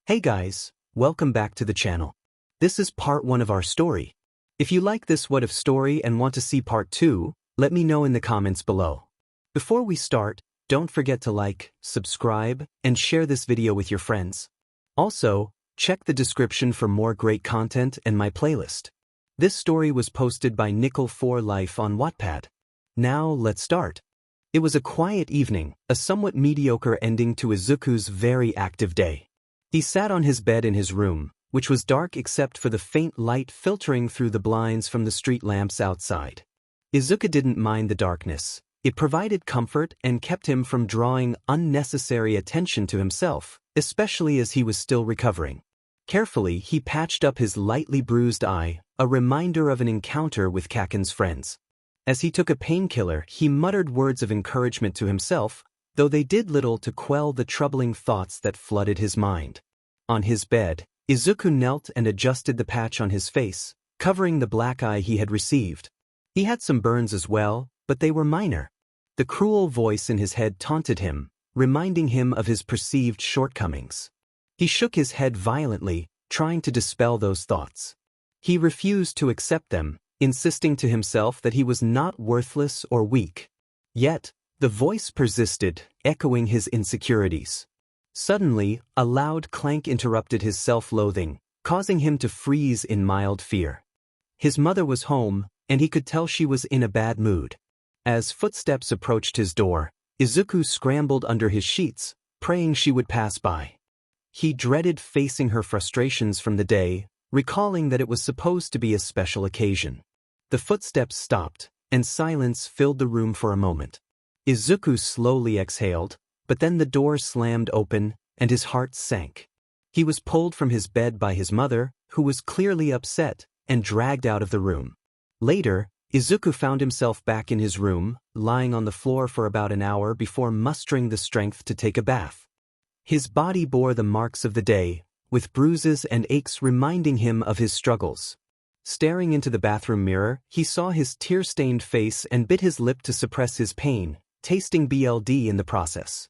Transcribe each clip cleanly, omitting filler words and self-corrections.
Hey guys, welcome back to the channel. This is part 1 of our story. If you like this what if story and want to see part 2, let me know in the comments below. Before we start, don't forget to like, subscribe, and share this video with your friends. Also, check the description for more great content and my playlist. This story was posted by 𝗵𝗃𝗧𝗵𝗲 on Wattpad. Now let's start. It was a quiet evening, a somewhat mediocre ending to Izuku's very active day. He sat on his bed in his room, which was dark except for the faint light filtering through the blinds from the street lamps outside. Izuku didn't mind the darkness. It provided comfort and kept him from drawing unnecessary attention to himself, especially as he was still recovering. Carefully, he patched up his lightly bruised eye, a reminder of an encounter with Kaken's friends. As he took a painkiller, he muttered words of encouragement to himself, though they did little to quell the troubling thoughts that flooded his mind. On his bed, Izuku knelt and adjusted the patch on his face, covering the black eye he had received. He had some burns as well, but they were minor. The cruel voice in his head taunted him, reminding him of his perceived shortcomings. He shook his head violently, trying to dispel those thoughts. He refused to accept them, insisting to himself that he was not worthless or weak. Yet, the voice persisted, echoing his insecurities. Suddenly, a loud clank interrupted his self-loathing, causing him to freeze in mild fear. His mother was home, and he could tell she was in a bad mood. As footsteps approached his door, Izuku scrambled under his sheets, praying she would pass by. He dreaded facing her frustrations from the day, recalling that it was supposed to be a special occasion. The footsteps stopped, and silence filled the room for a moment. Izuku slowly exhaled, but then the door slammed open, and his heart sank. He was pulled from his bed by his mother, who was clearly upset, and dragged out of the room. Later, Izuku found himself back in his room, lying on the floor for about an hour before mustering the strength to take a bath. His body bore the marks of the day, with bruises and aches reminding him of his struggles. Staring into the bathroom mirror, he saw his tear-stained face and bit his lip to suppress his pain, tasting bullied in the process.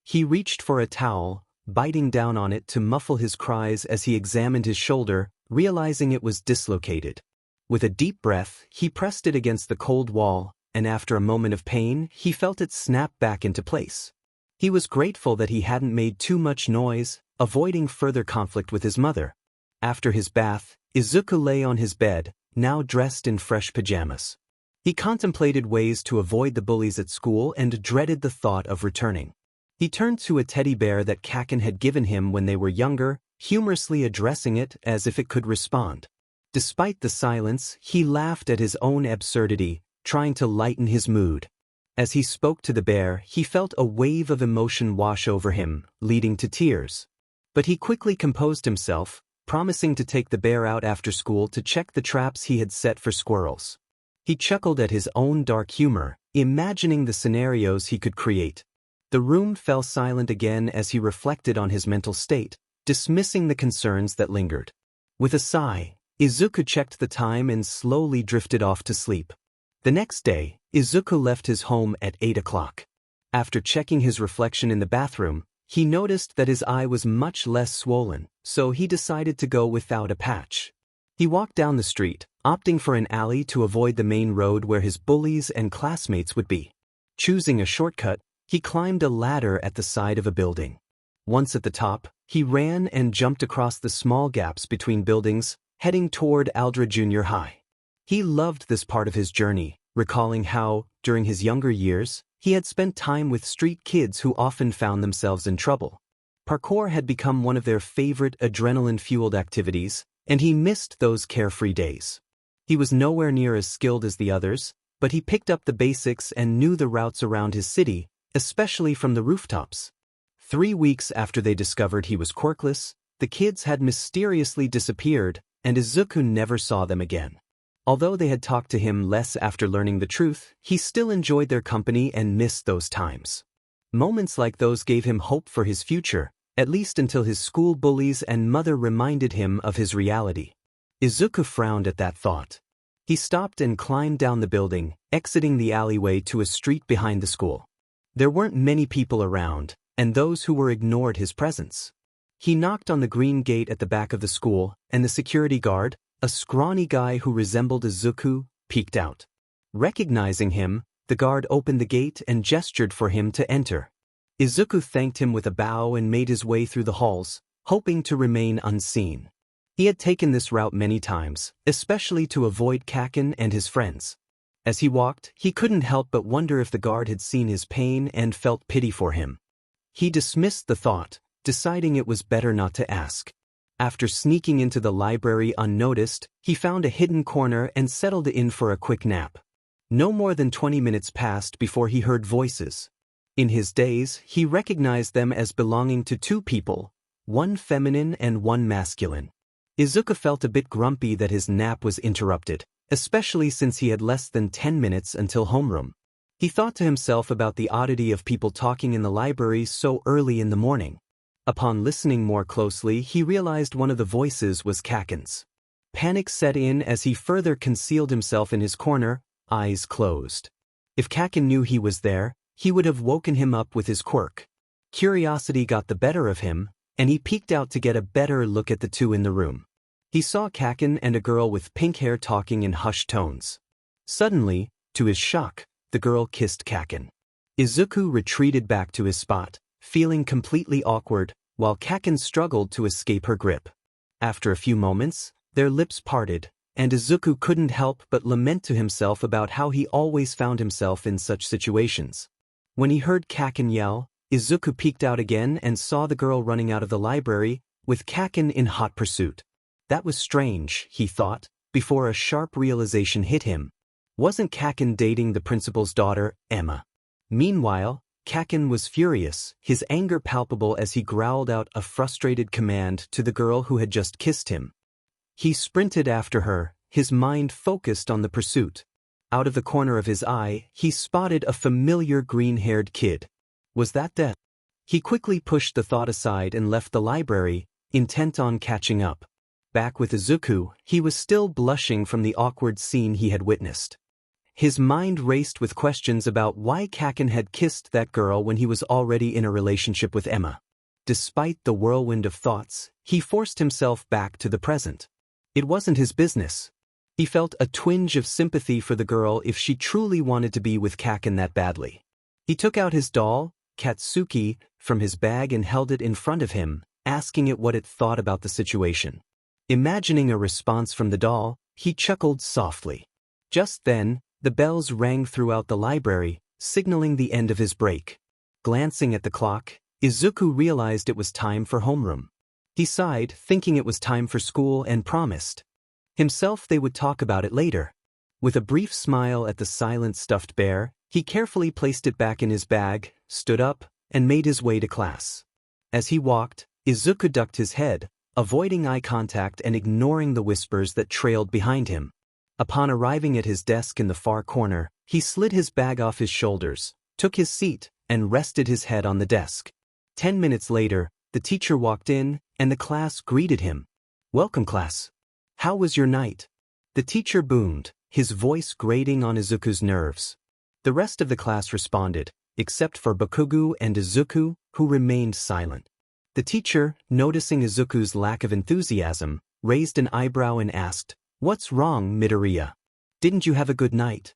He reached for a towel, biting down on it to muffle his cries as he examined his shoulder, realizing it was dislocated. With a deep breath, he pressed it against the cold wall, and after a moment of pain, he felt it snap back into place. He was grateful that he hadn't made too much noise, avoiding further conflict with his mother. After his bath, Izuku lay on his bed, now dressed in fresh pajamas. He contemplated ways to avoid the bullies at school and dreaded the thought of returning. He turned to a teddy bear that Kaken had given him when they were younger, humorously addressing it as if it could respond. Despite the silence, he laughed at his own absurdity, trying to lighten his mood. As he spoke to the bear, he felt a wave of emotion wash over him, leading to tears. But he quickly composed himself, promising to take the bear out after school to check the traps he had set for squirrels. He chuckled at his own dark humor, imagining the scenarios he could create. The room fell silent again as he reflected on his mental state, dismissing the concerns that lingered. With a sigh, Izuku checked the time and slowly drifted off to sleep. The next day, Izuku left his home at 8 o'clock. After checking his reflection in the bathroom, he noticed that his eye was much less swollen, so he decided to go without a patch. He walked down the street, opting for an alley to avoid the main road where his bullies and classmates would be. Choosing a shortcut, he climbed a ladder at the side of a building. Once at the top, he ran and jumped across the small gaps between buildings, heading toward 𝗬𝙧𝗎𝗎𝗓. He loved this part of his journey, recalling how, during his younger years, he had spent time with street kids who often found themselves in trouble. Parkour had become one of their favorite adrenaline-fueled activities, and he missed those carefree days. He was nowhere near as skilled as the others, but he picked up the basics and knew the routes around his city, especially from the rooftops. 3 weeks after they discovered he was quirkless, the kids had mysteriously disappeared, and Izuku never saw them again. Although they had talked to him less after learning the truth, he still enjoyed their company and missed those times. Moments like those gave him hope for his future, at least until his school bullies and mother reminded him of his reality. Izuku frowned at that thought. He stopped and climbed down the building, exiting the alleyway to a street behind the school. There weren't many people around, and those who were ignored his presence. He knocked on the green gate at the back of the school, and the security guard, a scrawny guy who resembled Izuku, peeked out. Recognizing him, the guard opened the gate and gestured for him to enter. Izuku thanked him with a bow and made his way through the halls, hoping to remain unseen. He had taken this route many times, especially to avoid Kaken and his friends. As he walked, he couldn't help but wonder if the guard had seen his pain and felt pity for him. He dismissed the thought, deciding it was better not to ask. After sneaking into the library unnoticed, he found a hidden corner and settled in for a quick nap. No more than 20 minutes passed before he heard voices. In his daze, he recognized them as belonging to two people, one feminine and one masculine. Izuku felt a bit grumpy that his nap was interrupted, especially since he had less than 10 minutes until homeroom. He thought to himself about the oddity of people talking in the library so early in the morning. Upon listening more closely, he realized one of the voices was Kaken's. Panic set in as he further concealed himself in his corner, eyes closed. If Kaken knew he was there, he would have woken him up with his quirk. Curiosity got the better of him, and he peeked out to get a better look at the two in the room. He saw Kaken and a girl with pink hair talking in hushed tones. Suddenly, to his shock, the girl kissed Kaken. Izuku retreated back to his spot, feeling completely awkward, while Kaken struggled to escape her grip. After a few moments, their lips parted, and Izuku couldn't help but lament to himself about how he always found himself in such situations. When he heard Kaken yell, Izuku peeked out again and saw the girl running out of the library, with Kaken in hot pursuit. That was strange, he thought, before a sharp realization hit him. Wasn't Kaken dating the principal's daughter, Emma? Meanwhile, Kaken was furious, his anger palpable as he growled out a frustrated command to the girl who had just kissed him. He sprinted after her, his mind focused on the pursuit. Out of the corner of his eye, he spotted a familiar green-haired kid. Was that Deku? He quickly pushed the thought aside and left the library, intent on catching up. Back with Izuku, he was still blushing from the awkward scene he had witnessed. His mind raced with questions about why Kaken had kissed that girl when he was already in a relationship with Emma. Despite the whirlwind of thoughts, he forced himself back to the present. It wasn't his business. He felt a twinge of sympathy for the girl if she truly wanted to be with Kaken that badly. He took out his doll, Katsuki, from his bag and held it in front of him, asking it what it thought about the situation. Imagining a response from the doll, he chuckled softly. Just then, the bells rang throughout the library, signaling the end of his break. Glancing at the clock, Izuku realized it was time for homeroom. He sighed, thinking it was time for school, and promised himself they would talk about it later. With a brief smile at the silent stuffed bear, he carefully placed it back in his bag, stood up, and made his way to class. As he walked, Izuku ducked his head, avoiding eye contact and ignoring the whispers that trailed behind him. Upon arriving at his desk in the far corner, he slid his bag off his shoulders, took his seat, and rested his head on the desk. 10 minutes later, the teacher walked in, and the class greeted him. "Welcome, class. How was your night?" The teacher boomed, his voice grating on Izuku's nerves. The rest of the class responded, except for Bakugo and Izuku, who remained silent. The teacher, noticing Izuku's lack of enthusiasm, raised an eyebrow and asked, "What's wrong, Midoriya? Didn't you have a good night?"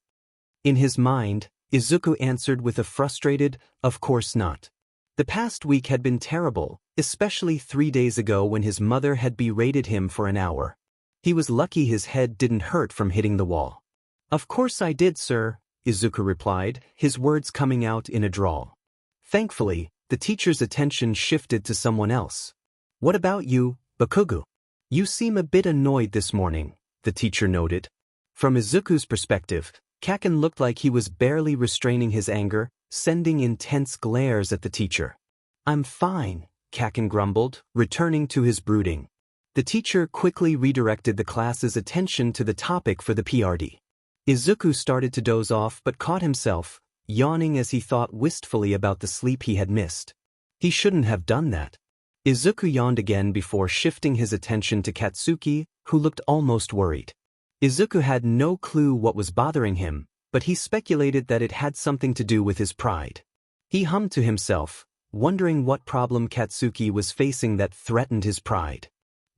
In his mind, Izuku answered with a frustrated, "Of course not." The past week had been terrible, especially 3 days ago when his mother had berated him for an hour. He was lucky his head didn't hurt from hitting the wall. "Of course I did, sir," Izuku replied, his words coming out in a drawl. Thankfully, the teacher's attention shifted to someone else. "What about you, Bakugo? You seem a bit annoyed this morning," the teacher noted. From Izuku's perspective, Kaken looked like he was barely restraining his anger, sending intense glares at the teacher. "I'm fine," Kaken grumbled, returning to his brooding. The teacher quickly redirected the class's attention to the topic for the PRD. Izuku started to doze off but caught himself, yawning as he thought wistfully about the sleep he had missed. He shouldn't have done that. Izuku yawned again before shifting his attention to Katsuki, who looked almost worried. Izuku had no clue what was bothering him, but he speculated that it had something to do with his pride. He hummed to himself, wondering what problem 𝗧𝗵𝗃 was facing that threatened his pride.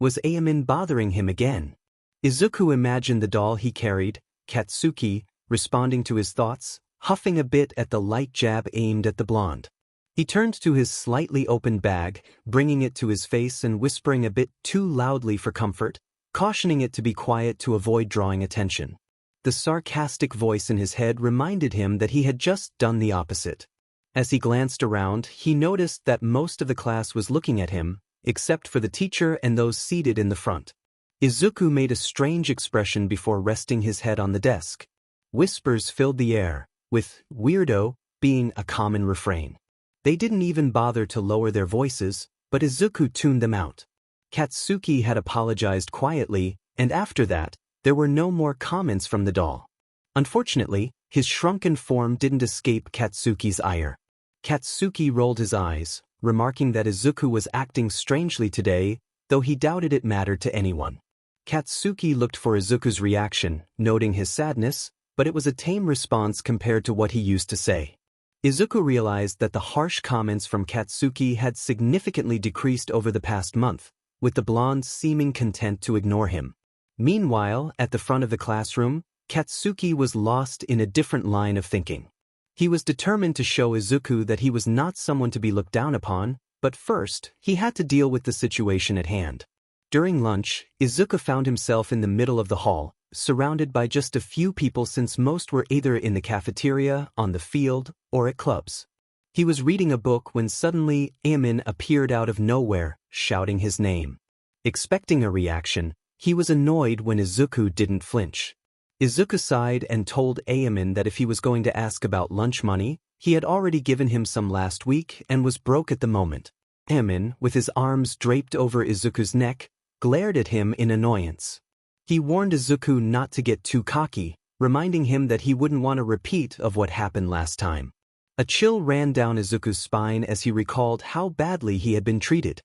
Was 𝗬𝗵𝗃 bothering him again? Izuku imagined the doll he carried, 𝗧𝗵𝗃, responding to his thoughts, huffing a bit at the light jab aimed at the blonde. He turned to his slightly open bag, bringing it to his face and whispering a bit too loudly for comfort, cautioning it to be quiet to avoid drawing attention. The sarcastic voice in his head reminded him that he had just done the opposite. As he glanced around, he noticed that most of the class was looking at him, except for the teacher and those seated in the front. Izuku made a strange expression before resting his head on the desk. Whispers filled the air, with "weirdo" being a common refrain. They didn't even bother to lower their voices, but Izuku tuned them out. 𝗧𝗵𝗃 had apologized quietly, and after that, there were no more comments from the doll. Unfortunately, his shrunken form didn't escape 𝗧𝗵𝗃's ire. 𝗧𝗵𝗃 rolled his eyes, remarking that Izuku was acting strangely today, though he doubted it mattered to anyone. 𝗧𝗵𝗃 looked for Izuku's reaction, noting his sadness, but it was a tame response compared to what he used to say. Izuku realized that the harsh comments from 𝗧𝗵𝗃 had significantly decreased over the past month, with the blonde seeming content to ignore him. Meanwhile, at the front of the classroom, 𝗧𝗵𝗃 was lost in a different line of thinking. He was determined to show Izuku that he was not someone to be looked down upon, but first, he had to deal with the situation at hand. During lunch, Izuku found himself in the middle of the hall, surrounded by just a few people since most were either in the cafeteria, on the field, or at clubs. He was reading a book when suddenly 𝗬𝗵𝗃 appeared out of nowhere, shouting his name. Expecting a reaction, he was annoyed when Izuku didn't flinch. Izuku sighed and told 𝗬𝗵𝗃 that if he was going to ask about lunch money, he had already given him some last week and was broke at the moment. 𝗬𝗵𝗃, with his arms draped over Izuku's neck, glared at him in annoyance. He warned Izuku not to get too cocky, reminding him that he wouldn't want a repeat of what happened last time. A chill ran down Izuku's spine as he recalled how badly he had been treated.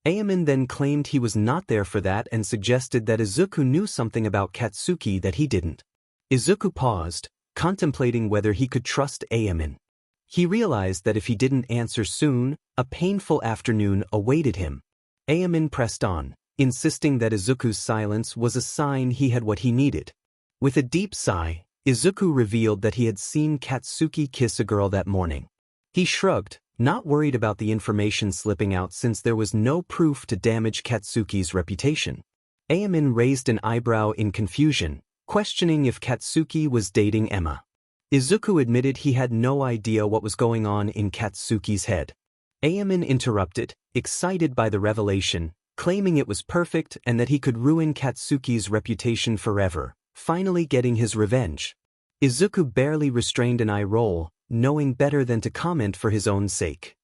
𝗬𝗵𝗃 then claimed he was not there for that and suggested that Izuku knew something about 𝗧𝗵𝗃 that he didn't. Izuku paused, contemplating whether he could trust 𝗬𝗵𝗃. He realized that if he didn't answer soon, a painful afternoon awaited him. 𝗬𝗵𝗃 pressed on, insisting that Izuku's silence was a sign he had what he needed. With a deep sigh, Izuku revealed that he had seen 𝗧𝗵𝗃 kiss a girl that morning. He shrugged, not worried about the information slipping out since there was no proof to damage 𝗧𝗵𝗃's reputation. 𝗬𝗵𝗃 raised an eyebrow in confusion, questioning if 𝗧𝗵𝗃 was dating 𝗬𝗃. Izuku admitted he had no idea what was going on in 𝗧𝗵𝗃's head. 𝗬𝗵𝗃 interrupted, excited by the revelation, claiming it was perfect and that he could ruin 𝗧𝗵𝗃's reputation forever, finally getting his revenge. Izuku barely restrained an eye roll, knowing better than to comment for his own sake.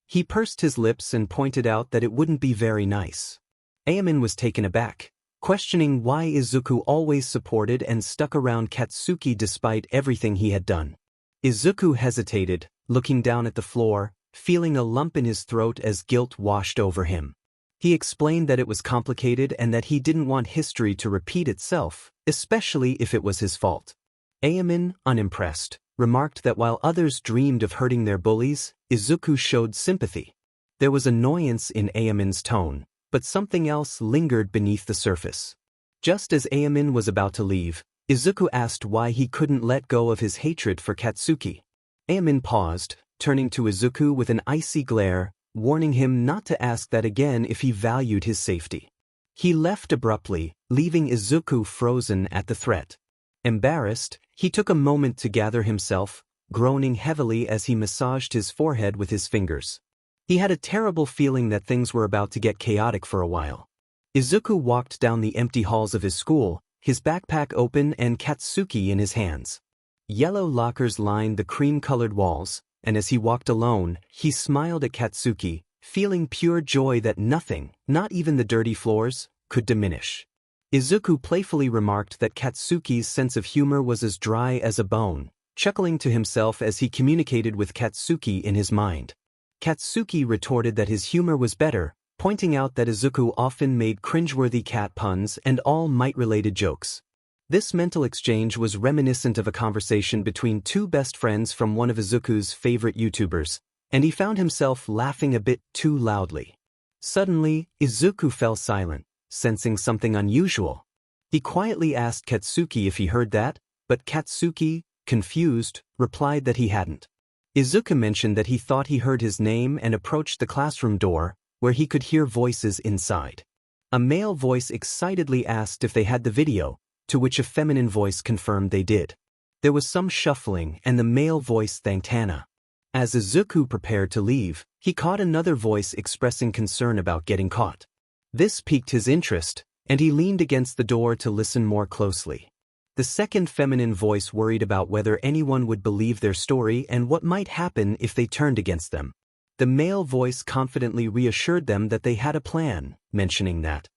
He pursed his lips and pointed out that it wouldn't be very nice. 𝗬𝗵𝗃 was taken aback, questioning why Izuku always supported and stuck around 𝗧𝗵𝗃 despite everything he had done. Izuku hesitated, looking down at the floor, feeling a lump in his throat as guilt washed over him. He explained that it was complicated and that he didn't want history to repeat itself, especially if it was his fault. 𝗬𝗃, unimpressed, remarked that while others dreamed of hurting their bullies, Izuku showed sympathy. There was annoyance in 𝗬𝗃's tone, but something else lingered beneath the surface. Just as 𝗬𝗃 was about to leave, Izuku asked why he couldn't let go of his hatred for 𝗧𝗵𝗃. 𝗬𝗃 paused, turning to Izuku with an icy glare, warning him not to ask that again if he valued his safety. He left abruptly, leaving Izuku frozen at the threat. Embarrassed, he took a moment to gather himself, groaning heavily as he massaged his forehead with his fingers. He had a terrible feeling that things were about to get chaotic for a while. Izuku walked down the empty halls of his school, his backpack open and 𝗧𝗵𝗃 in his hands. Yellow lockers lined the cream-colored walls, and as he walked alone, he smiled at 𝗧𝗵𝗃, feeling pure joy that nothing, not even the dirty floors, could diminish. Izuku playfully remarked that 𝗧𝗵𝗃's sense of humor was as dry as a bone, chuckling to himself as he communicated with 𝗧𝗵𝗃 in his mind. 𝗧𝗵𝗃 retorted that his humor was better, pointing out that Izuku often made cringeworthy cat puns and all might-related jokes. This mental exchange was reminiscent of a conversation between two best friends from one of Izuku's favorite YouTubers, and he found himself laughing a bit too loudly. Suddenly, Izuku fell silent, sensing something unusual. He quietly asked Katsuki if he heard that, but Katsuki, confused, replied that he hadn't. Izuku mentioned that he thought he heard his name and approached the classroom door, where he could hear voices inside. A male voice excitedly asked if they had the video, to which a feminine voice confirmed they did. There was some shuffling and the male voice thanked Hana. As Izuku prepared to leave, he caught another voice expressing concern about getting caught. This piqued his interest, and he leaned against the door to listen more closely. The second feminine voice worried about whether anyone would believe their story and what might happen if they turned against them. The male voice confidently reassured them that they had a plan, mentioning that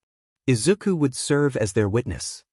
Izuku would serve as their witness.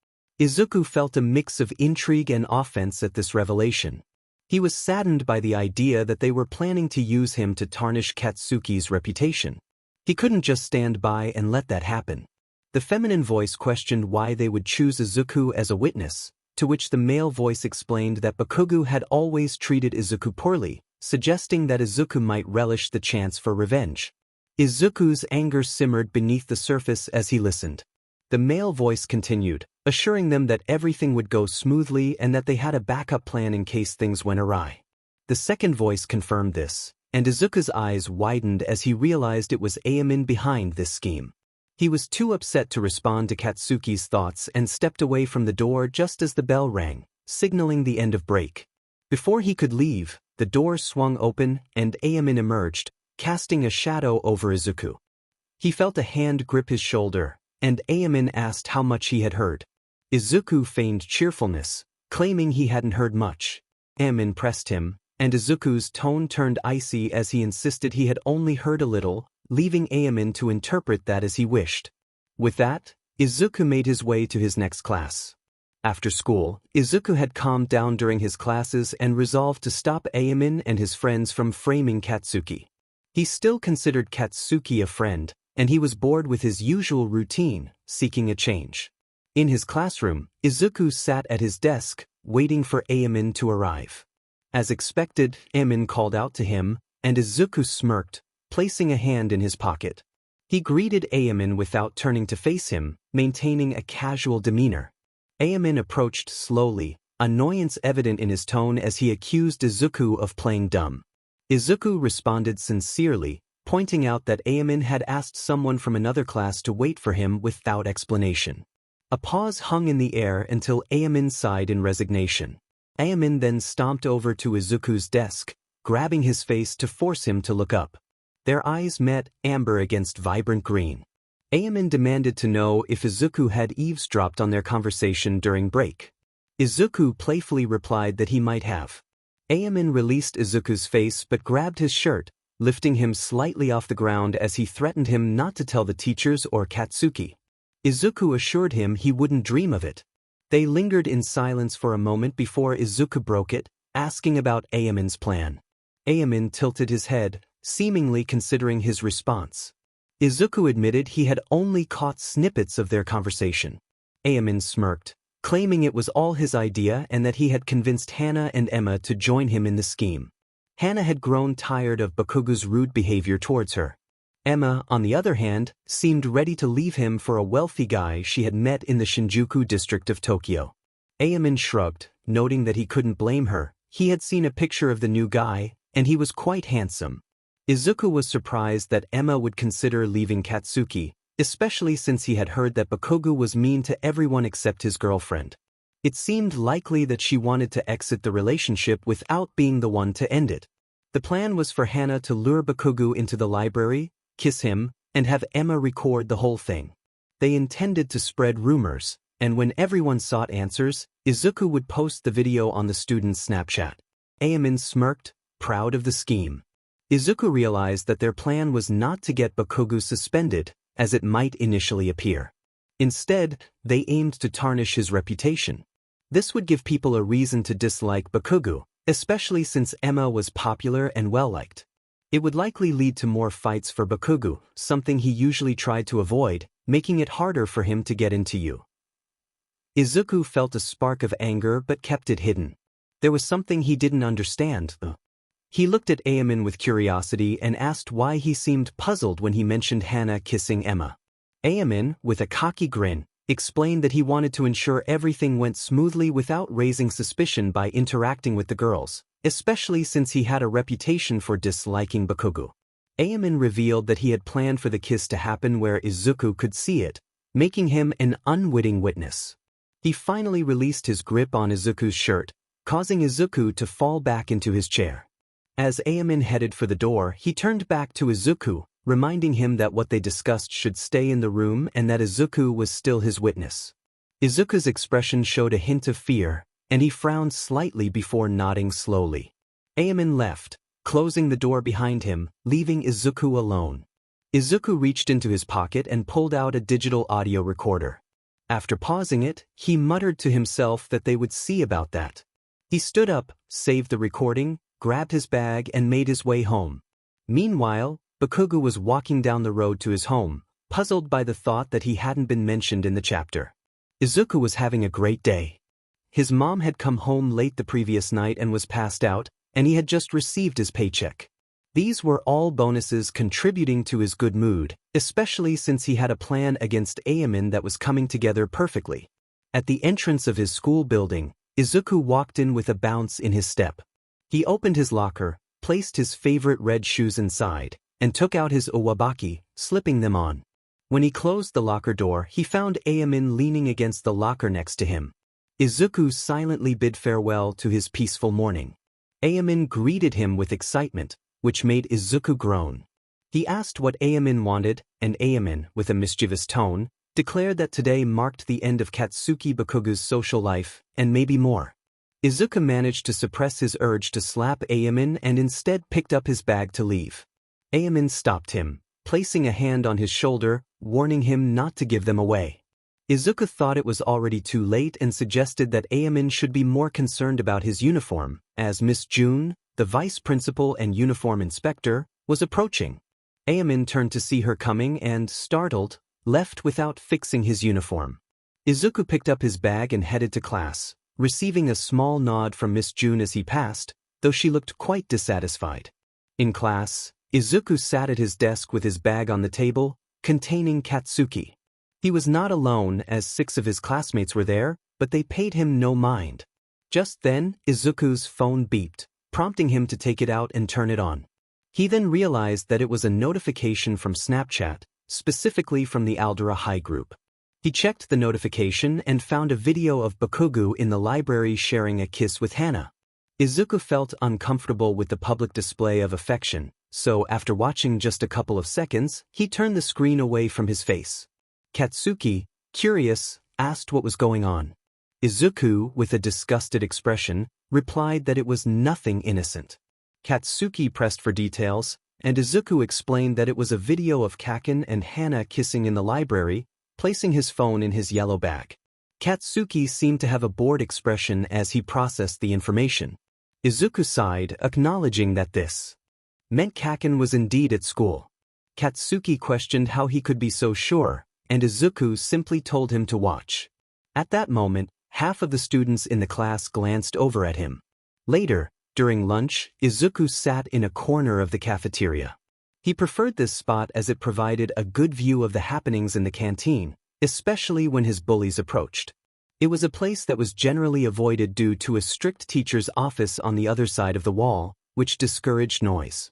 Izuku felt a mix of intrigue and offense at this revelation. He was saddened by the idea that they were planning to use him to tarnish Katsuki's reputation. He couldn't just stand by and let that happen. The feminine voice questioned why they would choose Izuku as a witness, to which the male voice explained that Bakugo had always treated Izuku poorly, suggesting that Izuku might relish the chance for revenge. Izuku's anger simmered beneath the surface as he listened. The male voice continued, assuring them that everything would go smoothly and that they had a backup plan in case things went awry. The second voice confirmed this, and Izuku's eyes widened as he realized it was 𝗬𝗵𝗃 behind this scheme. He was too upset to respond to Katsuki's thoughts and stepped away from the door just as the bell rang, signaling the end of break. Before he could leave, the door swung open and 𝗬𝗵𝗃 emerged, casting a shadow over Izuku. He felt a hand grip his shoulder, and 𝗬𝗵𝗃 asked how much he had heard. Izuku feigned cheerfulness, claiming he hadn't heard much. 𝗬𝗵𝗃 pressed him, and Izuku's tone turned icy as he insisted he had only heard a little, leaving 𝗬𝗵𝗃 to interpret that as he wished. With that, Izuku made his way to his next class. After school, Izuku had calmed down during his classes and resolved to stop 𝗬𝗵𝗃 and his friends from framing Katsuki. He still considered Katsuki a friend, and he was bored with his usual routine, seeking a change. In his classroom, Izuku sat at his desk, waiting for 𝗬𝗵𝗃 to arrive. As expected, 𝗬𝗵𝗃 called out to him, and Izuku smirked, placing a hand in his pocket. He greeted 𝗬𝗵𝗃 without turning to face him, maintaining a casual demeanor. 𝗬𝗵𝗃 approached slowly, annoyance evident in his tone as he accused Izuku of playing dumb. Izuku responded sincerely, pointing out that 𝗬𝗵𝗃 had asked someone from another class to wait for him without explanation. A pause hung in the air until 𝗬𝗵𝗃 sighed in resignation. 𝗬𝗵𝗃 then stomped over to Izuku's desk, grabbing his face to force him to look up. Their eyes met, amber against vibrant green. 𝗬𝗵𝗃 demanded to know if Izuku had eavesdropped on their conversation during break. Izuku playfully replied that he might have. 𝗬𝗵𝗃 released Izuku's face but grabbed his shirt, lifting him slightly off the ground as he threatened him not to tell the teachers or Katsuki. Izuku assured him he wouldn't dream of it. They lingered in silence for a moment before Izuku broke it, asking about 𝗬𝗵𝗃's plan. 𝗬𝗵𝗃 tilted his head, seemingly considering his response. Izuku admitted he had only caught snippets of their conversation. 𝗬𝗵𝗃 smirked, claiming it was all his idea and that he had convinced Hana and Emma to join him in the scheme. Hana had grown tired of Bakugo's rude behavior towards her. Emma, on the other hand, seemed ready to leave him for a wealthy guy she had met in the Shinjuku district of Tokyo. 𝗬𝗵𝗃 shrugged, noting that he couldn't blame her. He had seen a picture of the new guy, and he was quite handsome. Izuku was surprised that Emma would consider leaving Katsuki, especially since he had heard that Bakugo was mean to everyone except his girlfriend. It seemed likely that she wanted to exit the relationship without being the one to end it. The plan was for Hana to lure Bakugo into the library, kiss him, and have Emma record the whole thing. They intended to spread rumors, and when everyone sought answers, Izuku would post the video on the student's Snapchat. 𝗬𝗵𝗃 smirked, proud of the scheme. Izuku realized that their plan was not to get Bakugo suspended, as it might initially appear. Instead, they aimed to tarnish his reputation. This would give people a reason to dislike Bakugo, especially since Emma was popular and well-liked. It would likely lead to more fights for Bakugo, something he usually tried to avoid, making it harder for him to get into you. Izuku felt a spark of anger but kept it hidden. There was something he didn't understand. He looked at 𝗂𝗵𝗃 with curiosity and asked why he seemed puzzled when he mentioned Hana kissing Emma. 𝗂𝗵𝗃, with a cocky grin, explained that he wanted to ensure everything went smoothly without raising suspicion by interacting with the girls, especially since he had a reputation for disliking Bakugo. 𝗂𝗵𝗃 revealed that he had planned for the kiss to happen where Izuku could see it, making him an unwitting witness. He finally released his grip on Izuku's shirt, causing Izuku to fall back into his chair. As 𝗂𝗵𝗃 headed for the door, he turned back to Izuku, reminding him that what they discussed should stay in the room and that Izuku was still his witness. Izuku's expression showed a hint of fear, and he frowned slightly before nodding slowly. 𝗂𝗵𝗃 left, closing the door behind him, leaving Izuku alone. Izuku reached into his pocket and pulled out a digital audio recorder. After pausing it, he muttered to himself that they would see about that. He stood up, saved the recording, grabbed his bag and made his way home. Meanwhile, Bakugo was walking down the road to his home, puzzled by the thought that he hadn't been mentioned in the chapter. Izuku was having a great day. His mom had come home late the previous night and was passed out, and he had just received his paycheck. These were all bonuses contributing to his good mood, especially since he had a plan against 𝗂𝗵𝗃 that was coming together perfectly. At the entrance of his school building, Izuku walked in with a bounce in his step. He opened his locker, placed his favorite red shoes inside, and took out his 𝗬𝗏𝗍𝗃, slipping them on. When he closed the locker door, he found 𝗂𝗵𝗃 leaning against the locker next to him. Izuku silently bid farewell to his peaceful morning. 𝗂𝗵𝗃 greeted him with excitement, which made Izuku groan. He asked what 𝗂𝗵𝗃 wanted, and 𝗂𝗵𝗃, with a mischievous tone, declared that today marked the end of Katsuki Bakugo's social life, and maybe more. Izuku managed to suppress his urge to slap 𝗂𝗵𝗃 and instead picked up his bag to leave. 𝗂𝗵𝗃 stopped him, placing a hand on his shoulder, warning him not to give them away. Izuku thought it was already too late and suggested that 𝗂𝗵𝗃 should be more concerned about his uniform, as Miss June, the vice principal and uniform inspector, was approaching. 𝗂𝗵𝗃 turned to see her coming and, startled, left without fixing his uniform. Izuku picked up his bag and headed to class, receiving a small nod from Miss June as he passed, though she looked quite dissatisfied. In class, Izuku sat at his desk with his bag on the table, containing Katsuki. He was not alone, as 6 of his classmates were there, but they paid him no mind. Just then, Izuku's phone beeped, prompting him to take it out and turn it on. He then realized that it was a notification from Snapchat, specifically from the 𝗎𝗪𝗎 High group. He checked the notification and found a video of Bakugo in the library sharing a kiss with Hana. Izuku felt uncomfortable with the public display of affection, so after watching just a couple of seconds, he turned the screen away from his face. Katsuki, curious, asked what was going on. Izuku, with a disgusted expression, replied that it was nothing innocent. Katsuki pressed for details, and Izuku explained that it was a video of Kaken and Hana kissing in the library, placing his phone in his yellow bag. Katsuki seemed to have a bored expression as he processed the information. Izuku sighed, acknowledging that this meant Kaken was indeed at school. Katsuki questioned how he could be so sure, and Izuku simply told him to watch. At that moment, half of the students in the class glanced over at him. Later, during lunch, Izuku sat in a corner of the cafeteria. He preferred this spot as it provided a good view of the happenings in the canteen, especially when his bullies approached. It was a place that was generally avoided due to a strict teacher's office on the other side of the wall, which discouraged noise.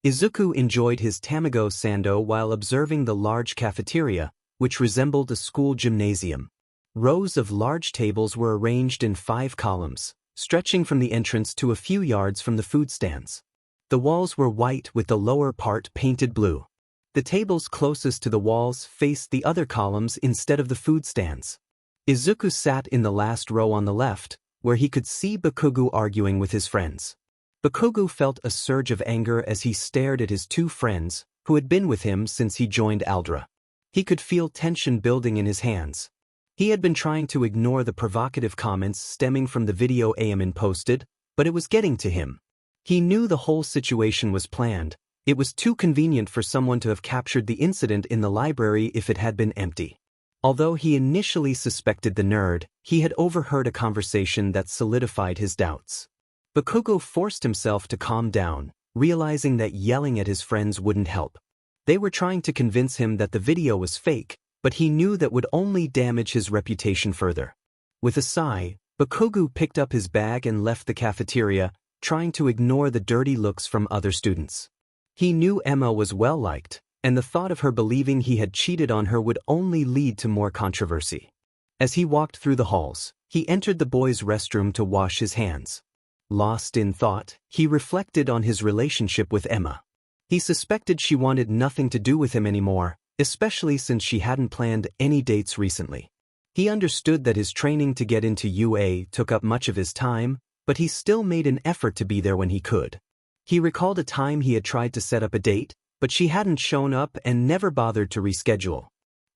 Izuku enjoyed his tamago sando while observing the large cafeteria, which resembled a school gymnasium. Rows of large tables were arranged in 5 columns, stretching from the entrance to a few yards from the food stands. The walls were white with the lower part painted blue. The tables closest to the walls faced the other columns instead of the food stands. Izuku sat in the last row on the left, where he could see Bakugo arguing with his friends. Bakugo felt a surge of anger as he stared at his 2 friends, who had been with him since he joined 𝗎𝗪𝗎. He could feel tension building in his hands. He had been trying to ignore the provocative comments stemming from the video 𝗂𝗵𝗃 posted, but it was getting to him. He knew the whole situation was planned. It was too convenient for someone to have captured the incident in the library if it had been empty. Although he initially suspected the nerd, he had overheard a conversation that solidified his doubts. Bakugo forced himself to calm down, realizing that yelling at his friends wouldn't help. They were trying to convince him that the video was fake, but he knew that would only damage his reputation further. With a sigh, Bakugo picked up his bag and left the cafeteria, trying to ignore the dirty looks from other students. He knew Emma was well liked, and the thought of her believing he had cheated on her would only lead to more controversy. As he walked through the halls, he entered the boys' restroom to wash his hands. Lost in thought, he reflected on his relationship with Emma. He suspected she wanted nothing to do with him anymore, especially since she hadn't planned any dates recently. He understood that his training to get into UA took up much of his time, but he still made an effort to be there when he could. He recalled a time he had tried to set up a date, but she hadn't shown up and never bothered to reschedule.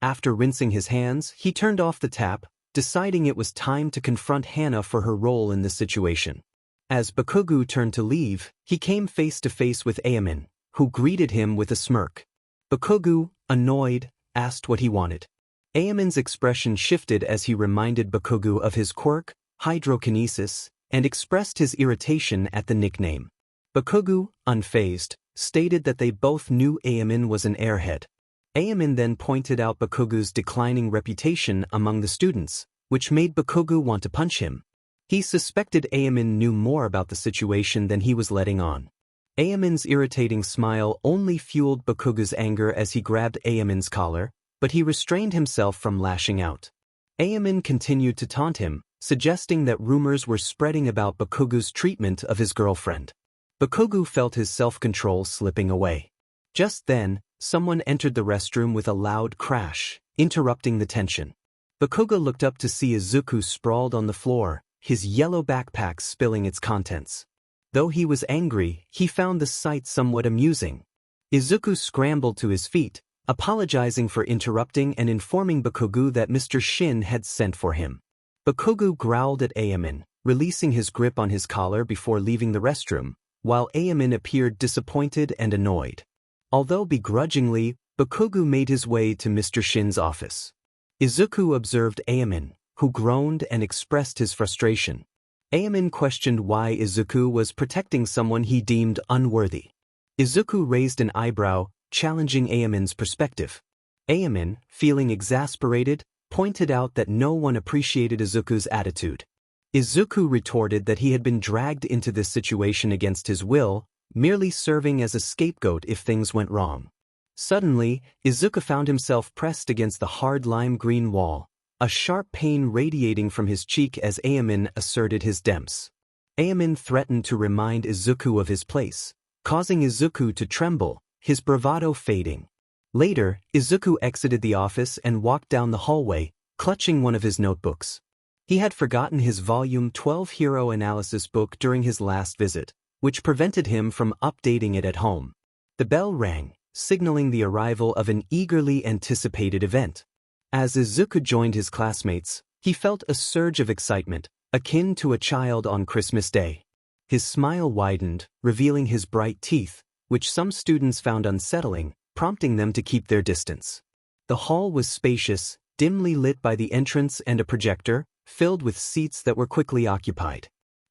After rinsing his hands, he turned off the tap, deciding it was time to confront Hana for her role in this situation. As Bakugo turned to leave, he came face to face with 𝗬𝗵𝗃, who greeted him with a smirk. Bakugo, annoyed, asked what he wanted. 𝗬𝗵𝗃's expression shifted as he reminded Bakugo of his quirk, hydrokinesis, and expressed his irritation at the nickname. Bakugo, unfazed, stated that they both knew 𝗬𝗵𝗃 was an airhead. 𝗬𝗵𝗃 then pointed out Bakugo's declining reputation among the students, which made Bakugo want to punch him. He suspected 𝗬𝗵𝗃 knew more about the situation than he was letting on. 𝗬𝗵𝗃's irritating smile only fueled Bakugo's anger as he grabbed 𝗬𝗵𝗃's collar, but he restrained himself from lashing out. 𝗬𝗵𝗃 continued to taunt him, suggesting that rumors were spreading about Bakugo's treatment of his girlfriend. Bakugo felt his self-control slipping away. Just then, someone entered the restroom with a loud crash, interrupting the tension. Bakugo looked up to see Izuku sprawled on the floor, his yellow backpack spilling its contents. Though he was angry, he found the sight somewhat amusing. Izuku scrambled to his feet, apologizing for interrupting and informing Bakugo that Mr. Shin had sent for him. Bakugo growled at 𝗬𝗵𝗃, releasing his grip on his collar before leaving the restroom, while 𝗬𝗵𝗃 appeared disappointed and annoyed. Although begrudgingly, Bakugo made his way to Mr. Shin's office. Izuku observed 𝗬𝗵𝗃, who groaned and expressed his frustration. 𝗬𝗵𝗃 questioned why Izuku was protecting someone he deemed unworthy. Izuku raised an eyebrow, challenging 𝗬𝗵𝗃's perspective. 𝗬𝗵𝗃, feeling exasperated, pointed out that no one appreciated Izuku's attitude. Izuku retorted that he had been dragged into this situation against his will, merely serving as a scapegoat if things went wrong. Suddenly, Izuku found himself pressed against the hard lime-green wall, a sharp pain radiating from his cheek as 𝗬𝗵𝗃 asserted his demps. 𝗬𝗵𝗃 threatened to remind Izuku of his place, causing Izuku to tremble, his bravado fading. Later, Izuku exited the office and walked down the hallway, clutching one of his notebooks. He had forgotten his Volume 12 hero analysis book during his last visit, which prevented him from updating it at home. The bell rang, signaling the arrival of an eagerly anticipated event. As Izuku joined his classmates, he felt a surge of excitement, akin to a child on Christmas Day. His smile widened, revealing his bright teeth, which some students found unsettling, prompting them to keep their distance. The hall was spacious, dimly lit by the entrance and a projector, filled with seats that were quickly occupied.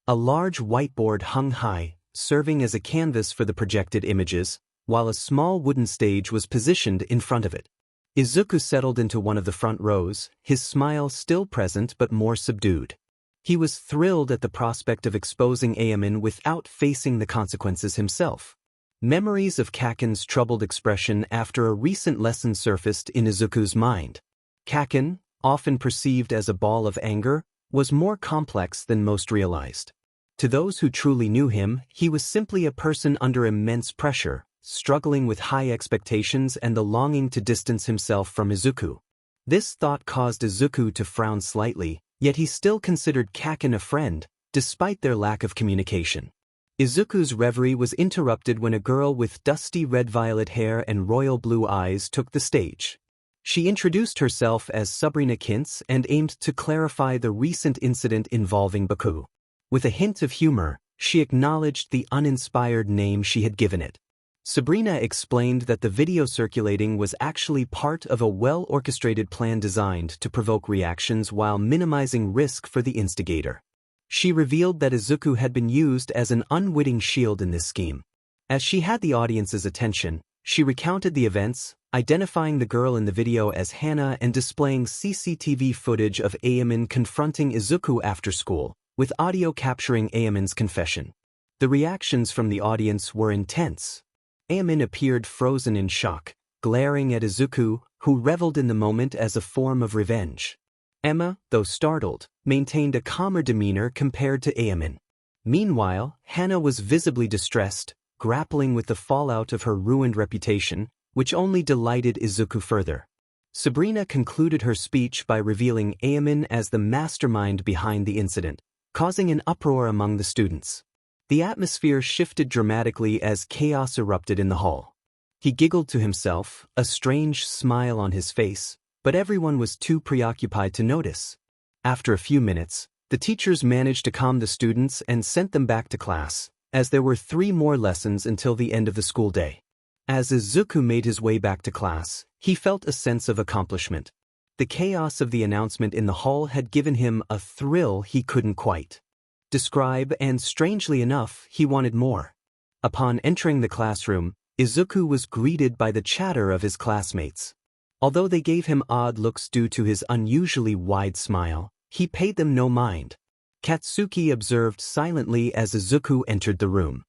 A large whiteboard hung high, serving as a canvas for the projected images, while a small wooden stage was positioned in front of it. Izuku settled into one of the front rows, his smile still present but more subdued. He was thrilled at the prospect of exposing 𝗬𝗵𝗃 without facing the consequences himself. Memories of Kaken's troubled expression after a recent lesson surfaced in Izuku's mind. Kaken, often perceived as a ball of anger, was more complex than most realized. To those who truly knew him, he was simply a person under immense pressure, struggling with high expectations and the longing to distance himself from Izuku. This thought caused Izuku to frown slightly, yet he still considered Kaken a friend, despite their lack of communication. Izuku's reverie was interrupted when a girl with dusty red-violet hair and royal blue eyes took the stage. She introduced herself as 𝗧𝗵𝗃 and aimed to clarify the recent incident involving Baku. With a hint of humor, she acknowledged the uninspired name she had given it. 𝗧𝗵𝗃 explained that the video circulating was actually part of a well-orchestrated plan designed to provoke reactions while minimizing risk for the instigator. She revealed that Izuku had been used as an unwitting shield in this scheme. As she had the audience's attention, she recounted the events, identifying the girl in the video as Hana and displaying CCTV footage of 𝗬𝗵𝗃 confronting Izuku after school, with audio capturing 𝗬𝗵𝗃's confession. The reactions from the audience were intense. 𝗬𝗵𝗃 appeared frozen in shock, glaring at Izuku, who reveled in the moment as a form of revenge. Emma, though startled, maintained a calmer demeanor compared to 𝗬𝗵𝗃. Meanwhile, Hana was visibly distressed, grappling with the fallout of her ruined reputation, which only delighted Izuku further. Sabrina concluded her speech by revealing 𝗬𝗵𝗃 as the mastermind behind the incident, causing an uproar among the students. The atmosphere shifted dramatically as chaos erupted in the hall. He giggled to himself, a strange smile on his face, but everyone was too preoccupied to notice. After a few minutes, the teachers managed to calm the students and sent them back to class, as there were 3 more lessons until the end of the school day. As Izuku made his way back to class, he felt a sense of accomplishment. The chaos of the announcement in the hall had given him a thrill he couldn't quite describe, and strangely enough, he wanted more. Upon entering the classroom, Izuku was greeted by the chatter of his classmates. Although they gave him odd looks due to his unusually wide smile, he paid them no mind. Katsuki observed silently as Izuku entered the room.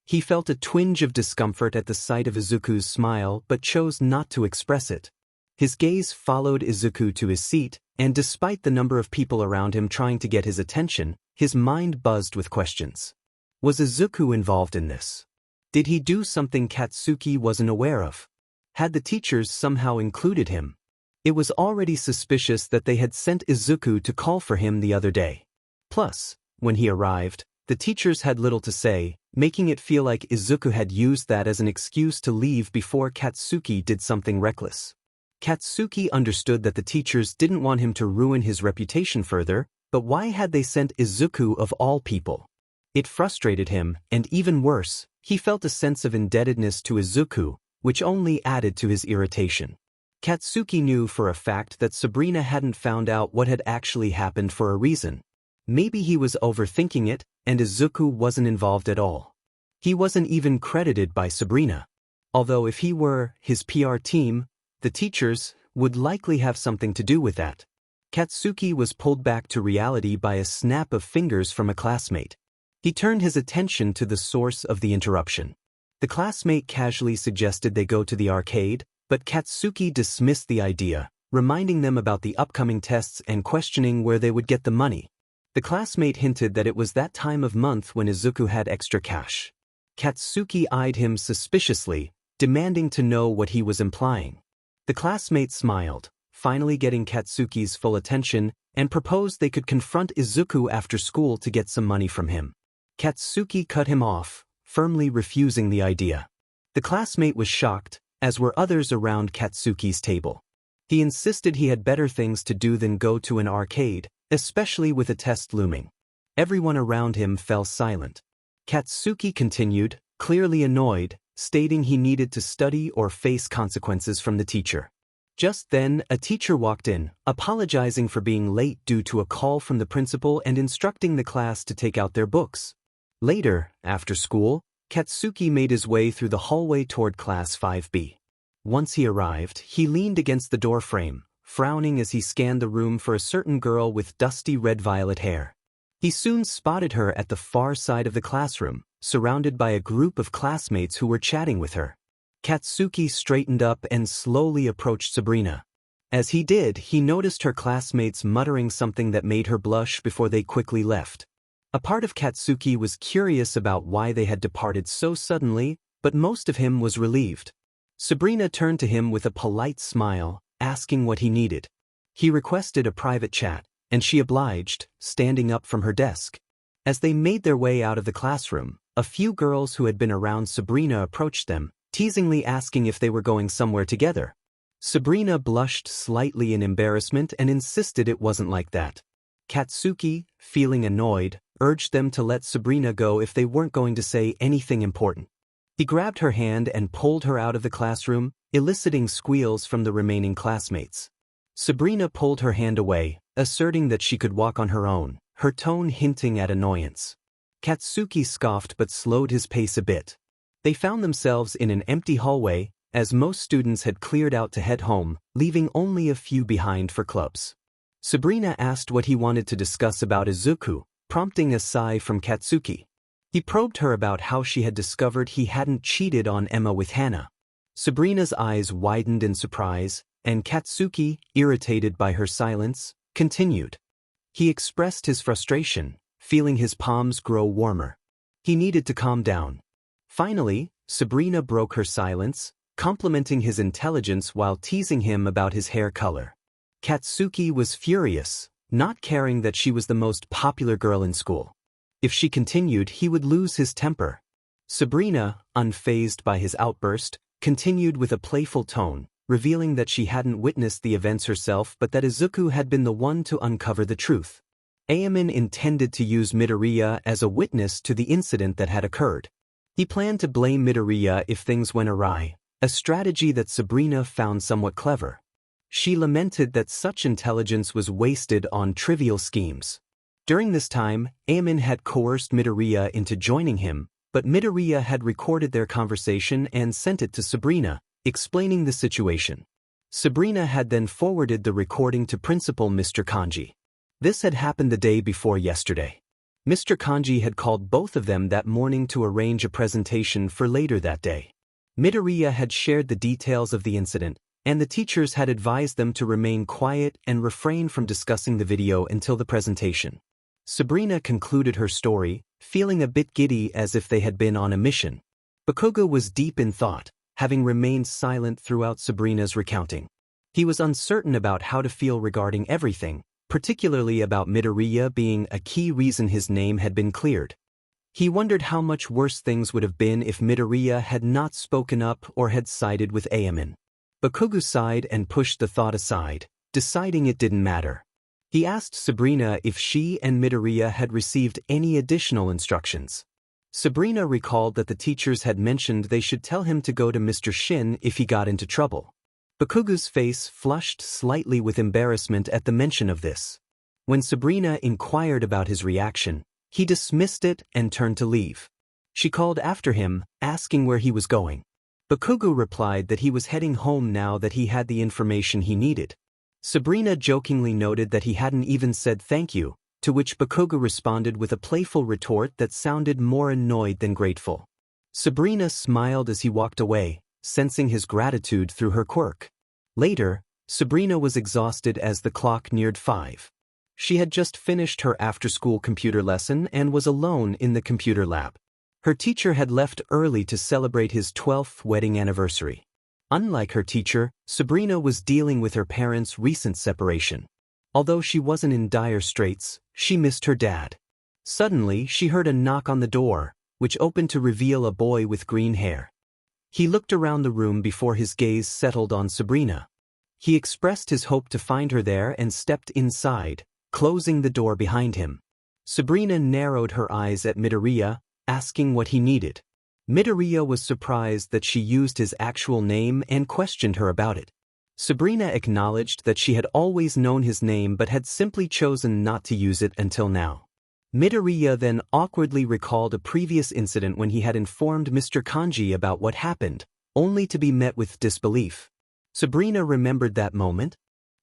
He felt a twinge of discomfort at the sight of Izuku's smile but chose not to express it. His gaze followed Izuku to his seat, and despite the number of people around him trying to get his attention, his mind buzzed with questions. Was Izuku involved in this? Did he do something Katsuki wasn't aware of? Had the teachers somehow included him? It was already suspicious that they had sent Izuku to call for him the other day. Plus, when he arrived, the teachers had little to say, making it feel like Izuku had used that as an excuse to leave before Katsuki did something reckless. Katsuki understood that the teachers didn't want him to ruin his reputation further, but why had they sent Izuku of all people? It frustrated him, and even worse, he felt a sense of indebtedness to Izuku, which only added to his irritation. Katsuki knew for a fact that Sabrina hadn't found out what had actually happened for a reason. Maybe he was overthinking it, and Izuku wasn't involved at all. He wasn't even credited by Sabrina. Although if he were his PR team, the teachers would likely have something to do with that. Katsuki was pulled back to reality by a snap of fingers from a classmate. He turned his attention to the source of the interruption. The classmate casually suggested they go to the arcade, but Katsuki dismissed the idea, reminding them about the upcoming tests and questioning where they would get the money. The classmate hinted that it was that time of month when Izuku had extra cash. Katsuki eyed him suspiciously, demanding to know what he was implying. The classmate smiled, finally getting Katsuki's full attention, and proposed they could confront Izuku after school to get some money from him. Katsuki cut him off, firmly refusing the idea. The classmate was shocked, as were others around Katsuki's table. He insisted he had better things to do than go to an arcade, especially with a test looming. Everyone around him fell silent. Katsuki continued, clearly annoyed, stating he needed to study or face consequences from the teacher. Just then, a teacher walked in, apologizing for being late due to a call from the principal and instructing the class to take out their books. Later, after school, Katsuki made his way through the hallway toward Class 5B. Once he arrived, he leaned against the door frame, frowning as he scanned the room for a certain girl with dusty red-violet hair. He soon spotted her at the far side of the classroom, surrounded by a group of classmates who were chatting with her. Katsuki straightened up and slowly approached Sabrina. As he did, he noticed her classmates muttering something that made her blush before they quickly left. A part of Katsuki was curious about why they had departed so suddenly, but most of him was relieved. Sabrina turned to him with a polite smile, asking what he needed. He requested a private chat, and she obliged, standing up from her desk. As they made their way out of the classroom, a few girls who had been around Sabrina approached them, teasingly asking if they were going somewhere together. Sabrina blushed slightly in embarrassment and insisted it wasn't like that. Katsuki, feeling annoyed, urged them to let Sabrina go if they weren't going to say anything important. He grabbed her hand and pulled her out of the classroom, eliciting squeals from the remaining classmates. Sabrina pulled her hand away, asserting that she could walk on her own, her tone hinting at annoyance. Katsuki scoffed but slowed his pace a bit. They found themselves in an empty hallway, as most students had cleared out to head home, leaving only a few behind for clubs. Sabrina asked what he wanted to discuss about Izuku, prompting a sigh from Katsuki. He probed her about how she had discovered he hadn't cheated on Emma with Hana. Sabrina's eyes widened in surprise, and Katsuki, irritated by her silence, continued. He expressed his frustration, feeling his palms grow warmer. He needed to calm down. Finally, Sabrina broke her silence, complimenting his intelligence while teasing him about his hair color. Katsuki was furious, not caring that she was the most popular girl in school. If she continued, he would lose his temper. Sabrina, unfazed by his outburst, continued with a playful tone, revealing that she hadn't witnessed the events herself but that Izuku had been the one to uncover the truth. 𝗂𝗵𝗃 intended to use Midoriya as a witness to the incident that had occurred. He planned to blame Midoriya if things went awry, a strategy that Sabrina found somewhat clever. She lamented that such intelligence was wasted on trivial schemes. During this time, 𝗂𝗵𝗃 had coerced Midoriya into joining him, but Midoriya had recorded their conversation and sent it to Sabrina, explaining the situation. Sabrina had then forwarded the recording to Principal Mr. Kanji. This had happened the day before yesterday. Mr. Kanji had called both of them that morning to arrange a presentation for later that day. Midoriya had shared the details of the incident, and the teachers had advised them to remain quiet and refrain from discussing the video until the presentation. Sabrina concluded her story, feeling a bit giddy as if they had been on a mission. Bakugo was deep in thought, having remained silent throughout Sabrina's recounting. He was uncertain about how to feel regarding everything, particularly about Midoriya being a key reason his name had been cleared. He wondered how much worse things would have been if Midoriya had not spoken up or had sided with 𝗂𝗵𝗃. Bakugo sighed and pushed the thought aside, deciding it didn't matter. He asked Sabrina if she and Midoriya had received any additional instructions. Sabrina recalled that the teachers had mentioned they should tell him to go to Mr. Shin if he got into trouble. Bakugo's face flushed slightly with embarrassment at the mention of this. When Sabrina inquired about his reaction, he dismissed it and turned to leave. She called after him, asking where he was going. Bakugo replied that he was heading home now that he had the information he needed. Sabrina jokingly noted that he hadn't even said thank you, to which Bakugo responded with a playful retort that sounded more annoyed than grateful. Sabrina smiled as he walked away, sensing his gratitude through her quirk. Later, Sabrina was exhausted as the clock neared 5. She had just finished her after-school computer lesson and was alone in the computer lab. Her teacher had left early to celebrate his 12th wedding anniversary. Unlike her teacher, Sabrina was dealing with her parents' recent separation. Although she wasn't in dire straits, she missed her dad. Suddenly, she heard a knock on the door, which opened to reveal a boy with green hair. He looked around the room before his gaze settled on Sabrina. He expressed his hope to find her there and stepped inside, closing the door behind him. Sabrina narrowed her eyes at Midoriya, asking what he needed. Midoriya was surprised that she used his actual name and questioned her about it. Sabrina acknowledged that she had always known his name but had simply chosen not to use it until now. Midoriya then awkwardly recalled a previous incident when he had informed Mr. Kanji about what happened, only to be met with disbelief. Sabrina remembered that moment.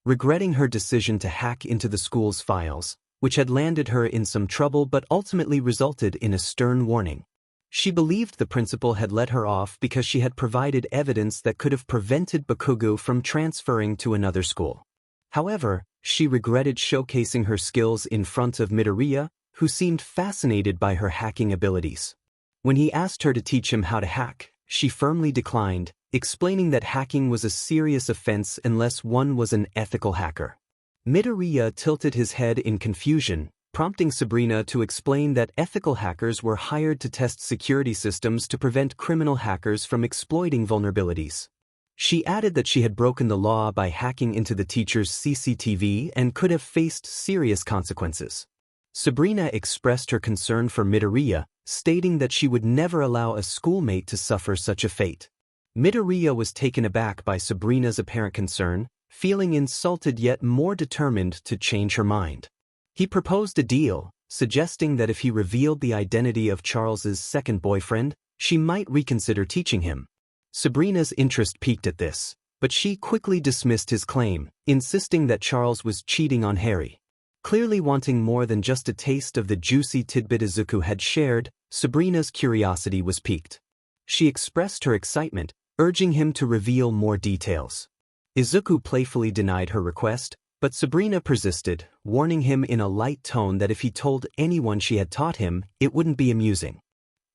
Regretting her decision to hack into the school's files, which had landed her in some trouble but ultimately resulted in a stern warning. She believed the principal had let her off because she had provided evidence that could have prevented Bakugo from transferring to another school. However, she regretted showcasing her skills in front of Midoriya, who seemed fascinated by her hacking abilities. When he asked her to teach him how to hack, she firmly declined, explaining that hacking was a serious offense unless one was an ethical hacker. Midoriya tilted his head in confusion, prompting Sabrina to explain that ethical hackers were hired to test security systems to prevent criminal hackers from exploiting vulnerabilities. She added that she had broken the law by hacking into the teacher's CCTV and could have faced serious consequences. Sabrina expressed her concern for Midoriya, stating that she would never allow a schoolmate to suffer such a fate. Midoriya was taken aback by Sabrina's apparent concern, feeling insulted yet more determined to change her mind. He proposed a deal, suggesting that if he revealed the identity of Charles's second boyfriend, she might reconsider teaching him. Sabrina's interest piqued at this, but she quickly dismissed his claim, insisting that Charles was cheating on Harry. Clearly wanting more than just a taste of the juicy tidbit Izuku had shared, Sabrina's curiosity was piqued. She expressed her excitement, urging him to reveal more details. Izuku playfully denied her request, but Sabrina persisted, warning him in a light tone that if he told anyone she had taught him, it wouldn't be amusing.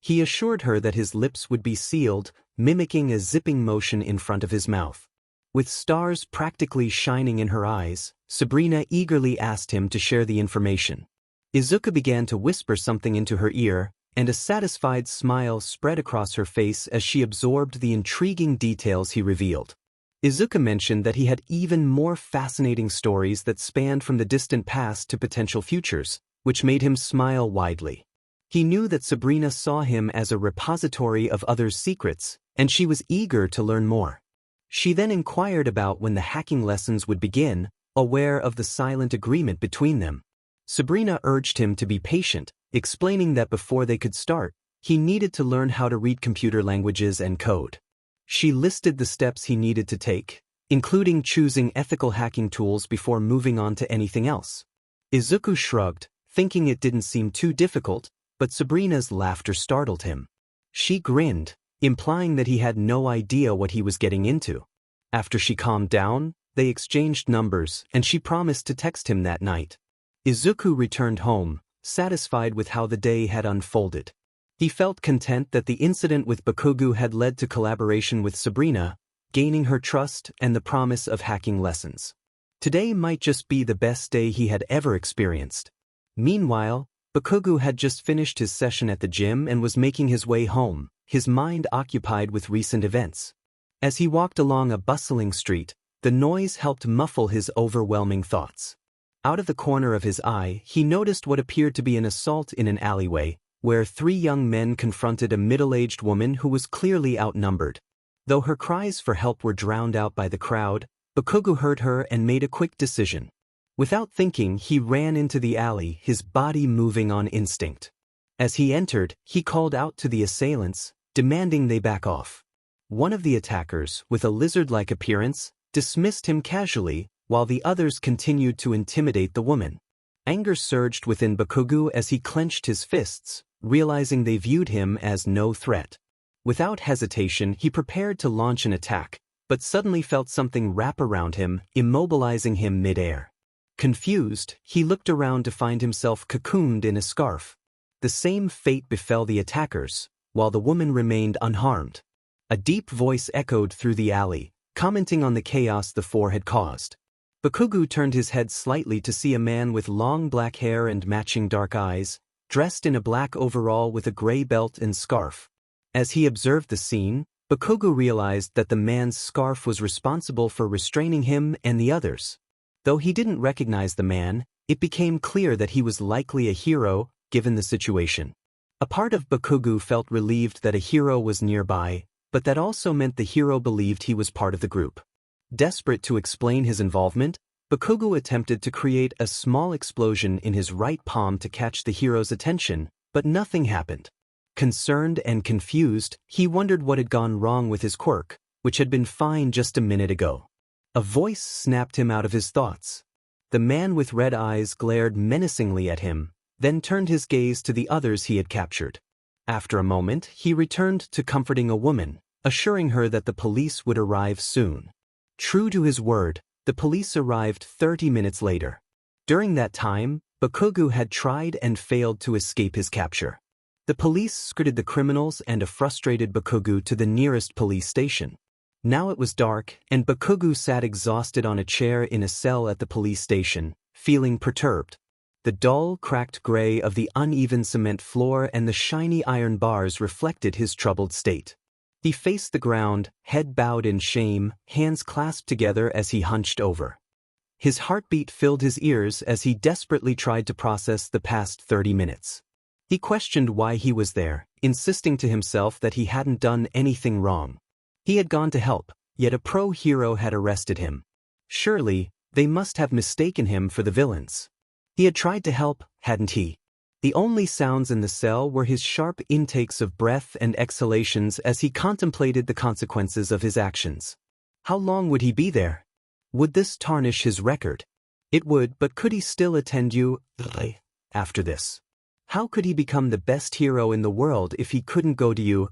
He assured her that his lips would be sealed, mimicking a zipping motion in front of his mouth. With stars practically shining in her eyes, Sabrina eagerly asked him to share the information. Izuku began to whisper something into her ear, and a satisfied smile spread across her face as she absorbed the intriguing details he revealed. Izuku mentioned that he had even more fascinating stories that spanned from the distant past to potential futures, which made him smile widely. He knew that Sabrina saw him as a repository of others' secrets, and she was eager to learn more. She then inquired about when the hacking lessons would begin, aware of the silent agreement between them. Sabrina urged him to be patient, explaining that before they could start, he needed to learn how to read computer languages and code. She listed the steps he needed to take, including choosing ethical hacking tools before moving on to anything else. Izuku shrugged, thinking it didn't seem too difficult, but Sabrina's laughter startled him. She grinned, implying that he had no idea what he was getting into. After she calmed down, they exchanged numbers, and she promised to text him that night. Izuku returned home, satisfied with how the day had unfolded. He felt content that the incident with Bakugo had led to collaboration with Sabrina, gaining her trust and the promise of hacking lessons. Today might just be the best day he had ever experienced. Meanwhile, Bakugo had just finished his session at the gym and was making his way home, his mind occupied with recent events. As he walked along a bustling street, the noise helped muffle his overwhelming thoughts. Out of the corner of his eye, he noticed what appeared to be an assault in an alleyway, where 3 young men confronted a middle-aged woman who was clearly outnumbered. Though her cries for help were drowned out by the crowd, Bakugo heard her and made a quick decision. Without thinking, he ran into the alley, his body moving on instinct. As he entered, he called out to the assailants, demanding they back off. One of the attackers, with a lizard-like appearance, dismissed him casually, while the others continued to intimidate the woman. Anger surged within Bakugo as he clenched his fists, realizing they viewed him as no threat. Without hesitation, he prepared to launch an attack, but suddenly felt something wrap around him, immobilizing him mid-air. Confused, he looked around to find himself cocooned in a scarf. The same fate befell the attackers, while the woman remained unharmed. A deep voice echoed through the alley, commenting on the chaos the 4 had caused. Bakugo turned his head slightly to see a man with long black hair and matching dark eyes, dressed in a black overall with a gray belt and scarf. As he observed the scene, Bakugo realized that the man's scarf was responsible for restraining him and the others. Though he didn't recognize the man, it became clear that he was likely a hero, given the situation. A part of Bakugo felt relieved that a hero was nearby, but that also meant the hero believed he was part of the group. Desperate to explain his involvement, Bakugo attempted to create a small explosion in his right palm to catch the hero's attention, but nothing happened. Concerned and confused, he wondered what had gone wrong with his quirk, which had been fine just a minute ago. A voice snapped him out of his thoughts. The man with red eyes glared menacingly at him, then turned his gaze to the others he had captured. After a moment, he returned to comforting a woman, assuring her that the police would arrive soon. True to his word, the police arrived 30 minutes later. During that time, Bakugo had tried and failed to escape his capture. The police escorted the criminals and a frustrated Bakugo to the nearest police station. Now it was dark, and Bakugo sat exhausted on a chair in a cell at the police station, feeling perturbed. The dull, cracked gray of the uneven cement floor and the shiny iron bars reflected his troubled state. He faced the ground, head bowed in shame, hands clasped together as he hunched over. His heartbeat filled his ears as he desperately tried to process the past 30 minutes. He questioned why he was there, insisting to himself that he hadn't done anything wrong. He had gone to help, yet a pro-hero had arrested him. Surely, they must have mistaken him for the villains. He had tried to help, hadn't he? The only sounds in the cell were his sharp intakes of breath and exhalations as he contemplated the consequences of his actions. How long would he be there? Would this tarnish his record? It would, but could he still attend you after this? How could he become the best hero in the world if he couldn't go to you?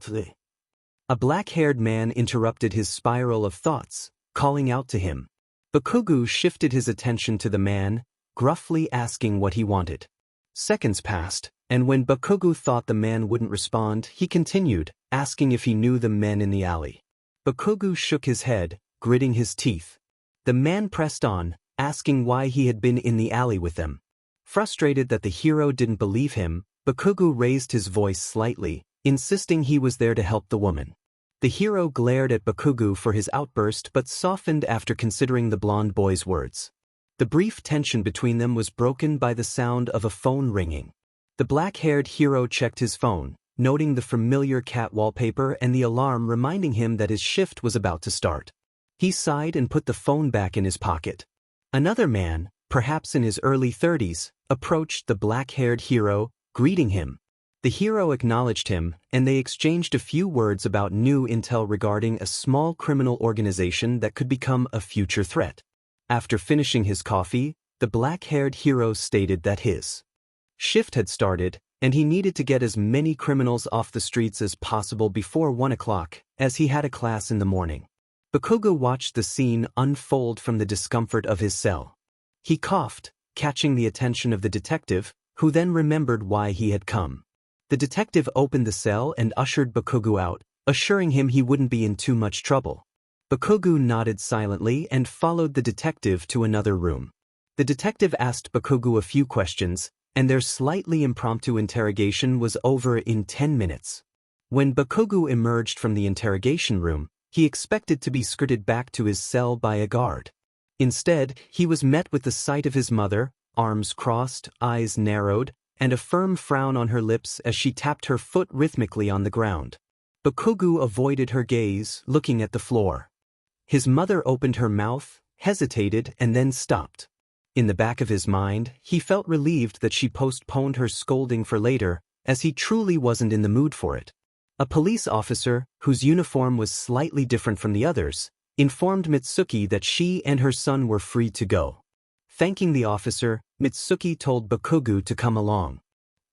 A black-haired man interrupted his spiral of thoughts, calling out to him. 𝗵𝗃𝗃 shifted his attention to the man, gruffly asking what he wanted. Seconds passed, and when 𝗵𝗃𝗃 thought the man wouldn't respond, he continued, asking if he knew the men in the alley. 𝗵𝗃𝗃 shook his head, gritting his teeth. The man pressed on, asking why he had been in the alley with them. Frustrated that the hero didn't believe him, 𝗵𝗃𝗃 raised his voice slightly, insisting he was there to help the woman. The hero glared at 𝗵𝗃𝗃 for his outburst but softened after considering the blonde boy's words. The brief tension between them was broken by the sound of a phone ringing. The black-haired hero checked his phone, noting the familiar cat wallpaper and the alarm reminding him that his shift was about to start. He sighed and put the phone back in his pocket. Another man, perhaps in his early 30s, approached the black-haired hero, greeting him. The hero acknowledged him, and they exchanged a few words about new intel regarding a small criminal organization that could become a future threat. After finishing his coffee, the black-haired hero stated that his shift had started, and he needed to get as many criminals off the streets as possible before 1 o'clock, as he had a class in the morning. 𝗵𝗃𝗃 watched the scene unfold from the discomfort of his cell. He coughed, catching the attention of the detective, who then remembered why he had come. The detective opened the cell and ushered 𝗵𝗃𝗃 out, assuring him he wouldn't be in too much trouble. 𝗵𝗃𝗃 nodded silently and followed the detective to another room. The detective asked 𝗵𝗃𝗃 a few questions, and their slightly impromptu interrogation was over in 10 minutes. When 𝗵𝗃𝗃 emerged from the interrogation room, he expected to be escorted back to his cell by a guard. Instead, he was met with the sight of his mother, arms crossed, eyes narrowed, and a firm frown on her lips as she tapped her foot rhythmically on the ground. 𝗵𝗃𝗃 avoided her gaze, looking at the floor. His mother opened her mouth, hesitated, and then stopped. In the back of his mind, he felt relieved that she postponed her scolding for later, as he truly wasn't in the mood for it. A police officer, whose uniform was slightly different from the others, informed Mitsuki that she and her son were free to go. Thanking the officer, Mitsuki told 𝗵𝗃𝗃 to come along.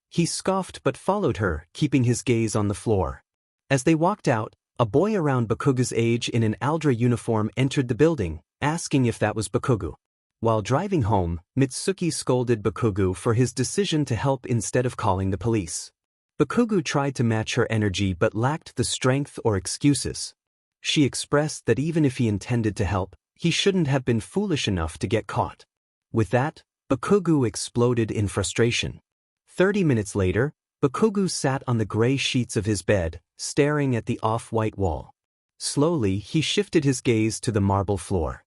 He scoffed but followed her, keeping his gaze on the floor. As they walked out, a boy around 𝗵𝗃𝗃's age in an 𝗬𝗪 uniform entered the building, asking if that was 𝗵𝗃𝗃. While driving home, Mitsuki scolded 𝗵𝗃𝗃 for his decision to help instead of calling the police. 𝗵𝗃𝗃 tried to match her energy but lacked the strength or excuses. She expressed that even if he intended to help, he shouldn't have been foolish enough to get caught. With that, 𝗵𝗃𝗃 exploded in frustration. 30 minutes later, 𝗵𝗃𝗃 sat on the gray sheets of his bed, staring at the off-white wall. Slowly, he shifted his gaze to the marble floor.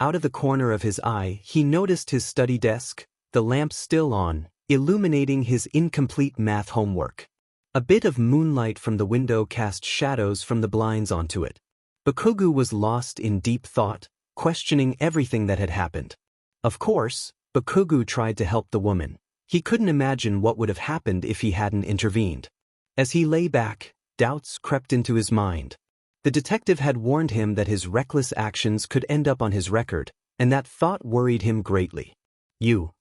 Out of the corner of his eye, he noticed his study desk, the lamp still on, illuminating his incomplete math homework. A bit of moonlight from the window cast shadows from the blinds onto it. 𝗵𝗃𝗃 was lost in deep thought, questioning everything that had happened. Of course, 𝗵𝗃𝗃 tried to help the woman. He couldn't imagine what would have happened if he hadn't intervened. As he lay back, doubts crept into his mind. The detective had warned him that his reckless actions could end up on his record, and that thought worried him greatly. You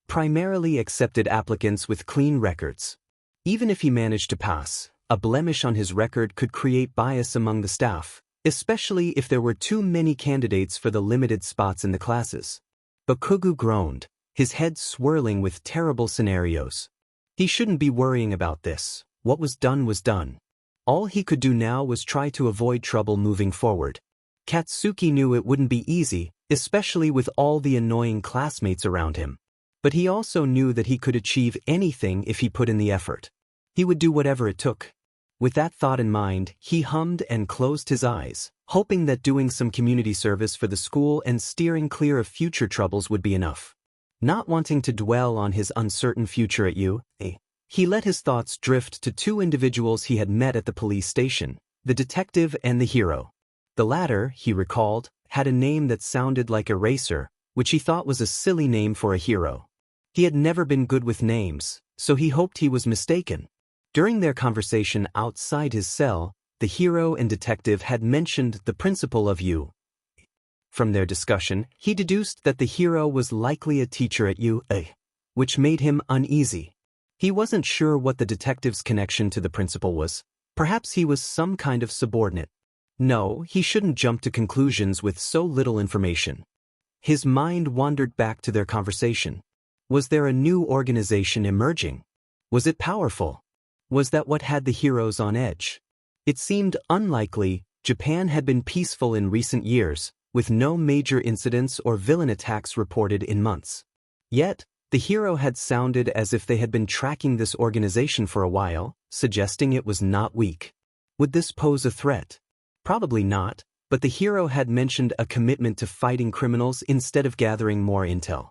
primarily accepted applicants with clean records. Even if he managed to pass, a blemish on his record could create bias among the staff, especially if there were too many candidates for the limited spots in the classes. 𝗵𝗃𝗃 groaned, his head swirling with terrible scenarios. He shouldn't be worrying about this. What was done was done. All he could do now was try to avoid trouble moving forward. Katsuki knew it wouldn't be easy, especially with all the annoying classmates around him. But he also knew that he could achieve anything if he put in the effort. He would do whatever it took. With that thought in mind, he hummed and closed his eyes, hoping that doing some community service for the school and steering clear of future troubles would be enough. Not wanting to dwell on his uncertain future at 𝗧𝗵𝗃𝗃, he let his thoughts drift to two individuals he had met at the police station, the detective and the hero. The latter, he recalled, had a name that sounded like Eraser, which he thought was a silly name for a hero. He had never been good with names, so he hoped he was mistaken. During their conversation outside his cell, the hero and detective had mentioned the principle of 𝗧𝗼𝗍. From their discussion, he deduced that the hero was likely a teacher at 𝗧𝗼𝗍, which made him uneasy. He wasn't sure what the detective's connection to the principal was. Perhaps he was some kind of subordinate. No, he shouldn't jump to conclusions with so little information. His mind wandered back to their conversation. Was there a new organization emerging? Was it powerful? Was that what had the heroes on edge? It seemed unlikely. Japan had been peaceful in recent years, with no major incidents or villain attacks reported in months. Yet, the hero had sounded as if they had been tracking this organization for a while, suggesting it was not weak. Would this pose a threat? Probably not, but the hero had mentioned a commitment to fighting criminals instead of gathering more intel.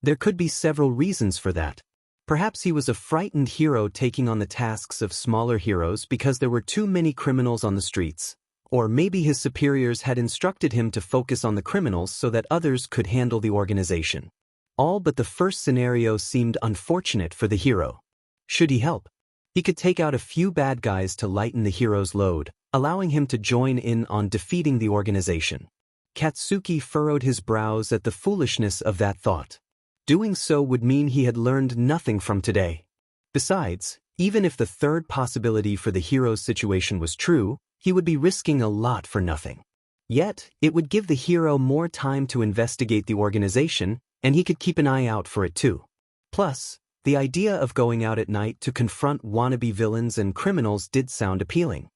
There could be several reasons for that. Perhaps he was a frightened hero taking on the tasks of smaller heroes because there were too many criminals on the streets. Or maybe his superiors had instructed him to focus on the criminals so that others could handle the organization. All but the first scenario seemed unfortunate for the hero. Should he help? He could take out a few bad guys to lighten the hero's load, allowing him to join in on defeating the organization. Katsuki furrowed his brows at the foolishness of that thought. Doing so would mean he had learned nothing from today. Besides, even if the third possibility for the hero's situation was true, he would be risking a lot for nothing. Yet, it would give the hero more time to investigate the organization, and he could keep an eye out for it too. Plus, the idea of going out at night to confront wannabe villains and criminals did sound appealing.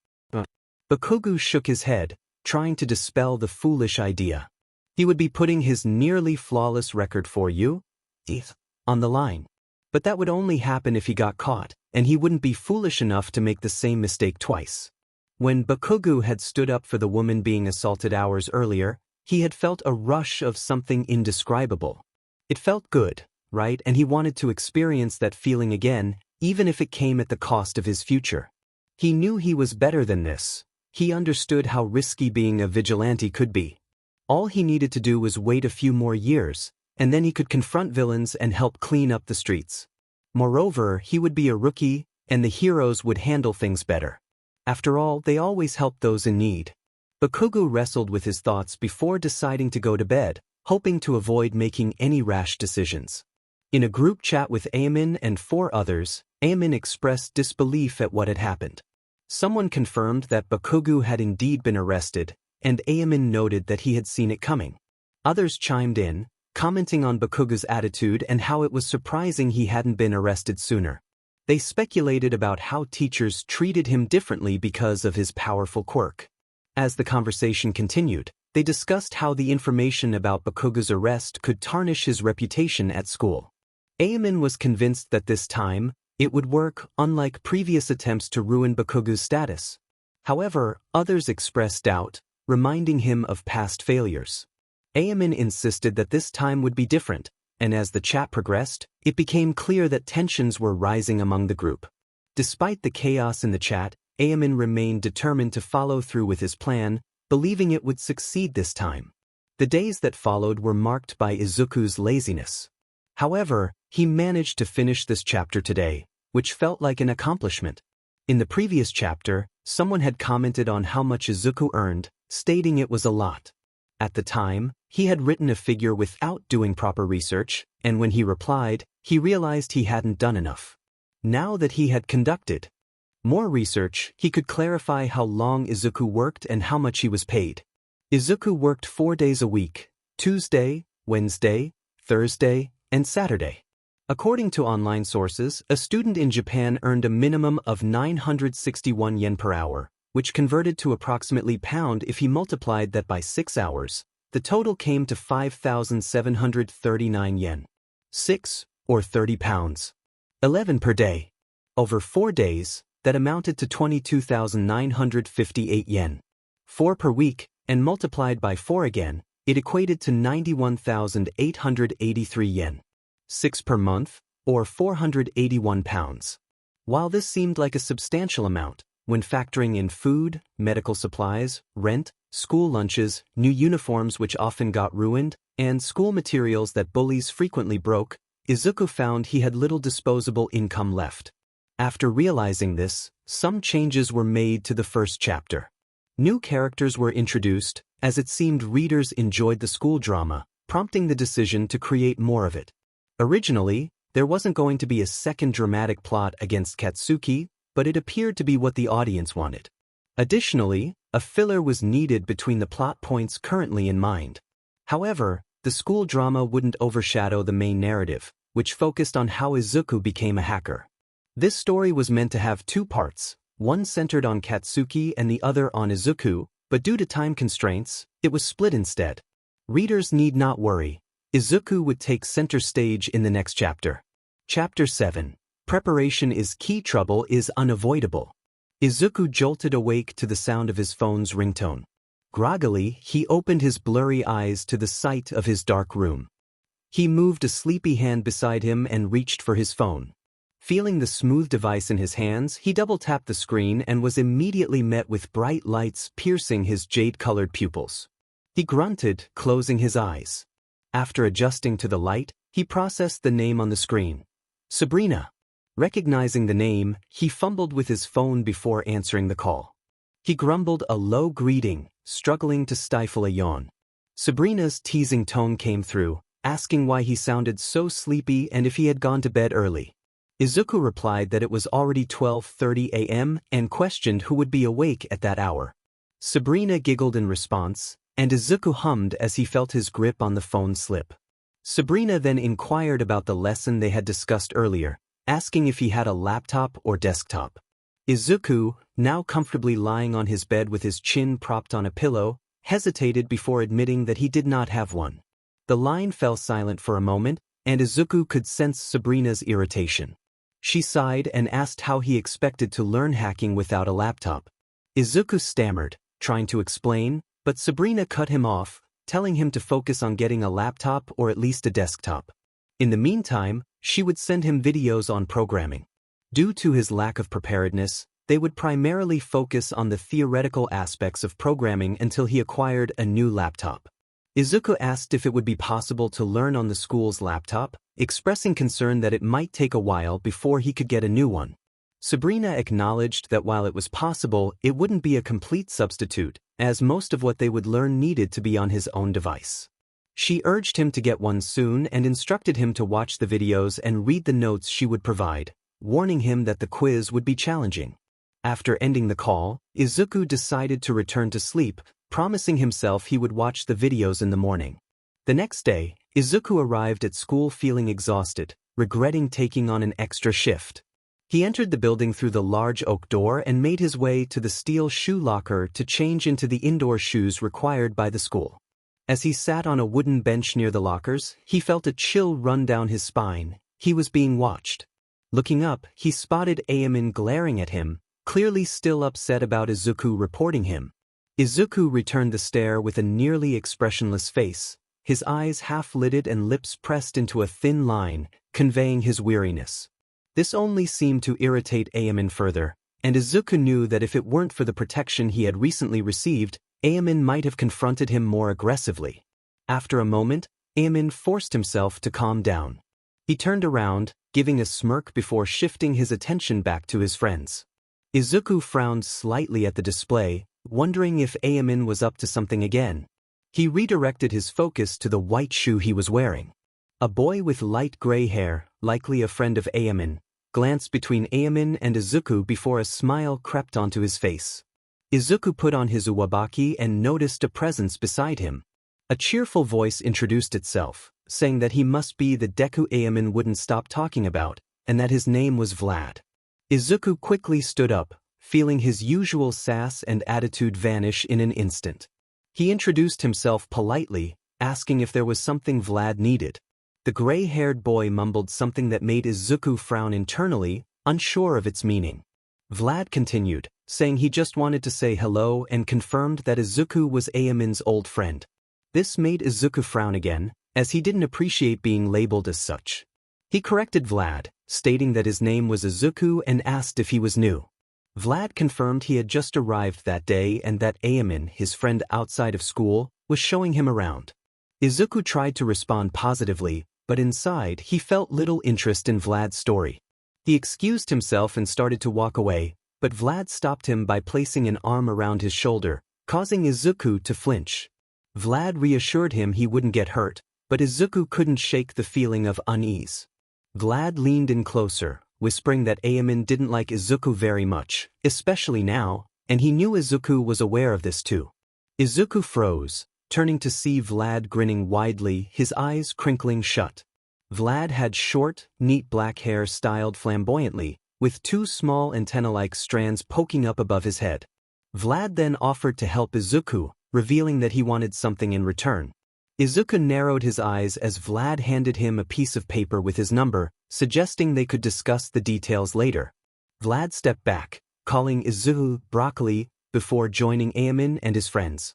Bakugo shook his head, trying to dispel the foolish idea. He would be putting his nearly flawless record for 𝗧𝗼𝗍 on the line. But that would only happen if he got caught, and he wouldn't be foolish enough to make the same mistake twice. When Bakugo had stood up for the woman being assaulted hours earlier, he had felt a rush of something indescribable. It felt good, right? And he wanted to experience that feeling again, even if it came at the cost of his future. He knew he was better than this. He understood how risky being a vigilante could be. All he needed to do was wait a few more years, and then he could confront villains and help clean up the streets. Moreover, he would be a rookie, and the heroes would handle things better. After all, they always help those in need. Bakugo wrestled with his thoughts before deciding to go to bed, hoping to avoid making any rash decisions. In a group chat with 𝗂𝗵𝗃 and 4 others, 𝗂𝗵𝗃 expressed disbelief at what had happened. Someone confirmed that Bakugo had indeed been arrested, and 𝗂𝗵𝗃 noted that he had seen it coming. Others chimed in, commenting on Bakugo's attitude and how it was surprising he hadn't been arrested sooner. They speculated about how teachers treated him differently because of his powerful quirk. As the conversation continued, they discussed how the information about Bakugo's arrest could tarnish his reputation at school. 𝗂𝗵𝗃 was convinced that this time, it would work, unlike previous attempts to ruin Bakugo's status. However, others expressed doubt, reminding him of past failures. 𝗂𝗵𝗃 insisted that this time would be different, and as the chat progressed, it became clear that tensions were rising among the group. Despite the chaos in the chat, 𝗂𝗵𝗃 remained determined to follow through with his plan, believing it would succeed this time. The days that followed were marked by Izuku's laziness. However, he managed to finish this chapter today, which felt like an accomplishment. In the previous chapter, someone had commented on how much Izuku earned, stating it was a lot. At the time, he had written a figure without doing proper research, and when he replied, he realized he hadn't done enough. Now that he had conducted more research, he could clarify how long Izuku worked and how much he was paid. Izuku worked 4 days a week: Tuesday, Wednesday, Thursday, and Saturday. According to online sources, a student in Japan earned a minimum of 961 yen per hour, which converted to approximately £. If he multiplied that by 6 hours, the total came to 5,739 yen. 6, or £30. 11 per day. Over 4 days, that amounted to 22,958 yen. 4 per week, and multiplied by 4 again, it equated to 91,883 yen. 6 per month, or £481. While this seemed like a substantial amount, when factoring in food, medical supplies, rent, school lunches, new uniforms which often got ruined, and school materials that bullies frequently broke, Izuku found he had little disposable income left. After realizing this, some changes were made to the first chapter. New characters were introduced, as it seemed readers enjoyed the school drama, prompting the decision to create more of it. Originally, there wasn't going to be a second dramatic plot against Katsuki, but it appeared to be what the audience wanted. Additionally, a filler was needed between the plot points currently in mind. However, the school drama wouldn't overshadow the main narrative, which focused on how Izuku became a hacker. This story was meant to have two parts, one centered on Katsuki and the other on Izuku, but due to time constraints, it was split instead. Readers need not worry. Izuku would take center stage in the next chapter. Chapter 7. Preparation is key. Trouble is unavoidable. Izuku jolted awake to the sound of his phone's ringtone. Groggily, he opened his blurry eyes to the sight of his dark room. He moved a sleepy hand beside him and reached for his phone. Feeling the smooth device in his hands, he double-tapped the screen and was immediately met with bright lights piercing his jade-colored pupils. He grunted, closing his eyes. After adjusting to the light, he processed the name on the screen. Sabrina. Recognizing the name, he fumbled with his phone before answering the call. He grumbled a low greeting, struggling to stifle a yawn. Sabrina's teasing tone came through, asking why he sounded so sleepy and if he had gone to bed early. Izuku replied that it was already 12:30 a.m. and questioned who would be awake at that hour. Sabrina giggled in response, and Izuku hummed as he felt his grip on the phone slip. Sabrina then inquired about the lesson they had discussed earlier, asking if he had a laptop or desktop. Izuku, now comfortably lying on his bed with his chin propped on a pillow, hesitated before admitting that he did not have one. The line fell silent for a moment, and Izuku could sense Sabrina's irritation. She sighed and asked how he expected to learn hacking without a laptop. Izuku stammered, trying to explain, but Sabrina cut him off, telling him to focus on getting a laptop or at least a desktop. In the meantime, she would send him videos on programming. Due to his lack of preparedness, they would primarily focus on the theoretical aspects of programming until he acquired a new laptop. Izuku asked if it would be possible to learn on the school's laptop, expressing concern that it might take a while before he could get a new one. Sabrina acknowledged that while it was possible, it wouldn't be a complete substitute, as most of what they would learn needed to be on his own device. She urged him to get one soon and instructed him to watch the videos and read the notes she would provide, warning him that the quiz would be challenging. After ending the call, Izuku decided to return to sleep, promising himself he would watch the videos in the morning. The next day, Izuku arrived at school feeling exhausted, regretting taking on an extra shift. He entered the building through the large oak door and made his way to the steel shoe locker to change into the indoor shoes required by the school. As he sat on a wooden bench near the lockers, he felt a chill run down his spine. He was being watched. Looking up, he spotted 𝗂𝗵𝗲 glaring at him, clearly still upset about Izuku reporting him. Izuku returned the stare with a nearly expressionless face, his eyes half-lidded and lips pressed into a thin line, conveying his weariness. This only seemed to irritate 𝗂𝗵𝗲 further, and Izuku knew that if it weren't for the protection he had recently received, 𝗂𝗵𝗲 might have confronted him more aggressively. After a moment, 𝗂𝗵𝗲 forced himself to calm down. He turned around, giving a smirk before shifting his attention back to his friends. Izuku frowned slightly at the display, wondering if 𝗂𝗵𝗲 was up to something again. He redirected his focus to the white shoe he was wearing. A boy with light gray hair, likely a friend of 𝗂𝗵𝗲, glanced between 𝗂𝗵𝗲 and Izuku before a smile crept onto his face. Izuku put on his 𝗧𝗵𝗲𝗊𝗆 and noticed a presence beside him. A cheerful voice introduced itself, saying that he must be the Deku 𝗂𝗵𝗲 wouldn't stop talking about, and that his name was Vlad. Izuku quickly stood up, feeling his usual sass and attitude vanish in an instant. He introduced himself politely, asking if there was something Vlad needed. The gray-haired boy mumbled something that made Izuku frown internally, unsure of its meaning. Vlad continued, saying he just wanted to say hello and confirmed that Izuku was 𝗂𝗵𝗲's old friend. This made Izuku frown again, as he didn't appreciate being labeled as such. He corrected Vlad, stating that his name was Izuku and asked if he was new. Vlad confirmed he had just arrived that day and that 𝗂𝗵𝗲, his friend outside of school, was showing him around. Izuku tried to respond positively, but inside he felt little interest in Vlad's story. He excused himself and started to walk away, but Vlad stopped him by placing an arm around his shoulder, causing Izuku to flinch. Vlad reassured him he wouldn't get hurt, but Izuku couldn't shake the feeling of unease. Vlad leaned in closer, whispering that 𝗂𝗵𝗃 didn't like Izuku very much, especially now, and he knew Izuku was aware of this too. Izuku froze, turning to see Vlad grinning widely, his eyes crinkling shut. Vlad had short, neat black hair styled flamboyantly, with two small antenna-like strands poking up above his head. Vlad then offered to help Izuku, revealing that he wanted something in return. Izuku narrowed his eyes as Vlad handed him a piece of paper with his number, suggesting they could discuss the details later. Vlad stepped back, calling Izuku 𝗵𝗃𝗄 before joining 𝗂𝗵𝗃 and his friends.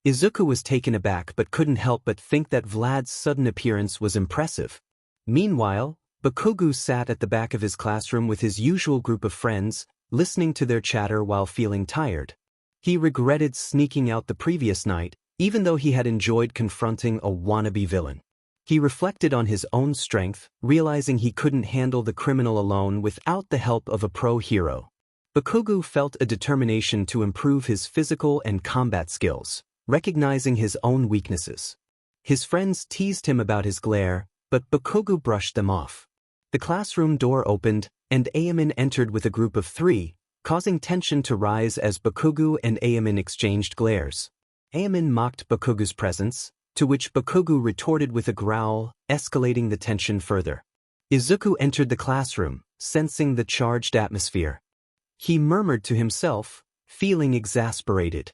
Izuku was taken aback but couldn't help but think that Vlad's sudden appearance was impressive. Meanwhile, Bakugo sat at the back of his classroom with his usual group of friends, listening to their chatter while feeling tired. He regretted sneaking out the previous night, even though he had enjoyed confronting a wannabe villain. He reflected on his own strength, realizing he couldn't handle the criminal alone without the help of a pro hero. Bakugo felt a determination to improve his physical and combat skills, recognizing his own weaknesses. His friends teased him about his glare, but Bakugo brushed them off. The classroom door opened, and 𝗂𝗵𝗃 entered with a group of 3, causing tension to rise as Bakugo and 𝗂𝗵𝗃 exchanged glares. 𝗂𝗵𝗃 mocked Bakugo's presence, to which Bakugo retorted with a growl, escalating the tension further. Izuku entered the classroom, sensing the charged atmosphere. He murmured to himself, feeling exasperated.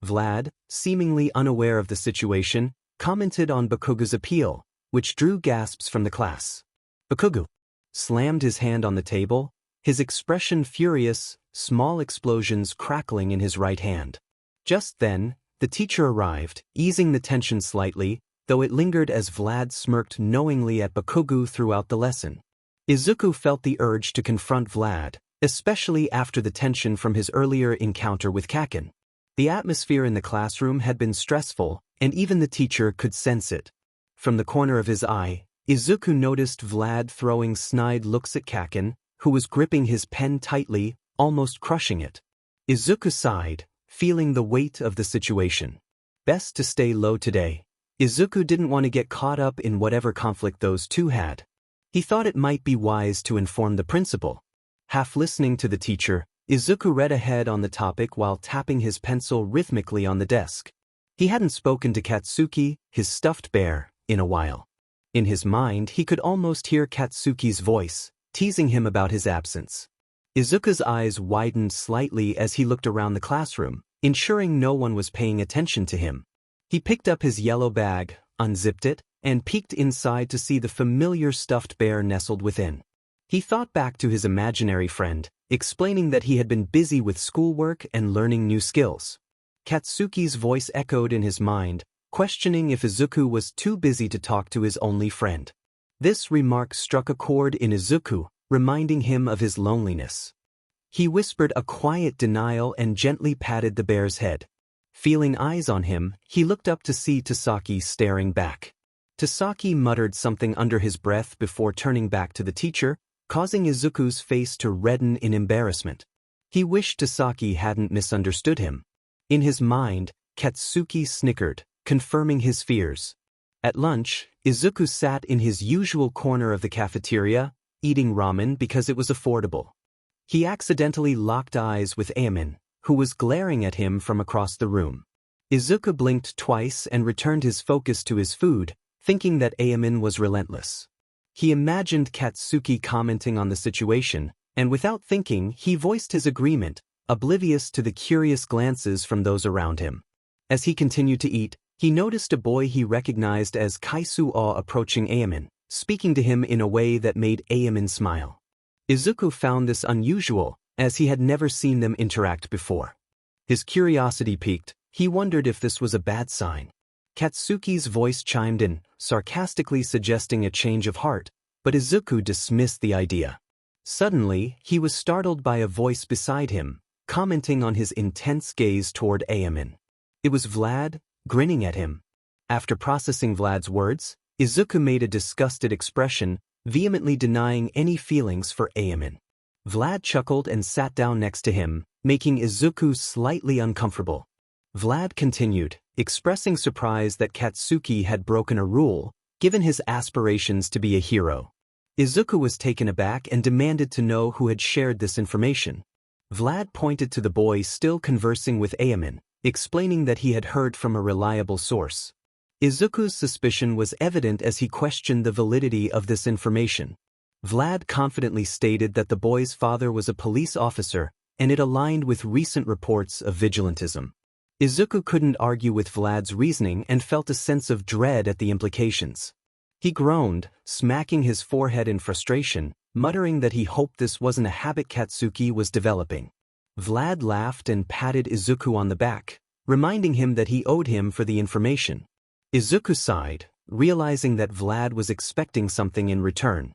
Vlad, seemingly unaware of the situation, commented on Bakugo's appeal, which drew gasps from the class. Bakugo slammed his hand on the table, his expression furious, small explosions crackling in his right hand. Just then, the teacher arrived, easing the tension slightly, though it lingered as Vlad smirked knowingly at Bakugo throughout the lesson. Izuku felt the urge to confront Vlad, especially after the tension from his earlier encounter with 𝗂𝗃. The atmosphere in the classroom had been stressful, and even the teacher could sense it. From the corner of his eye, Izuku noticed Vlad throwing snide looks at 𝗂𝗃, who was gripping his pen tightly, almost crushing it. Izuku sighed, feeling the weight of the situation. Best to stay low today. Izuku didn't want to get caught up in whatever conflict those two had. He thought it might be wise to inform the principal. Half listening to the teacher, Izuku read ahead on the topic while tapping his pencil rhythmically on the desk. He hadn't spoken to Katsuki, his stuffed bear, in a while. In his mind, he could almost hear Katsuki's voice, teasing him about his absence. Izuku's eyes widened slightly as he looked around the classroom, ensuring no one was paying attention to him. He picked up his yellow bag, unzipped it, and peeked inside to see the familiar stuffed bear nestled within. He thought back to his imaginary friend, explaining that he had been busy with schoolwork and learning new skills. Katsuki's voice echoed in his mind, questioning if Izuku was too busy to talk to his only friend. This remark struck a chord in Izuku, reminding him of his loneliness. He whispered a quiet denial and gently patted the bear's head. Feeling eyes on him, he looked up to see Tasaki staring back. Tasaki muttered something under his breath before turning back to the teacher, causing Izuku's face to redden in embarrassment. He wished Tasaki hadn't misunderstood him. In his mind, Katsuki snickered, confirming his fears. At lunch, Izuku sat in his usual corner of the cafeteria, eating ramen because it was affordable. He accidentally locked eyes with 𝗂𝗵𝗃, who was glaring at him from across the room. Izuku blinked twice and returned his focus to his food, thinking that 𝗂𝗵𝗃 was relentless. He imagined Katsuki commenting on the situation, and without thinking, he voiced his agreement, oblivious to the curious glances from those around him. As he continued to eat, he noticed a boy he recognized as Kaisuo approaching 𝗂𝗵𝗃, speaking to him in a way that made 𝗂𝗵𝗃 smile. Izuku found this unusual, as he had never seen them interact before. His curiosity piqued. He wondered if this was a bad sign. Katsuki's voice chimed in, sarcastically suggesting a change of heart, but Izuku dismissed the idea. Suddenly, he was startled by a voice beside him, commenting on his intense gaze toward 𝗂𝗵𝗃. It was Vlad, grinning at him. After processing Vlad's words, Izuku made a disgusted expression, vehemently denying any feelings for 𝗂𝗵𝗲. Vlad chuckled and sat down next to him, making Izuku slightly uncomfortable. Vlad continued, expressing surprise that Katsuki had broken a rule, given his aspirations to be a hero. Izuku was taken aback and demanded to know who had shared this information. Vlad pointed to the boy still conversing with 𝗂𝗵𝗲, explaining that he had heard from a reliable source. Izuku's suspicion was evident as he questioned the validity of this information. Vlad confidently stated that the boy's father was a police officer, and it aligned with recent reports of vigilantism. Izuku couldn't argue with Vlad's reasoning and felt a sense of dread at the implications. He groaned, smacking his forehead in frustration, muttering that he hoped this wasn't a habit Katsuki was developing. Vlad laughed and patted Izuku on the back, reminding him that he owed him for the information. Izuku sighed, realizing that Vlad was expecting something in return.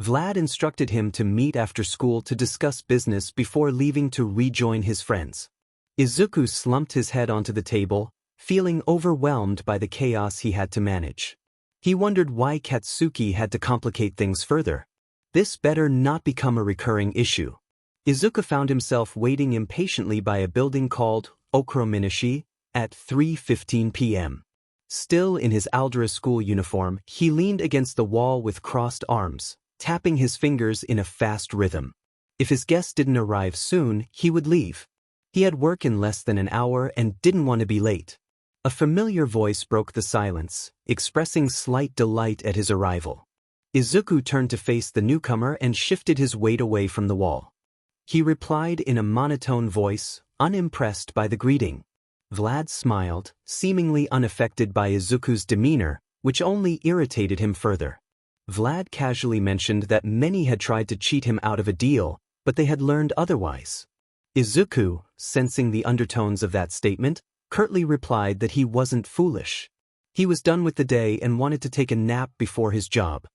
Vlad instructed him to meet after school to discuss business before leaving to rejoin his friends. Izuku slumped his head onto the table, feeling overwhelmed by the chaos he had to manage. He wondered why Katsuki had to complicate things further. This better not become a recurring issue. Izuku found himself waiting impatiently by a building called 𝗧𝗵𝗵𝗃 at 3:15 p.m. Still in his 𝗧𝗪𝙢 school uniform, he leaned against the wall with crossed arms, tapping his fingers in a fast rhythm. If his guest didn't arrive soon, he would leave. He had work in less than an hour and didn't want to be late. A familiar voice broke the silence, expressing slight delight at his arrival. Izuku turned to face the newcomer and shifted his weight away from the wall. He replied in a monotone voice, unimpressed by the greeting. Vlad smiled, seemingly unaffected by Izuku's demeanor, which only irritated him further. Vlad casually mentioned that many had tried to cheat him out of a deal, but they had learned otherwise. Izuku, sensing the undertones of that statement, curtly replied that he wasn't foolish. He was done with the day and wanted to take a nap before his job.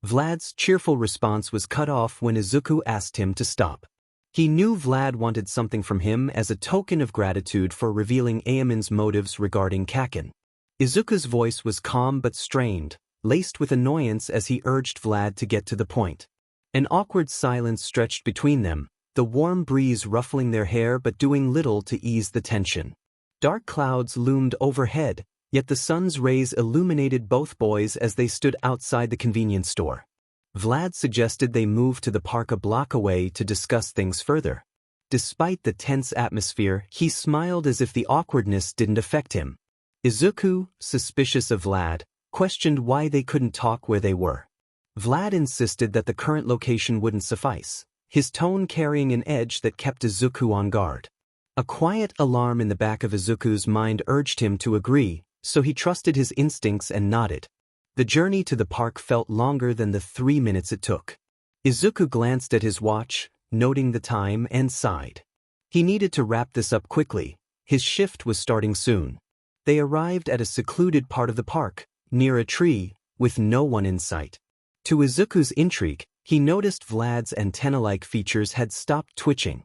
Vlad's cheerful response was cut off when Izuku asked him to stop. He knew Vlad wanted something from him as a token of gratitude for revealing 𝗂𝗵𝗲's motives regarding Kakin. Izuku's voice was calm but strained, laced with annoyance as he urged Vlad to get to the point. An awkward silence stretched between them, the warm breeze ruffling their hair but doing little to ease the tension. Dark clouds loomed overhead, yet the sun's rays illuminated both boys as they stood outside the convenience store. Vlad suggested they move to the park a block away to discuss things further. Despite the tense atmosphere, he smiled as if the awkwardness didn't affect him. Izuku, suspicious of Vlad, questioned why they couldn't talk where they were. Vlad insisted that the current location wouldn't suffice, his tone carrying an edge that kept Izuku on guard. A quiet alarm in the back of Izuku's mind urged him to agree, so he trusted his instincts and nodded. The journey to the park felt longer than the 3 minutes it took. Izuku glanced at his watch, noting the time, and sighed. He needed to wrap this up quickly. His shift was starting soon. They arrived at a secluded part of the park, near a tree, with no one in sight. To Izuku's intrigue, he noticed Vlad's antenna-like features had stopped twitching.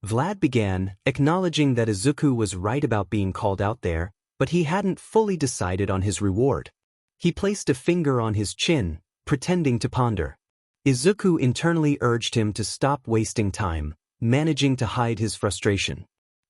Vlad began, acknowledging that Izuku was right about being called out there, but he hadn't fully decided on his reward. He placed a finger on his chin, pretending to ponder. Izuku internally urged him to stop wasting time, managing to hide his frustration.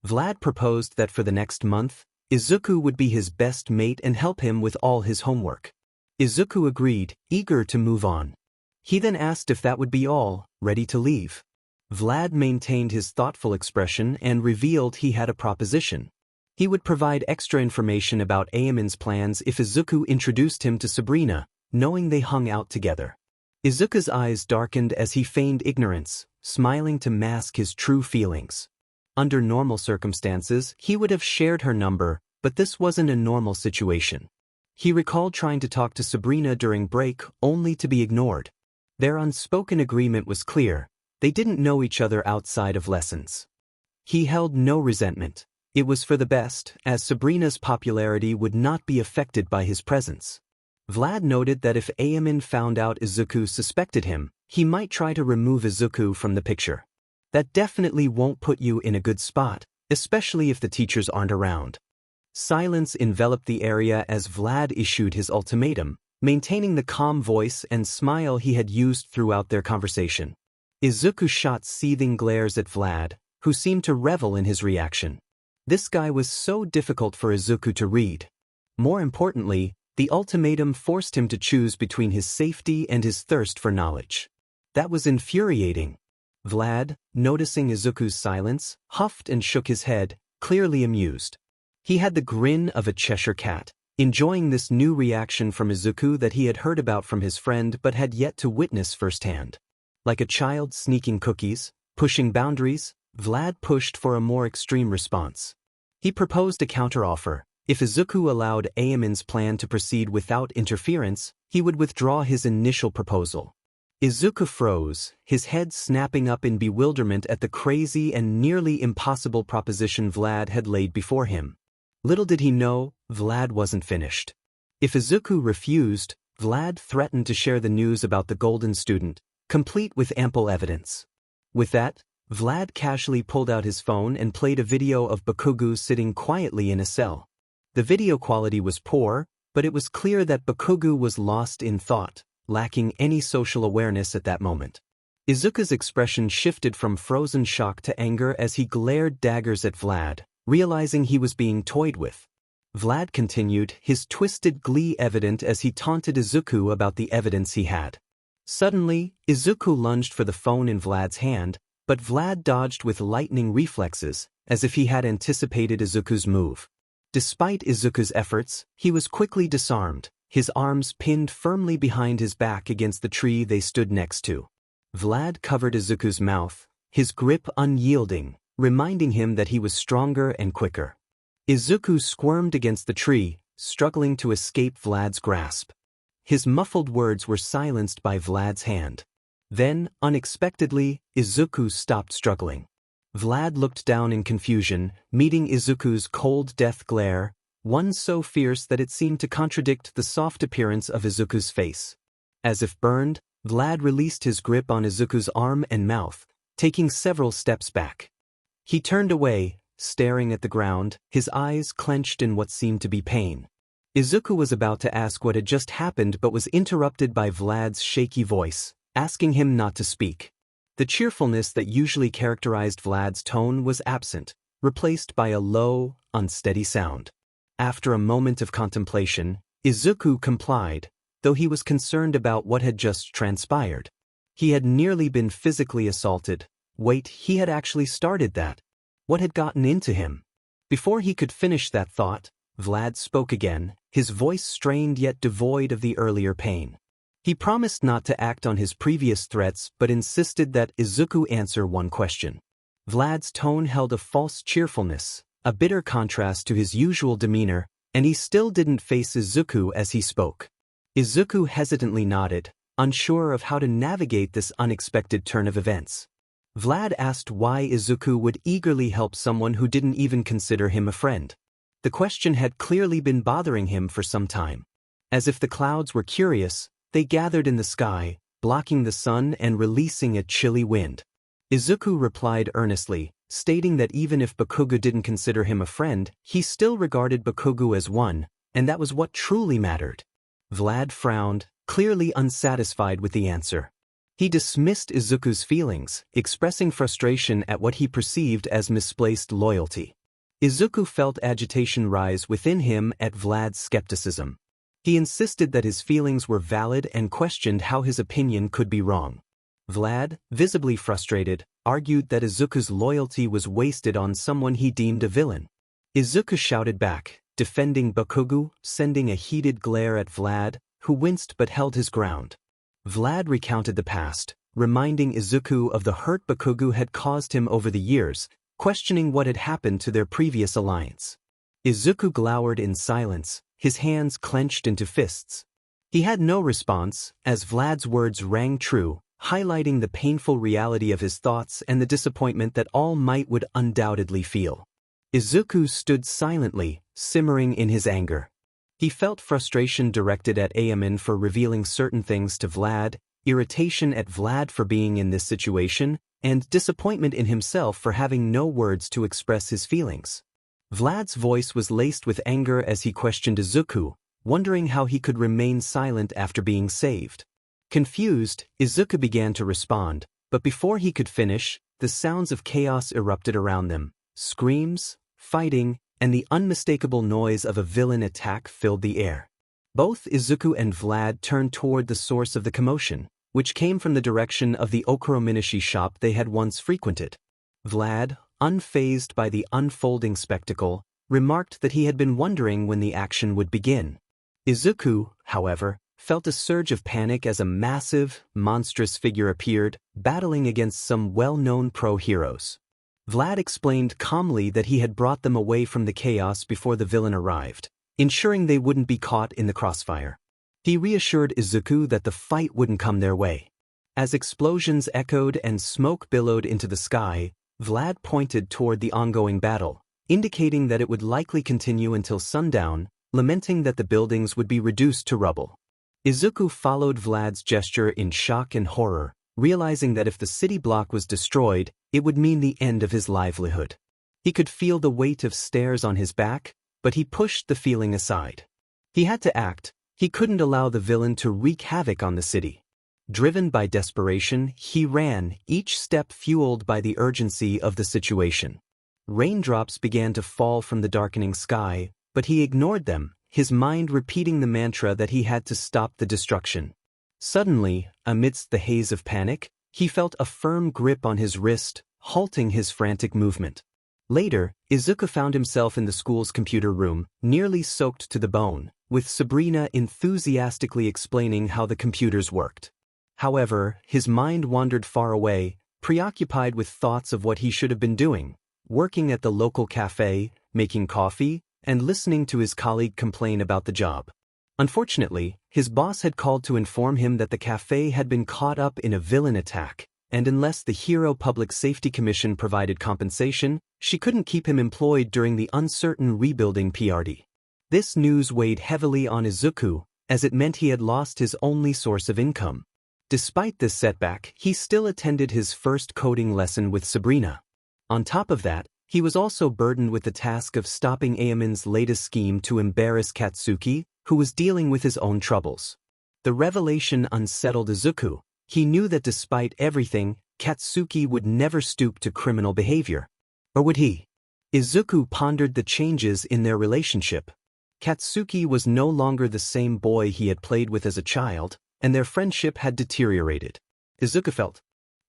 Vlad proposed that for the next month, Izuku would be his best mate and help him with all his homework. Izuku agreed, eager to move on. He then asked if that would be all, ready to leave. Vlad maintained his thoughtful expression and revealed he had a proposition. He would provide extra information about 𝗂𝗵𝗲's plans if Izuku introduced him to Sabrina, knowing they hung out together. Izuku's eyes darkened as he feigned ignorance, smiling to mask his true feelings. Under normal circumstances, he would have shared her number, but this wasn't a normal situation. He recalled trying to talk to Sabrina during break only to be ignored. Their unspoken agreement was clear. They didn't know each other outside of lessons. He held no resentment. It was for the best, as Sabrina's popularity would not be affected by his presence. Vlad noted that if 𝗂𝗵𝗲 found out Izuku suspected him, he might try to remove Izuku from the picture. That definitely won't put you in a good spot, especially if the teachers aren't around. Silence enveloped the area as Vlad issued his ultimatum, maintaining the calm voice and smile he had used throughout their conversation. Izuku shot seething glares at Vlad, who seemed to revel in his reaction. This guy was so difficult for Izuku to read. More importantly, the ultimatum forced him to choose between his safety and his thirst for knowledge. That was infuriating. Vlad, noticing Izuku's silence, huffed and shook his head, clearly amused. He had the grin of a Cheshire cat, enjoying this new reaction from Izuku that he had heard about from his friend but had yet to witness firsthand. Like a child sneaking cookies, pushing boundaries, Vlad pushed for a more extreme response. He proposed a counteroffer. If Izuku allowed 𝗂𝗵𝗲's plan to proceed without interference, he would withdraw his initial proposal. Izuku froze, his head snapping up in bewilderment at the crazy and nearly impossible proposition Vlad had laid before him. Little did he know, Vlad wasn't finished. If Izuku refused, Vlad threatened to share the news about the golden student, complete with ample evidence. With that, Vlad casually pulled out his phone and played a video of 𝗵𝗃𝗲 sitting quietly in a cell. The video quality was poor, but it was clear that 𝗵𝗃𝗲 was lost in thought, lacking any social awareness at that moment. Izuku's expression shifted from frozen shock to anger as he glared daggers at Vlad, realizing he was being toyed with. Vlad continued, his twisted glee evident as he taunted Izuku about the evidence he had. Suddenly, Izuku lunged for the phone in Vlad's hand, but Vlad dodged with lightning reflexes, as if he had anticipated Izuku's move. Despite Izuku's efforts, he was quickly disarmed, his arms pinned firmly behind his back against the tree they stood next to. Vlad covered Izuku's mouth, his grip unyielding, reminding him that he was stronger and quicker. Izuku squirmed against the tree, struggling to escape Vlad's grasp. His muffled words were silenced by Vlad's hand. Then, unexpectedly, Izuku stopped struggling. Vlad looked down in confusion, meeting Izuku's cold death glare, one so fierce that it seemed to contradict the soft appearance of Izuku's face. As if burned, Vlad released his grip on Izuku's arm and mouth, taking several steps back. He turned away, staring at the ground, his eyes clenched in what seemed to be pain. Izuku was about to ask what had just happened but was interrupted by Vlad's shaky voice, asking him not to speak. The cheerfulness that usually characterized Vlad's tone was absent, replaced by a low, unsteady sound. After a moment of contemplation, Izuku complied, though he was concerned about what had just transpired. He had nearly been physically assaulted. Wait, he had actually started that. What had gotten into him? Before he could finish that thought, Vlad spoke again, his voice strained yet devoid of the earlier pain. He promised not to act on his previous threats but insisted that Izuku answer one question. Vlad's tone held a false cheerfulness, a bitter contrast to his usual demeanor, and he still didn't face Izuku as he spoke. Izuku hesitantly nodded, unsure of how to navigate this unexpected turn of events. Vlad asked why Izuku would eagerly help someone who didn't even consider him a friend. The question had clearly been bothering him for some time. As if the clouds were curious, they gathered in the sky, blocking the sun and releasing a chilly wind. Izuku replied earnestly, stating that even if 𝗵𝗃𝗲 didn't consider him a friend, he still regarded 𝗵𝗃𝗲 as one, and that was what truly mattered. Vlad frowned, clearly unsatisfied with the answer. He dismissed Izuku's feelings, expressing frustration at what he perceived as misplaced loyalty. Izuku felt agitation rise within him at Vlad's skepticism. He insisted that his feelings were valid and questioned how his opinion could be wrong. Vlad, visibly frustrated, argued that Izuku's loyalty was wasted on someone he deemed a villain. Izuku shouted back, defending 𝗵𝗃𝗲, sending a heated glare at Vlad, who winced but held his ground. Vlad recounted the past, reminding Izuku of the hurt 𝗵𝗃𝗲 had caused him over the years, questioning what had happened to their previous alliance. Izuku glowered in silence, his hands clenched into fists. He had no response, as Vlad's words rang true, highlighting the painful reality of his thoughts and the disappointment that all might would undoubtedly feel. Izuku stood silently, simmering in his anger. He felt frustration directed at 𝗂𝗵𝗲 for revealing certain things to Vlad, irritation at Vlad for being in this situation, and disappointment in himself for having no words to express his feelings. Vlad's voice was laced with anger as he questioned Izuku, wondering how he could remain silent after being saved. Confused, Izuku began to respond, but before he could finish, the sounds of chaos erupted around them. Screams, fighting, and the unmistakable noise of a villain attack filled the air. Both Izuku and Vlad turned toward the source of the commotion, which came from the direction of the 𝗧𝗵𝗲 shop they had once frequented. Vlad, unfazed by the unfolding spectacle, remarked that he had been wondering when the action would begin. Izuku, however, felt a surge of panic as a massive, monstrous figure appeared, battling against some well-known pro-heroes. Vlad explained calmly that he had brought them away from the chaos before the villain arrived, ensuring they wouldn't be caught in the crossfire. He reassured Izuku that the fight wouldn't come their way. As explosions echoed and smoke billowed into the sky, Vlad pointed toward the ongoing battle, indicating that it would likely continue until sundown, lamenting that the buildings would be reduced to rubble. Izuku followed Vlad's gesture in shock and horror, realizing that if the city block was destroyed, it would mean the end of his livelihood. He could feel the weight of stairs on his back, but he pushed the feeling aside. He had to act. He couldn't allow the villain to wreak havoc on the city. Driven by desperation, he ran, each step fueled by the urgency of the situation. Raindrops began to fall from the darkening sky, but he ignored them, his mind repeating the mantra that he had to stop the destruction. Suddenly, amidst the haze of panic, he felt a firm grip on his wrist, halting his frantic movement. Later, Izuku found himself in the school's computer room, nearly soaked to the bone, with Sabrina enthusiastically explaining how the computers worked. However, his mind wandered far away, preoccupied with thoughts of what he should have been doing, working at the local cafe, making coffee, and listening to his colleague complain about the job. Unfortunately, his boss had called to inform him that the cafe had been caught up in a villain attack, and unless the Hero Public Safety Commission provided compensation, she couldn't keep him employed during the uncertain rebuilding period. This news weighed heavily on Izuku, as it meant he had lost his only source of income. Despite this setback, he still attended his first coding lesson with Sabrina. On top of that, he was also burdened with the task of stopping 𝗧𝗵𝗲's latest scheme to embarrass Katsuki, who was dealing with his own troubles. The revelation unsettled Izuku. He knew that despite everything, Katsuki would never stoop to criminal behavior. Or would he? Izuku pondered the changes in their relationship. Katsuki was no longer the same boy he had played with as a child, and their friendship had deteriorated. Izuku felt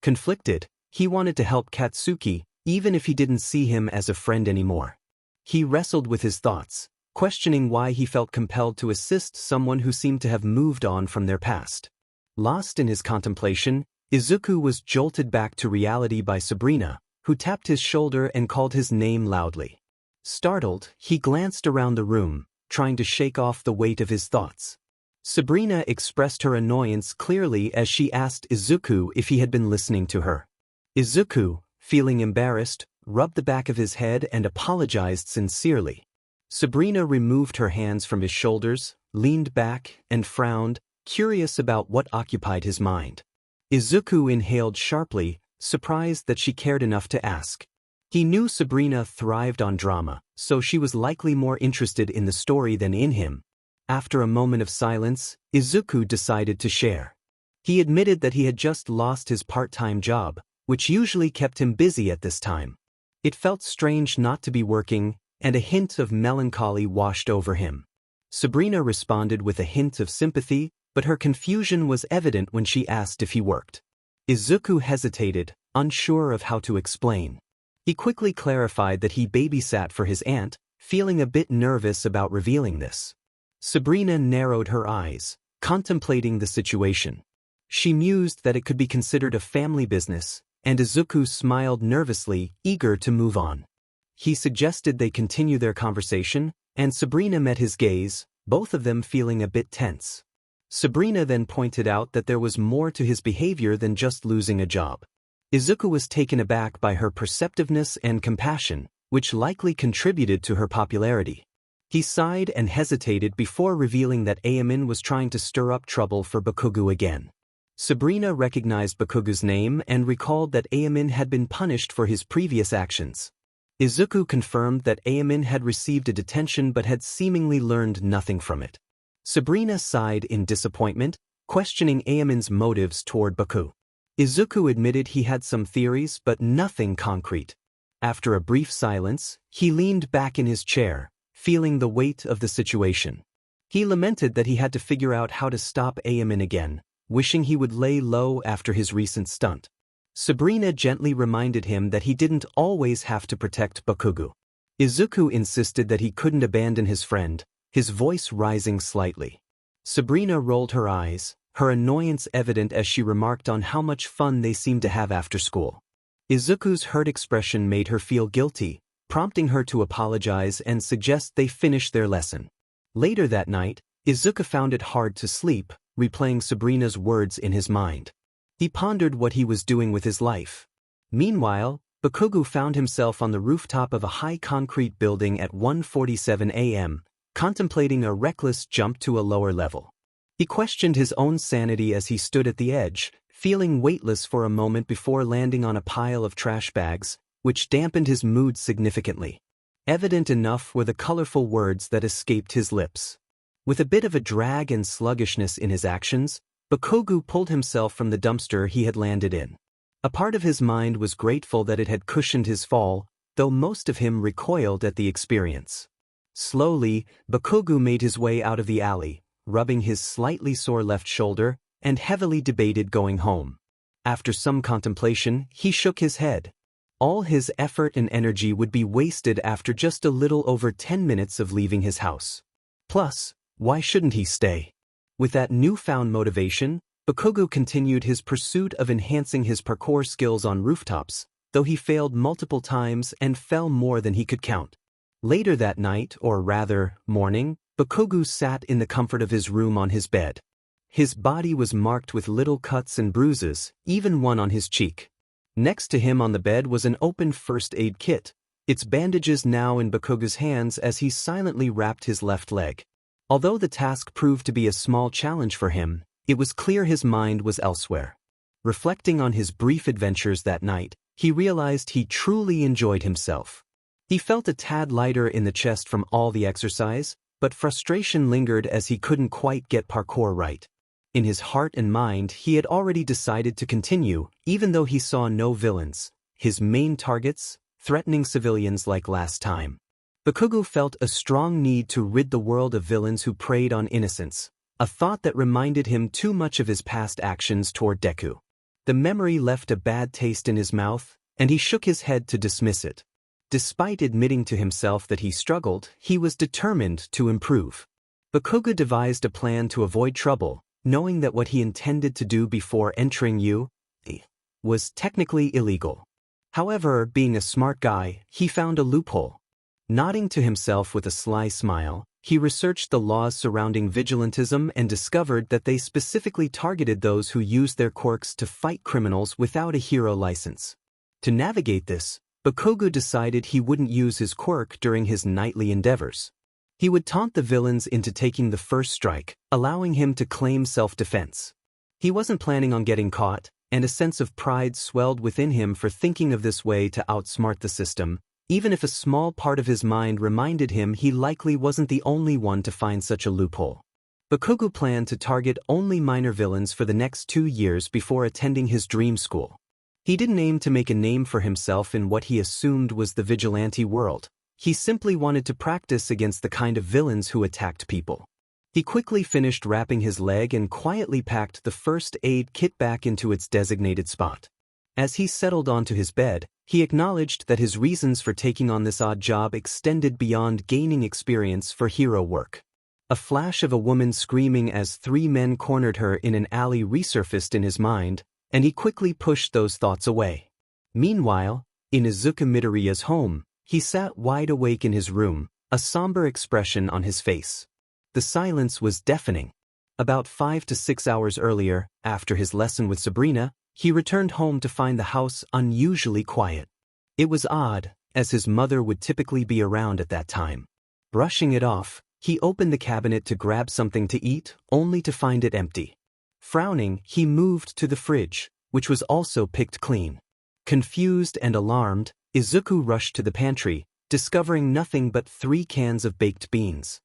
conflicted. He wanted to help Katsuki, even if he didn't see him as a friend anymore. He wrestled with his thoughts, questioning why he felt compelled to assist someone who seemed to have moved on from their past. Lost in his contemplation, Izuku was jolted back to reality by Sabrina, who tapped his shoulder and called his name loudly. Startled, he glanced around the room, trying to shake off the weight of his thoughts. Sabrina expressed her annoyance clearly as she asked Izuku if he had been listening to her. Izuku, feeling embarrassed, rubbed the back of his head and apologized sincerely. Sabrina removed her hands from his shoulders, leaned back, and frowned, curious about what occupied his mind. Izuku inhaled sharply, surprised that she cared enough to ask. He knew Sabrina thrived on drama, so she was likely more interested in the story than in him. After a moment of silence, Izuku decided to share. He admitted that he had just lost his part-time job, which usually kept him busy at this time. It felt strange not to be working, and a hint of melancholy washed over him. Sabrina responded with a hint of sympathy, but her confusion was evident when she asked if he worked. Izuku hesitated, unsure of how to explain. He quickly clarified that he babysat for his aunt, feeling a bit nervous about revealing this. Sabrina narrowed her eyes, contemplating the situation. She mused that it could be considered a family business, and Izuku smiled nervously, eager to move on. He suggested they continue their conversation, and Sabrina met his gaze, both of them feeling a bit tense. Sabrina then pointed out that there was more to his behavior than just losing a job. Izuku was taken aback by her perceptiveness and compassion, which likely contributed to her popularity. He sighed and hesitated before revealing that 𝗧𝗵𝗲 was trying to stir up trouble for Bakugo again. Sabrina recognized Bakugo's name and recalled that 𝗧𝗵𝗲 had been punished for his previous actions. Izuku confirmed that 𝗧𝗵𝗲 had received a detention but had seemingly learned nothing from it. Sabrina sighed in disappointment, questioning 𝗂𝗵𝗲's motives toward Deku. Izuku admitted he had some theories but nothing concrete. After a brief silence, he leaned back in his chair, feeling the weight of the situation. He lamented that he had to figure out how to stop 𝗂𝗵𝗲 again, wishing he would lay low after his recent stunt. Sabrina gently reminded him that he didn't always have to protect Deku. Izuku insisted that he couldn't abandon his friend, his voice rising slightly. Sabrina rolled her eyes, her annoyance evident as she remarked on how much fun they seemed to have after school. Izuku's hurt expression made her feel guilty, prompting her to apologize and suggest they finish their lesson. Later that night, Izuku found it hard to sleep, replaying Sabrina's words in his mind. He pondered what he was doing with his life. Meanwhile, Deku found himself on the rooftop of a high concrete building at 1:47 a.m., contemplating a reckless jump to a lower level. He questioned his own sanity as he stood at the edge, feeling weightless for a moment before landing on a pile of trash bags, which dampened his mood significantly. Evident enough were the colorful words that escaped his lips. With a bit of a drag and sluggishness in his actions, Deku pulled himself from the dumpster he had landed in. A part of his mind was grateful that it had cushioned his fall, though most of him recoiled at the experience. Slowly, Deku made his way out of the alley, rubbing his slightly sore left shoulder, and heavily debated going home. After some contemplation, he shook his head. All his effort and energy would be wasted after just a little over 10 minutes of leaving his house. Plus, why shouldn't he stay? With that newfound motivation, Deku continued his pursuit of enhancing his parkour skills on rooftops, though he failed multiple times and fell more than he could count. Later that night, or rather, morning, Deku sat in the comfort of his room on his bed. His body was marked with little cuts and bruises, even one on his cheek. Next to him on the bed was an open first aid kit, its bandages now in Deku's hands as he silently wrapped his left leg. Although the task proved to be a small challenge for him, it was clear his mind was elsewhere. Reflecting on his brief adventures that night, he realized he truly enjoyed himself. He felt a tad lighter in the chest from all the exercise, but frustration lingered as he couldn't quite get parkour right. In his heart and mind, he had already decided to continue, even though he saw no villains, his main targets, threatening civilians like last time. Deku felt a strong need to rid the world of villains who preyed on innocents, a thought that reminded him too much of his past actions toward Deku. The memory left a bad taste in his mouth, and he shook his head to dismiss it. Despite admitting to himself that he struggled, he was determined to improve. Deku devised a plan to avoid trouble, knowing that what he intended to do before entering 𝗬𝗧𝗏 was technically illegal. However, being a smart guy, he found a loophole. Nodding to himself with a sly smile, he researched the laws surrounding vigilantism and discovered that they specifically targeted those who used their quirks to fight criminals without a hero license. To navigate this, Deku decided he wouldn't use his quirk during his nightly endeavors. He would taunt the villains into taking the first strike, allowing him to claim self-defense. He wasn't planning on getting caught, and a sense of pride swelled within him for thinking of this way to outsmart the system, even if a small part of his mind reminded him he likely wasn't the only one to find such a loophole. Deku planned to target only minor villains for the next 2 years before attending his dream school. He didn't aim to make a name for himself in what he assumed was the vigilante world. He simply wanted to practice against the kind of villains who attacked people. He quickly finished wrapping his leg and quietly packed the first aid kit back into its designated spot. As he settled onto his bed, he acknowledged that his reasons for taking on this odd job extended beyond gaining experience for hero work. A flash of a woman screaming as 3 men cornered her in an alley resurfaced in his mind, and he quickly pushed those thoughts away. Meanwhile, in Izuku Midoriya's home, he sat wide awake in his room, a somber expression on his face. The silence was deafening. About 5 to 6 hours earlier, after his lesson with Sabrina, he returned home to find the house unusually quiet. It was odd, as his mother would typically be around at that time. Brushing it off, he opened the cabinet to grab something to eat, only to find it empty. Frowning, he moved to the fridge, which was also picked clean. Confused and alarmed, Izuku rushed to the pantry, discovering nothing but 3 cans of baked beans.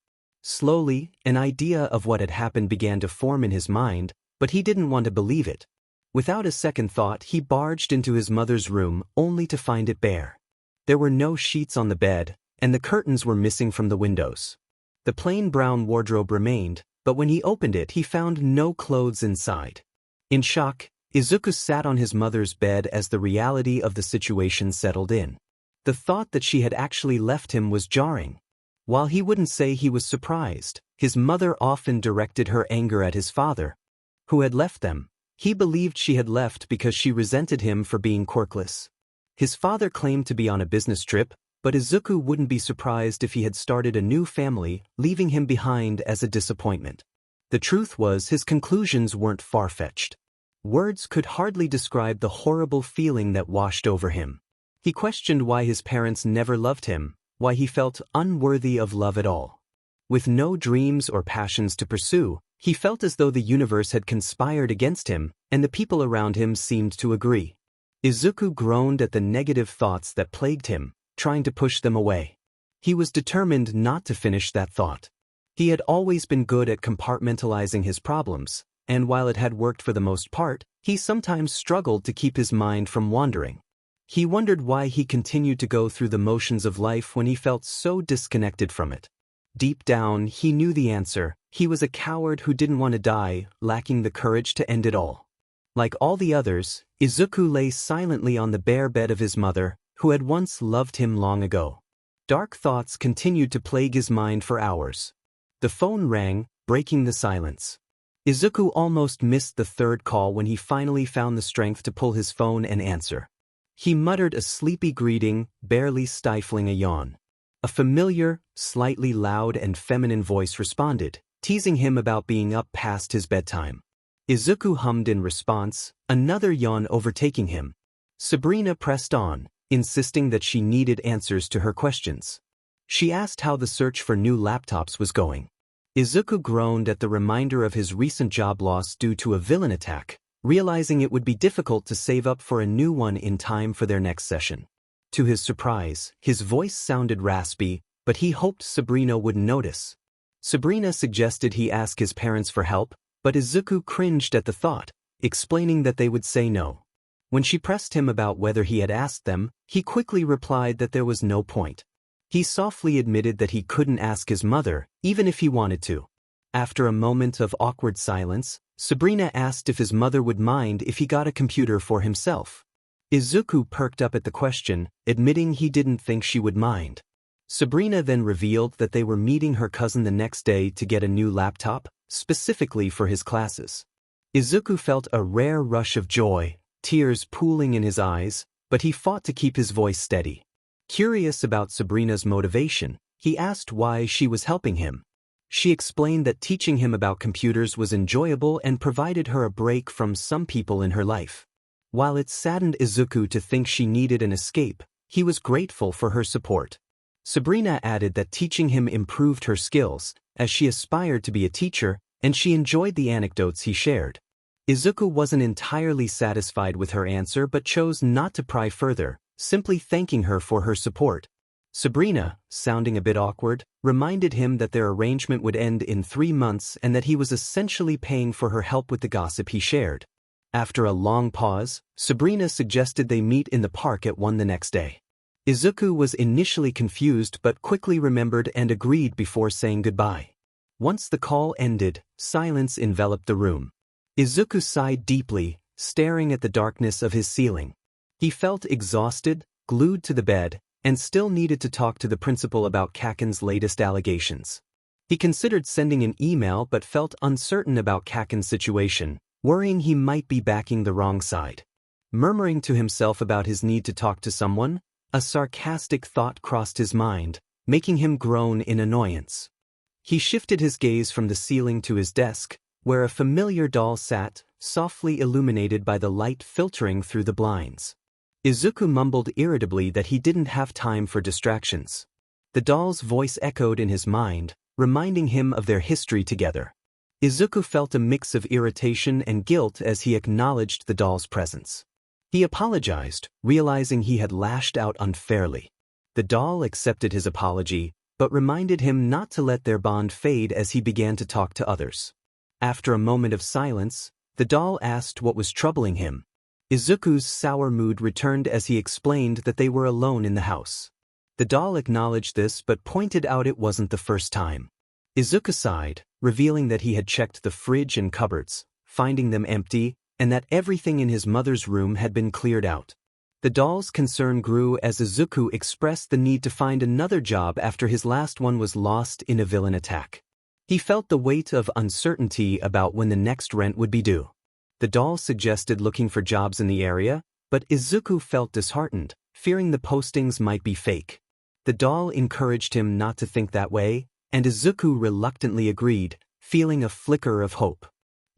Slowly, an idea of what had happened began to form in his mind, but he didn't want to believe it. Without a second thought, he barged into his mother's room only to find it bare. There were no sheets on the bed, and the curtains were missing from the windows. The plain brown wardrobe remained, but when he opened it he found no clothes inside. In shock, Izuku sat on his mother's bed as the reality of the situation settled in. The thought that she had actually left him was jarring. While he wouldn't say he was surprised, his mother often directed her anger at his father, who had left them. He believed she had left because she resented him for being quirkless. His father claimed to be on a business trip, but Izuku wouldn't be surprised if he had started a new family, leaving him behind as a disappointment. The truth was, his conclusions weren't far-fetched. Words could hardly describe the horrible feeling that washed over him. He questioned why his parents never loved him, why he felt unworthy of love at all. With no dreams or passions to pursue, he felt as though the universe had conspired against him, and the people around him seemed to agree. Izuku groaned at the negative thoughts that plagued him, trying to push them away. He was determined not to finish that thought. He had always been good at compartmentalizing his problems, and while it had worked for the most part, he sometimes struggled to keep his mind from wandering. He wondered why he continued to go through the motions of life when he felt so disconnected from it. Deep down, he knew the answer. He was a coward who didn't want to die, lacking the courage to end it all. Like all the others, Izuku lay silently on the bare bed of his mother, who had once loved him long ago. Dark thoughts continued to plague his mind for hours. The phone rang, breaking the silence. Izuku almost missed the third call when he finally found the strength to pull his phone and answer. He muttered a sleepy greeting, barely stifling a yawn. A familiar, slightly loud and feminine voice responded, teasing him about being up past his bedtime. Izuku hummed in response, another yawn overtaking him. Sabrina pressed on, insisting that she needed answers to her questions. She asked how the search for new laptops was going. Izuku groaned at the reminder of his recent job loss due to a villain attack, realizing it would be difficult to save up for a new one in time for their next session. To his surprise, his voice sounded raspy, but he hoped Sabrina wouldn't notice. Sabrina suggested he ask his parents for help, but Izuku cringed at the thought, explaining that they would say no. When she pressed him about whether he had asked them, he quickly replied that there was no point. He softly admitted that he couldn't ask his mother, even if he wanted to. After a moment of awkward silence, Sabrina asked if his mother would mind if he got a computer for himself. Izuku perked up at the question, admitting he didn't think she would mind. Sabrina then revealed that they were meeting her cousin the next day to get a new laptop, specifically for his classes. Izuku felt a rare rush of joy, tears pooling in his eyes, but he fought to keep his voice steady. Curious about Sabrina's motivation, he asked why she was helping him. She explained that teaching him about computers was enjoyable and provided her a break from some people in her life. While it saddened Izuku to think she needed an escape, he was grateful for her support. Sabrina added that teaching him improved her skills, as she aspired to be a teacher, and she enjoyed the anecdotes he shared. Izuku wasn't entirely satisfied with her answer but chose not to pry further, simply thanking her for her support. Sabrina, sounding a bit awkward, reminded him that their arrangement would end in 3 months and that he was essentially paying for her help with the gossip he shared. After a long pause, Sabrina suggested they meet in the park at 1 the next day. Izuku was initially confused but quickly remembered and agreed before saying goodbye. Once the call ended, silence enveloped the room. Izuku sighed deeply, staring at the darkness of his ceiling. He felt exhausted, glued to the bed, and still needed to talk to the principal about Kaken's latest allegations. He considered sending an email but felt uncertain about Kaken's situation, worrying he might be backing the wrong side. Murmuring to himself about his need to talk to someone, a sarcastic thought crossed his mind, making him groan in annoyance. He shifted his gaze from the ceiling to his desk, where a familiar doll sat, softly illuminated by the light filtering through the blinds. Izuku mumbled irritably that he didn't have time for distractions. The doll's voice echoed in his mind, reminding him of their history together. Izuku felt a mix of irritation and guilt as he acknowledged the doll's presence. He apologized, realizing he had lashed out unfairly. The doll accepted his apology, but reminded him not to let their bond fade as he began to talk to others. After a moment of silence, the doll asked what was troubling him. Izuku's sour mood returned as he explained that they were alone in the house. The doll acknowledged this but pointed out it wasn't the first time. Izuku sighed, revealing that he had checked the fridge and cupboards, finding them empty, and that everything in his mother's room had been cleared out. The doll's concern grew as Izuku expressed the need to find another job after his last one was lost in a villain attack. He felt the weight of uncertainty about when the next rent would be due. The doll suggested looking for jobs in the area, but Izuku felt disheartened, fearing the postings might be fake. The doll encouraged him not to think that way, and Izuku reluctantly agreed, feeling a flicker of hope.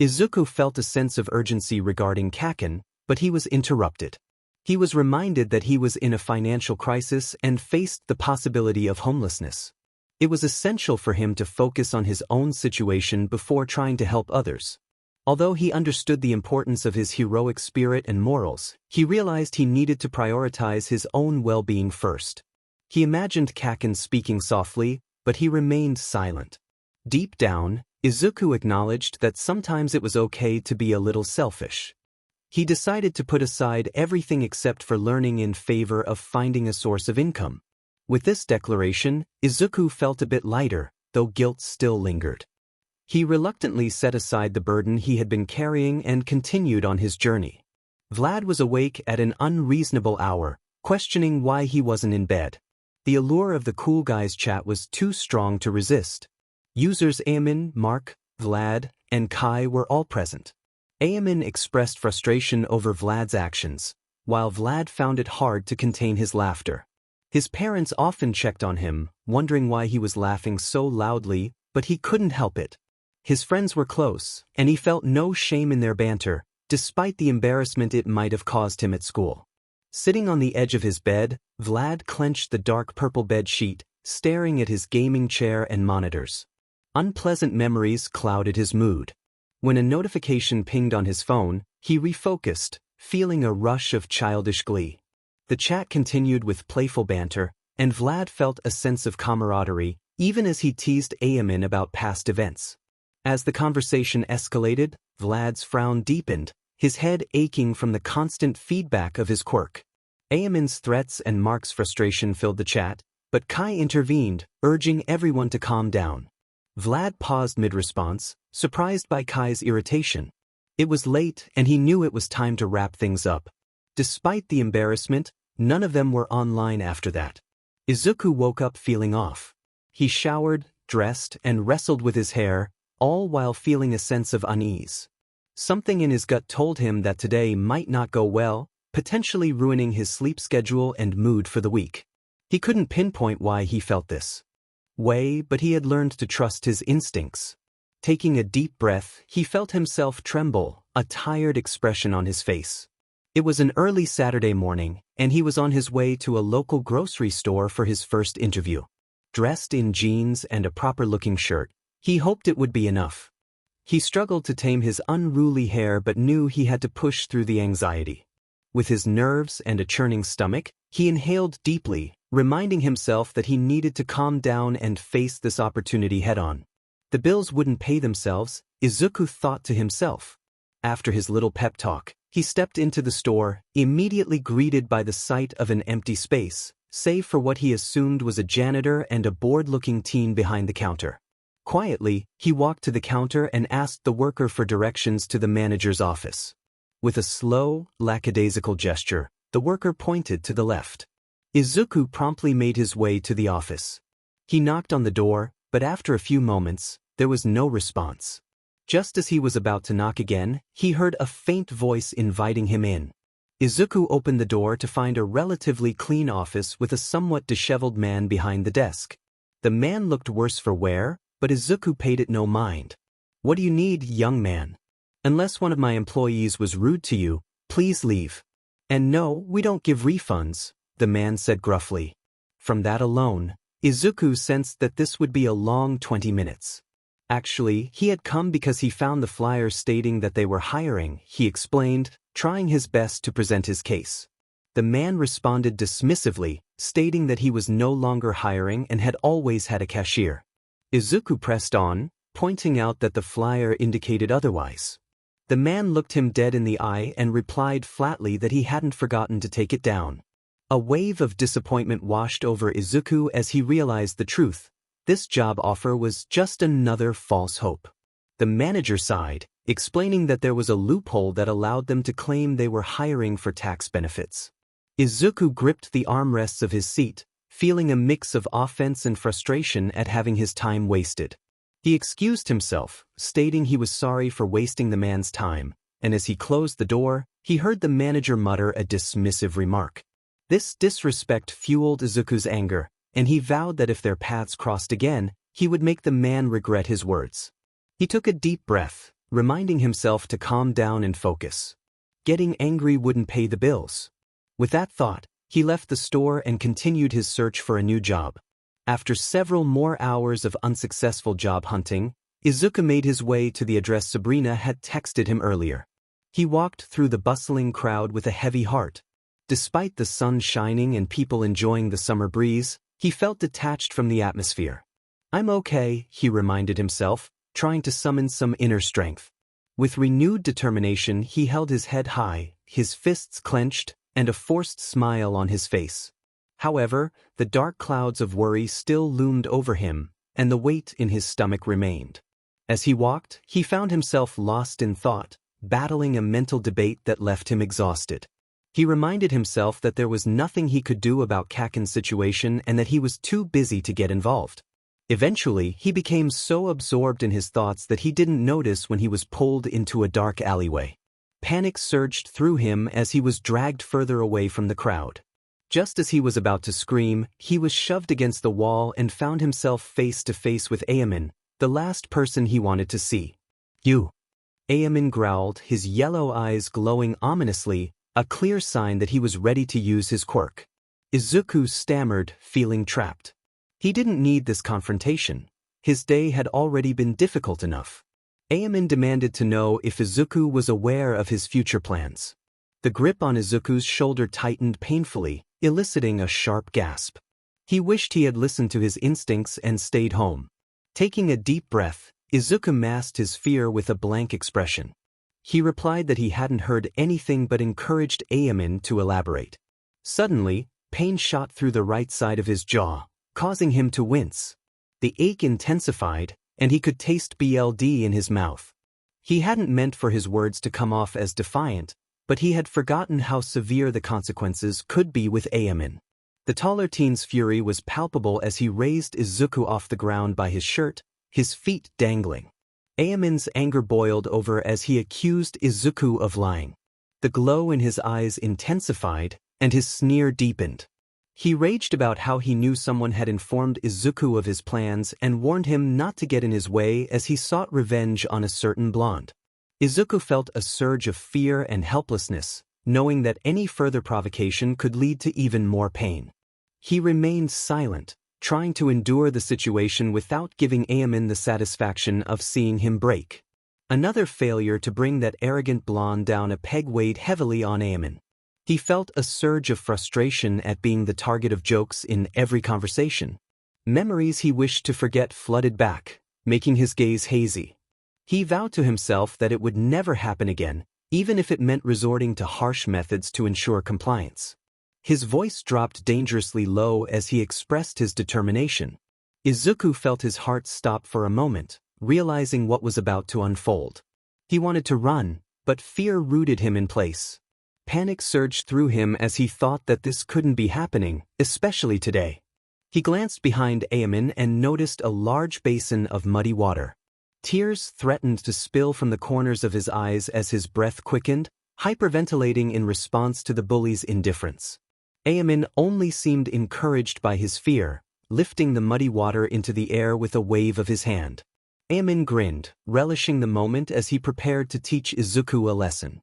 Izuku felt a sense of urgency regarding Kaken, but he was interrupted. He was reminded that he was in a financial crisis and faced the possibility of homelessness. It was essential for him to focus on his own situation before trying to help others. Although he understood the importance of his heroic spirit and morals, he realized he needed to prioritize his own well-being first. He imagined Kaken speaking softly, but he remained silent. Deep down, Izuku acknowledged that sometimes it was okay to be a little selfish. He decided to put aside everything except for learning in favor of finding a source of income. With this declaration, Izuku felt a bit lighter, though guilt still lingered. He reluctantly set aside the burden he had been carrying and continued on his journey. Vlad was awake at an unreasonable hour, questioning why he wasn't in bed. The allure of the cool guys chat was too strong to resist. Users 𝗵𝗃, Mark, Vlad, and Kai were all present. 𝗵𝗃 expressed frustration over Vlad's actions, while Vlad found it hard to contain his laughter. His parents often checked on him, wondering why he was laughing so loudly, but he couldn't help it. His friends were close, and he felt no shame in their banter, despite the embarrassment it might have caused him at school. Sitting on the edge of his bed, Vlad clenched the dark purple bed sheet, staring at his gaming chair and monitors. Unpleasant memories clouded his mood. When a notification pinged on his phone, he refocused, feeling a rush of childish glee. The chat continued with playful banter, and Vlad felt a sense of camaraderie, even as he teased 𝗵𝗃 about past events. As the conversation escalated, Vlad's frown deepened, his head aching from the constant feedback of his quirk. 𝗵𝗃's threats and Mark's frustration filled the chat, but Kai intervened, urging everyone to calm down. Vlad paused mid-response, surprised by Kai's irritation. It was late, and he knew it was time to wrap things up. Despite the embarrassment, none of them were online after that. Izuku woke up feeling off. He showered, dressed, and wrestled with his hair, all while feeling a sense of unease. Something in his gut told him that today might not go well, potentially ruining his sleep schedule and mood for the week. He couldn't pinpoint why he felt this way, but he had learned to trust his instincts. Taking a deep breath, he felt himself tremble, a tired expression on his face. It was an early Saturday morning, and he was on his way to a local grocery store for his first interview. Dressed in jeans and a proper-looking shirt, he hoped it would be enough. He struggled to tame his unruly hair but knew he had to push through the anxiety. With his nerves and a churning stomach, he inhaled deeply, reminding himself that he needed to calm down and face this opportunity head-on. The bills wouldn't pay themselves, Izuku thought to himself. After his little pep talk, he stepped into the store, immediately greeted by the sight of an empty space, save for what he assumed was a janitor and a bored-looking teen behind the counter. Quietly, he walked to the counter and asked the worker for directions to the manager's office. With a slow, lackadaisical gesture, the worker pointed to the left. Izuku promptly made his way to the office. He knocked on the door, but after a few moments, there was no response. Just as he was about to knock again, he heard a faint voice inviting him in. Izuku opened the door to find a relatively clean office with a somewhat disheveled man behind the desk. The man looked worse for wear, but Izuku paid it no mind. "What do you need, young man? Unless one of my employees was rude to you, please leave." "And no, we don't give refunds," the man said gruffly. From that alone, Izuku sensed that this would be a long 20 minutes. Actually, he had come because he found the flyer stating that they were hiring, he explained, trying his best to present his case. The man responded dismissively, stating that he was no longer hiring and had always had a cashier. Izuku pressed on, pointing out that the flyer indicated otherwise. The man looked him dead in the eye and replied flatly that he hadn't forgotten to take it down. A wave of disappointment washed over Izuku as he realized the truth. This job offer was just another false hope. The manager sighed, explaining that there was a loophole that allowed them to claim they were hiring for tax benefits. Izuku gripped the armrests of his seat, feeling a mix of offense and frustration at having his time wasted. He excused himself, stating he was sorry for wasting the man's time, and as he closed the door, he heard the manager mutter a dismissive remark. This disrespect fueled Izuku's anger, and he vowed that if their paths crossed again, he would make the man regret his words. He took a deep breath, reminding himself to calm down and focus. Getting angry wouldn't pay the bills. With that thought, he left the store and continued his search for a new job. After several more hours of unsuccessful job hunting, Izuku made his way to the address Sabrina had texted him earlier. He walked through the bustling crowd with a heavy heart. Despite the sun shining and people enjoying the summer breeze, he felt detached from the atmosphere. "I'm okay," he reminded himself, trying to summon some inner strength. With renewed determination, he held his head high, his fists clenched, and a forced smile on his face. However, the dark clouds of worry still loomed over him, and the weight in his stomach remained. As he walked, he found himself lost in thought, battling a mental debate that left him exhausted. He reminded himself that there was nothing he could do about Kaken's situation and that he was too busy to get involved. Eventually, he became so absorbed in his thoughts that he didn't notice when he was pulled into a dark alleyway. Panic surged through him as he was dragged further away from the crowd. Just as he was about to scream, he was shoved against the wall and found himself face to face with 𝗂𝗵𝗃, the last person he wanted to see. "You." 𝗂𝗵𝗃 growled, his yellow eyes glowing ominously, a clear sign that he was ready to use his quirk. Izuku stammered, feeling trapped. He didn't need this confrontation. His day had already been difficult enough. 𝗂𝗵𝗃 demanded to know if Izuku was aware of his future plans. The grip on Izuku's shoulder tightened painfully, eliciting a sharp gasp. He wished he had listened to his instincts and stayed home. Taking a deep breath, Izuku masked his fear with a blank expression. He replied that he hadn't heard anything but encouraged 𝗂𝗵𝗃 to elaborate. Suddenly, pain shot through the right side of his jaw, causing him to wince. The ache intensified, and he could taste BLD in his mouth. He hadn't meant for his words to come off as defiant, but he had forgotten how severe the consequences could be with 𝗂𝗵𝗃. The taller teen's fury was palpable as he raised Izuku off the ground by his shirt, his feet dangling. 𝗂𝗵𝗃's anger boiled over as he accused Izuku of lying. The glow in his eyes intensified, and his sneer deepened. He raged about how he knew someone had informed Izuku of his plans and warned him not to get in his way as he sought revenge on a certain blonde. Izuku felt a surge of fear and helplessness, knowing that any further provocation could lead to even more pain. He remained silent, trying to endure the situation without giving 𝗂𝗵𝗃 the satisfaction of seeing him break. Another failure to bring that arrogant blonde down a peg weighed heavily on 𝗂𝗵𝗃. He felt a surge of frustration at being the target of jokes in every conversation. Memories he wished to forget flooded back, making his gaze hazy. He vowed to himself that it would never happen again, even if it meant resorting to harsh methods to ensure compliance. His voice dropped dangerously low as he expressed his determination. Izuku felt his heart stop for a moment, realizing what was about to unfold. He wanted to run, but fear rooted him in place. Panic surged through him as he thought that this couldn't be happening, especially today. He glanced behind 𝗂𝗵𝗃 and noticed a large basin of muddy water. Tears threatened to spill from the corners of his eyes as his breath quickened, hyperventilating in response to the bully's indifference. 𝗂𝗵𝗃 only seemed encouraged by his fear, lifting the muddy water into the air with a wave of his hand. 𝗂𝗵𝗃 grinned, relishing the moment as he prepared to teach Izuku a lesson.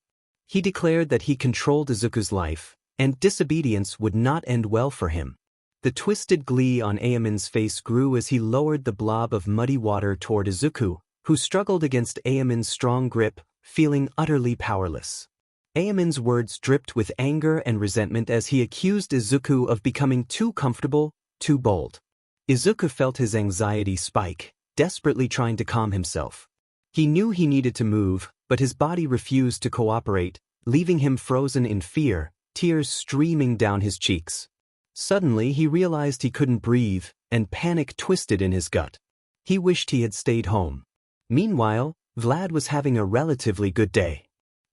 He declared that he controlled Izuku's life, and disobedience would not end well for him. The twisted glee on 𝗂𝗵𝗃's face grew as he lowered the blob of muddy water toward Izuku, who struggled against 𝗂𝗵𝗃's strong grip, feeling utterly powerless. 𝗬𝗵𝗃's words dripped with anger and resentment as he accused Izuku of becoming too comfortable, too bold. Izuku felt his anxiety spike, desperately trying to calm himself. He knew he needed to move, but his body refused to cooperate, leaving him frozen in fear, tears streaming down his cheeks. Suddenly he realized he couldn't breathe, and panic twisted in his gut. He wished he had stayed home. Meanwhile, Vlad was having a relatively good day.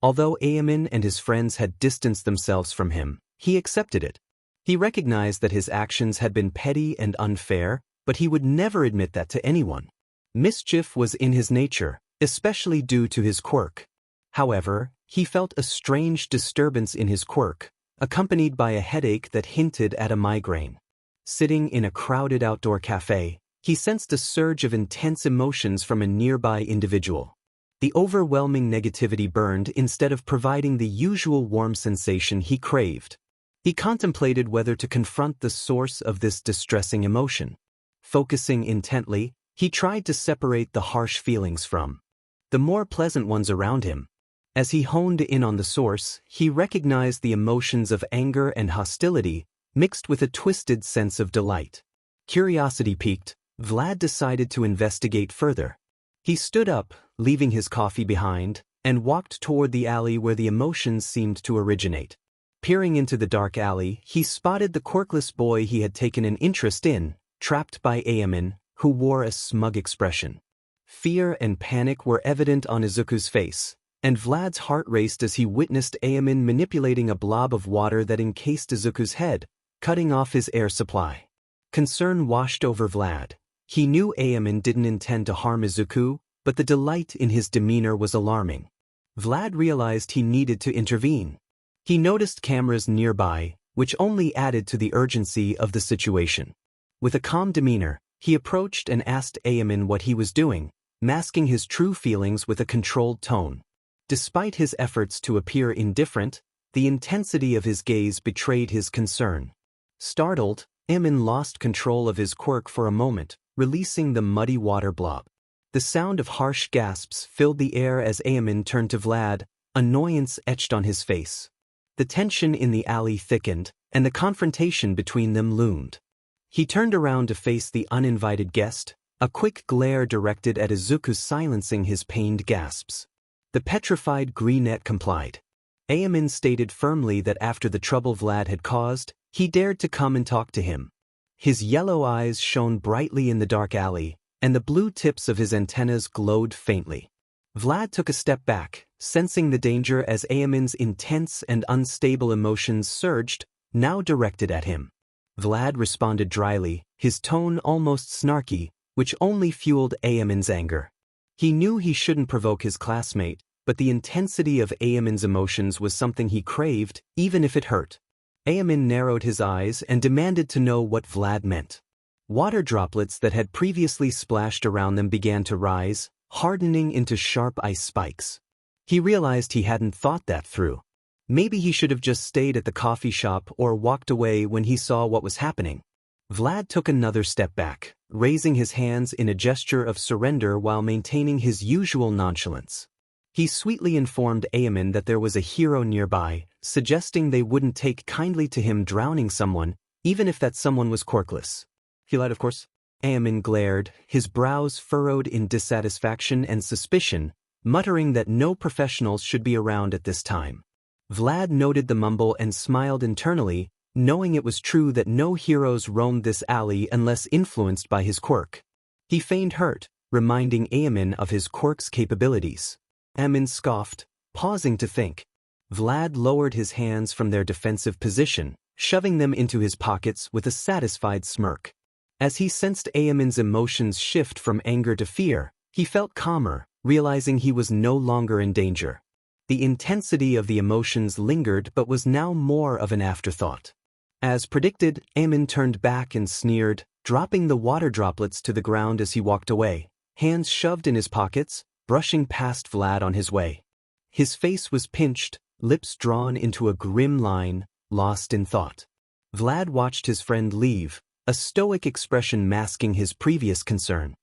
Although 𝗬𝗵𝗃 and his friends had distanced themselves from him, he accepted it. He recognized that his actions had been petty and unfair, but he would never admit that to anyone. Mischief was in his nature, especially due to his quirk. However, he felt a strange disturbance in his quirk, accompanied by a headache that hinted at a migraine. Sitting in a crowded outdoor cafe, he sensed a surge of intense emotions from a nearby individual. The overwhelming negativity burned instead of providing the usual warm sensation he craved. He contemplated whether to confront the source of this distressing emotion. Focusing intently, he tried to separate the harsh feelings from the more pleasant ones around him. As he honed in on the source, he recognized the emotions of anger and hostility, mixed with a twisted sense of delight. Curiosity piqued, Vlad decided to investigate further. He stood up, leaving his coffee behind, and walked toward the alley where the emotions seemed to originate. Peering into the dark alley, he spotted the quirkless boy he had taken an interest in, trapped by 𝗬𝗵𝗃, who wore a smug expression. Fear and panic were evident on Izuku's face, and Vlad's heart raced as he witnessed 𝗬𝗵𝗃 manipulating a blob of water that encased Izuku's head, cutting off his air supply. Concern washed over Vlad. He knew 𝗬𝗵𝗃 didn't intend to harm Izuku, but the delight in his demeanor was alarming. Vlad realized he needed to intervene. He noticed cameras nearby, which only added to the urgency of the situation. With a calm demeanor, he approached and asked 𝗬𝗵𝗃 what he was doing, masking his true feelings with a controlled tone. Despite his efforts to appear indifferent, the intensity of his gaze betrayed his concern. Startled, 𝗬𝗵𝗃 lost control of his quirk for a moment, releasing the muddy water blob. The sound of harsh gasps filled the air as 𝗬𝗵𝗃 turned to Vlad, annoyance etched on his face. The tension in the alley thickened, and the confrontation between them loomed. He turned around to face the uninvited guest, a quick glare directed at Izuku silencing his pained gasps. The petrified brunette complied. 𝗬𝗵𝗃 stated firmly that after the trouble Vlad had caused, he dared to come and talk to him. His yellow eyes shone brightly in the dark alley, and the blue tips of his antennas glowed faintly. Vlad took a step back, sensing the danger as 𝗬𝗵𝗃's intense and unstable emotions surged, now directed at him. Vlad responded dryly, his tone almost snarky, which only fueled 𝗬𝗵𝗃's anger. He knew he shouldn't provoke his classmate, but the intensity of 𝗬𝗵𝗃's emotions was something he craved, even if it hurt. 𝗬𝗵𝗃 narrowed his eyes and demanded to know what Vlad meant. Water droplets that had previously splashed around them began to rise, hardening into sharp ice spikes. He realized he hadn't thought that through. Maybe he should have just stayed at the coffee shop or walked away when he saw what was happening. Vlad took another step back, raising his hands in a gesture of surrender while maintaining his usual nonchalance. He sweetly informed 𝗬𝗵𝗃 that there was a hero nearby, suggesting they wouldn't take kindly to him drowning someone, even if that someone was quirkless. He lied, of course. 𝗬𝗵𝗃 glared, his brows furrowed in dissatisfaction and suspicion, muttering that no professionals should be around at this time. Vlad noted the mumble and smiled internally, knowing it was true that no heroes roamed this alley unless influenced by his quirk. He feigned hurt, reminding 𝗬𝗵𝗃 of his quirk's capabilities. 𝗬𝗵𝗃 scoffed, pausing to think. Vlad lowered his hands from their defensive position, shoving them into his pockets with a satisfied smirk. As he sensed 𝗬𝗵𝗃's emotions shift from anger to fear, he felt calmer, realizing he was no longer in danger. The intensity of the emotions lingered but was now more of an afterthought. As predicted, 𝗬𝗵𝗃 turned back and sneered, dropping the water droplets to the ground as he walked away, hands shoved in his pockets, brushing past Vlad on his way. His face was pinched, lips drawn into a grim line, lost in thought. Vlad watched his friend leave, a stoic expression masking his previous concern.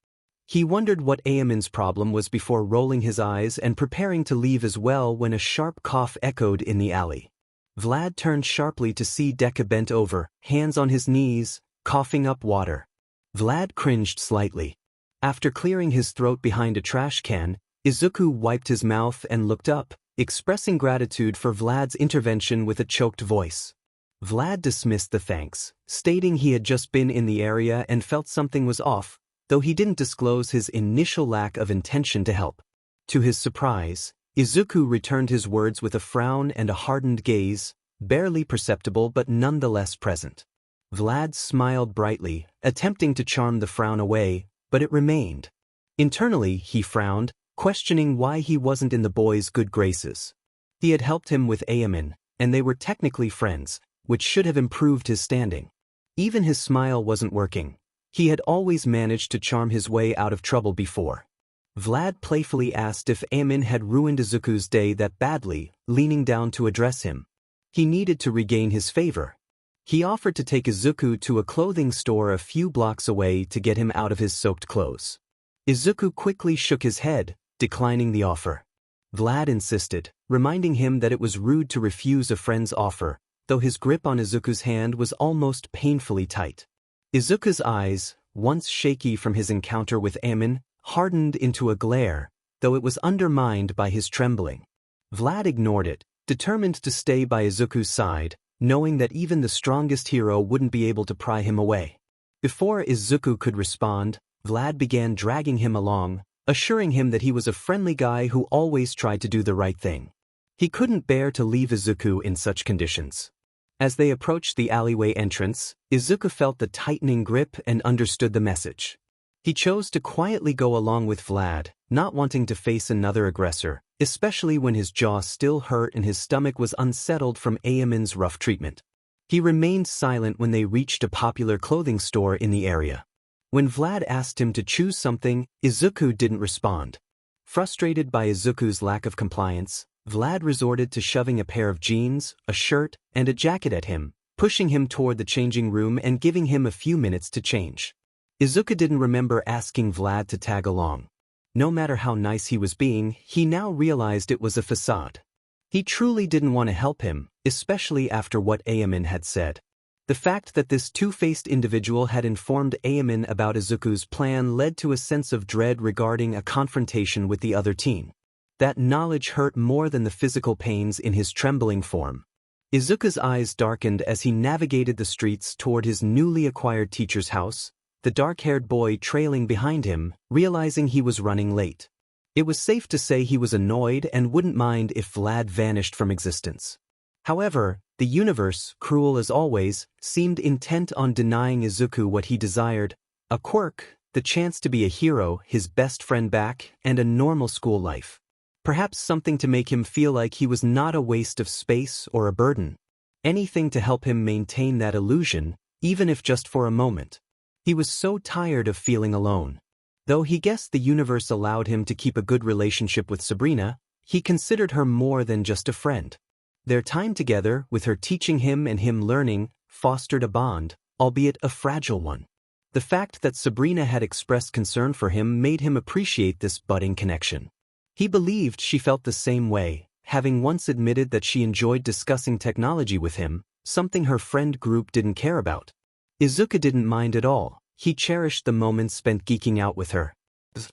He wondered what 𝗬𝗵𝗃's problem was before rolling his eyes and preparing to leave as well when a sharp cough echoed in the alley. Vlad turned sharply to see Deku bent over, hands on his knees, coughing up water. Vlad cringed slightly. After clearing his throat behind a trash can, Izuku wiped his mouth and looked up, expressing gratitude for Vlad's intervention with a choked voice. Vlad dismissed the thanks, stating he had just been in the area and felt something was off, though he didn't disclose his initial lack of intention to help. To his surprise, Izuku returned his words with a frown and a hardened gaze, barely perceptible but nonetheless present. Vlad smiled brightly, attempting to charm the frown away, but it remained. Internally, he frowned, questioning why he wasn't in the boy's good graces. He had helped him with 𝗬𝗵𝗃, and they were technically friends, which should have improved his standing. Even his smile wasn't working. He had always managed to charm his way out of trouble before. Vlad playfully asked if 𝗬𝗵𝗃 had ruined Izuku's day that badly, leaning down to address him. He needed to regain his favor. He offered to take Izuku to a clothing store a few blocks away to get him out of his soaked clothes. Izuku quickly shook his head, declining the offer. Vlad insisted, reminding him that it was rude to refuse a friend's offer, though his grip on Izuku's hand was almost painfully tight. Izuku's eyes, once shaky from his encounter with 𝗬𝗵𝗃, hardened into a glare, though it was undermined by his trembling. Vlad ignored it, determined to stay by Izuku's side, knowing that even the strongest hero wouldn't be able to pry him away. Before Izuku could respond, Vlad began dragging him along, assuring him that he was a friendly guy who always tried to do the right thing. He couldn't bear to leave Izuku in such conditions. As they approached the alleyway entrance, Izuku felt the tightening grip and understood the message. He chose to quietly go along with Vlad, not wanting to face another aggressor, especially when his jaw still hurt and his stomach was unsettled from 𝗬𝗵𝗃's rough treatment. He remained silent when they reached a popular clothing store in the area. When Vlad asked him to choose something, Izuku didn't respond. Frustrated by Izuku's lack of compliance, Vlad resorted to shoving a pair of jeans, a shirt, and a jacket at him, pushing him toward the changing room and giving him a few minutes to change. Izuku didn't remember asking Vlad to tag along. No matter how nice he was being, he now realized it was a facade. He truly didn't want to help him, especially after what 𝗬𝗵𝗃 had said. The fact that this two-faced individual had informed 𝗬𝗵𝗃 about Izuku's plan led to a sense of dread regarding a confrontation with the other teen. That knowledge hurt more than the physical pains in his trembling form. Izuku's eyes darkened as he navigated the streets toward his newly acquired teacher's house, the dark-haired boy trailing behind him, realizing he was running late. It was safe to say he was annoyed and wouldn't mind if Vlad vanished from existence. However, the universe, cruel as always, seemed intent on denying Izuku what he desired: a quirk, the chance to be a hero, his best friend back, and a normal school life. Perhaps something to make him feel like he was not a waste of space or a burden. Anything to help him maintain that illusion, even if just for a moment. He was so tired of feeling alone. Though he guessed the universe allowed him to keep a good relationship with Sabrina, he considered her more than just a friend. Their time together, with her teaching him and him learning, fostered a bond, albeit a fragile one. The fact that Sabrina had expressed concern for him made him appreciate this budding connection. He believed she felt the same way, having once admitted that she enjoyed discussing technology with him, something her friend group didn't care about. Izuku didn't mind at all. He cherished the moments spent geeking out with her. This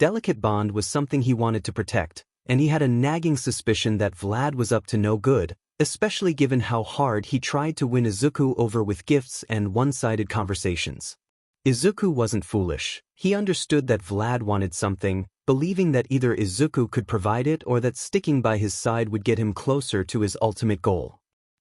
delicate bond was something he wanted to protect, and he had a nagging suspicion that Vlad was up to no good, especially given how hard he tried to win Izuku over with gifts and one-sided conversations. Izuku wasn't foolish. He understood that Vlad wanted something, believing that either Izuku could provide it or that sticking by his side would get him closer to his ultimate goal.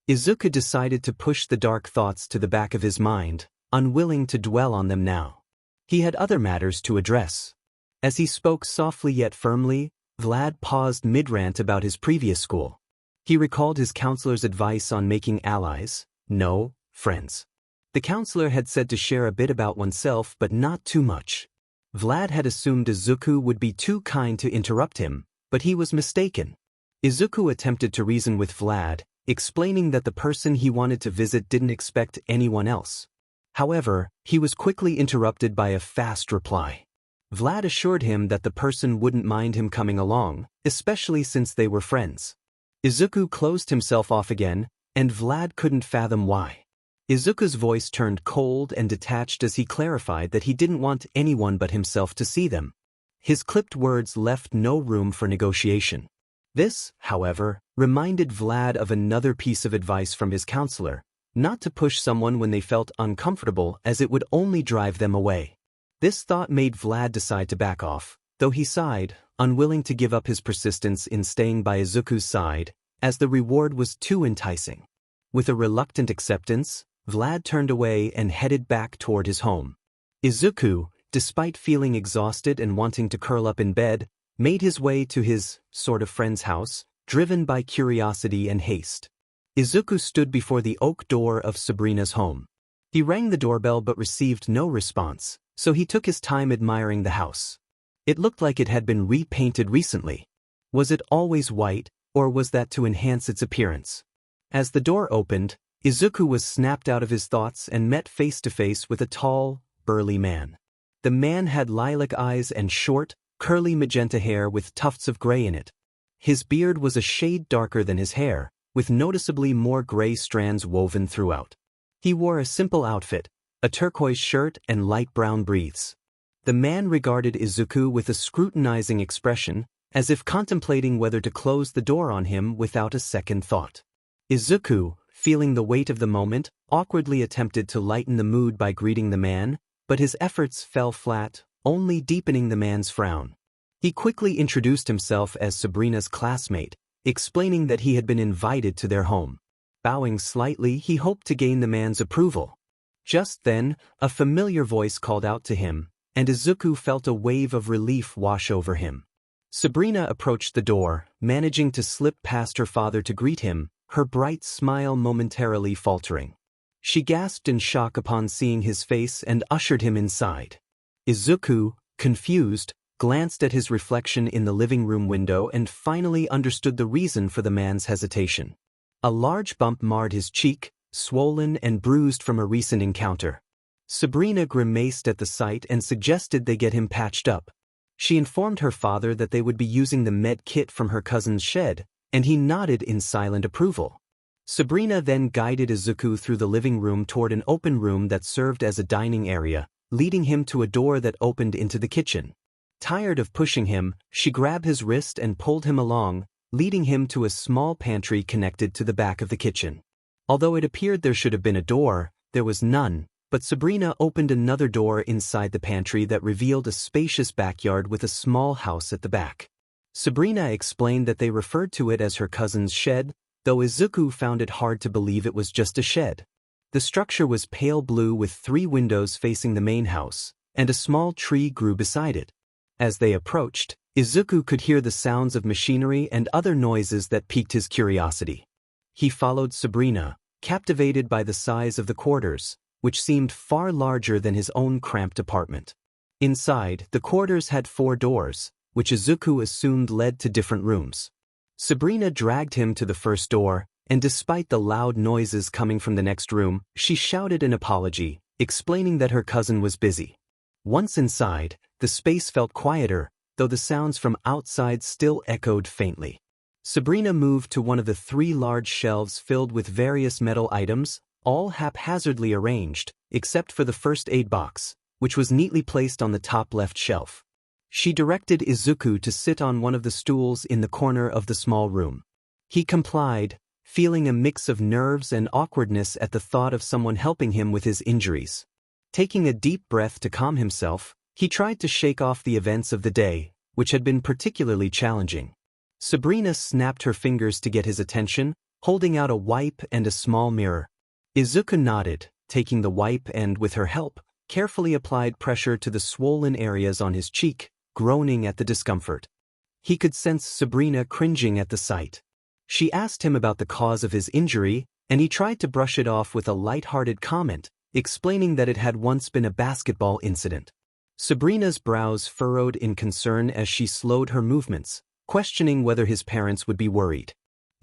Izuku decided to push the dark thoughts to the back of his mind, unwilling to dwell on them now. He had other matters to address. As he spoke softly yet firmly, Vlad paused mid-rant about his previous school. He recalled his counselor's advice on making allies, no friends. The counselor had said to share a bit about oneself but not too much. Vlad had assumed Izuku would be too kind to interrupt him, but he was mistaken. Izuku attempted to reason with Vlad, explaining that the person he wanted to visit didn't expect anyone else. However, he was quickly interrupted by a fast reply. Vlad assured him that the person wouldn't mind him coming along, especially since they were friends. Izuku closed himself off again, and Vlad couldn't fathom why. Izuku's voice turned cold and detached as he clarified that he didn't want anyone but himself to see them. His clipped words left no room for negotiation. This, however, reminded Vlad of another piece of advice from his counselor: not to push someone when they felt uncomfortable, as it would only drive them away. This thought made Vlad decide to back off, though he sighed, unwilling to give up his persistence in staying by Izuku's side, as the reward was too enticing. With a reluctant acceptance, Vlad turned away and headed back toward his home. Izuku, despite feeling exhausted and wanting to curl up in bed, made his way to his sort of friend's house, driven by curiosity and haste. Izuku stood before the oak door of Sabrina's home. He rang the doorbell but received no response, so he took his time admiring the house. It looked like it had been repainted recently. Was it always white, or was that to enhance its appearance? As the door opened, Izuku was snapped out of his thoughts and met face to face with a tall, burly man. The man had lilac eyes and short, curly magenta hair with tufts of gray in it. His beard was a shade darker than his hair, with noticeably more gray strands woven throughout. He wore a simple outfit, a turquoise shirt and light brown briefs. The man regarded Izuku with a scrutinizing expression, as if contemplating whether to close the door on him without a second thought. Izuku, feeling the weight of the moment, awkwardly attempted to lighten the mood by greeting the man, but his efforts fell flat, only deepening the man's frown. He quickly introduced himself as Sabrina's classmate, explaining that he had been invited to their home. Bowing slightly, he hoped to gain the man's approval. Just then, a familiar voice called out to him, and Izuku felt a wave of relief wash over him. Sabrina approached the door, managing to slip past her father to greet him, her bright smile momentarily faltering. She gasped in shock upon seeing his face and ushered him inside. Izuku, confused, glanced at his reflection in the living room window and finally understood the reason for the man's hesitation. A large bump marred his cheek, swollen and bruised from a recent encounter. Sabrina grimaced at the sight and suggested they get him patched up. She informed her father that they would be using the med kit from her cousin's shed, and he nodded in silent approval. Sabrina then guided Izuku through the living room toward an open room that served as a dining area, leading him to a door that opened into the kitchen. Tired of pushing him, she grabbed his wrist and pulled him along, leading him to a small pantry connected to the back of the kitchen. Although it appeared there should have been a door, there was none, but Sabrina opened another door inside the pantry that revealed a spacious backyard with a small house at the back. Sabrina explained that they referred to it as her cousin's shed, though Izuku found it hard to believe it was just a shed. The structure was pale blue with 3 windows facing the main house, and a small tree grew beside it. As they approached, Izuku could hear the sounds of machinery and other noises that piqued his curiosity. He followed Sabrina, captivated by the size of the quarters, which seemed far larger than his own cramped apartment. Inside, the quarters had 4 doors, which Izuku assumed led to different rooms. Sabrina dragged him to the first door, and despite the loud noises coming from the next room, she shouted an apology, explaining that her cousin was busy. Once inside, the space felt quieter, though the sounds from outside still echoed faintly. Sabrina moved to one of the 3 large shelves filled with various metal items, all haphazardly arranged, except for the first aid box, which was neatly placed on the top left shelf. She directed Izuku to sit on one of the stools in the corner of the small room. He complied, feeling a mix of nerves and awkwardness at the thought of someone helping him with his injuries. Taking a deep breath to calm himself, he tried to shake off the events of the day, which had been particularly challenging. Sabrina snapped her fingers to get his attention, holding out a wipe and a small mirror. Izuku nodded, taking the wipe and, with her help, carefully applied pressure to the swollen areas on his cheek, groaning at the discomfort. He could sense Sabrina cringing at the sight. She asked him about the cause of his injury, and he tried to brush it off with a light-hearted comment, explaining that it had once been a basketball incident. Sabrina's brows furrowed in concern as she slowed her movements, questioning whether his parents would be worried.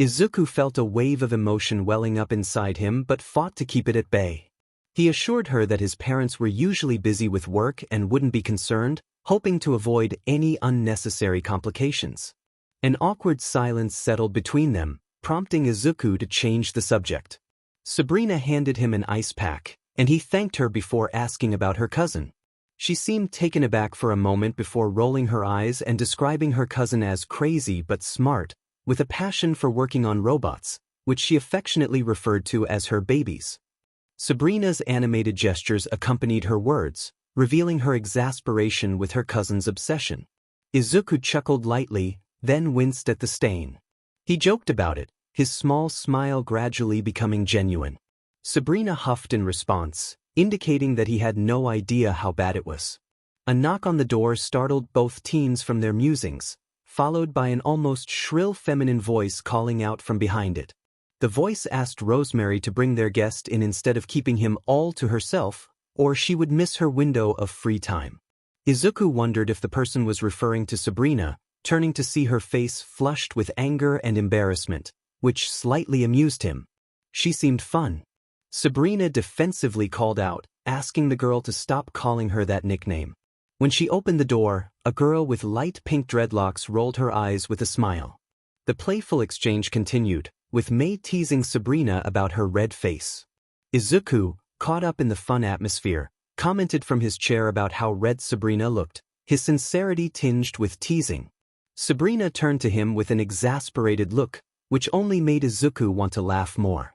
Izuku felt a wave of emotion welling up inside him but fought to keep it at bay. He assured her that his parents were usually busy with work and wouldn't be concerned, hoping to avoid any unnecessary complications. An awkward silence settled between them, prompting Izuku to change the subject. Sabrina handed him an ice pack, and he thanked her before asking about her cousin. She seemed taken aback for a moment before rolling her eyes and describing her cousin as crazy but smart, with a passion for working on robots, which she affectionately referred to as her babies. Sabrina's animated gestures accompanied her words, revealing her exasperation with her cousin's obsession. Izuku chuckled lightly, then winced at the stain. He joked about it, his small smile gradually becoming genuine. Sabrina huffed in response, indicating that he had no idea how bad it was. A knock on the door startled both teens from their musings, followed by an almost shrill feminine voice calling out from behind it. The voice asked Rosemary to bring their guest in instead of keeping him all to herself, or she would miss her window of free time. Izuku wondered if the person was referring to Sabrina, turning to see her face flushed with anger and embarrassment, which slightly amused him. She seemed fun. Sabrina defensively called out, asking the girl to stop calling her that nickname. When she opened the door, a girl with light pink dreadlocks rolled her eyes with a smile. The playful exchange continued, with May teasing Sabrina about her red face. Izuku, caught up in the fun atmosphere, commented from his chair about how red Sabrina looked, his sincerity tinged with teasing. Sabrina turned to him with an exasperated look, which only made Izuku want to laugh more.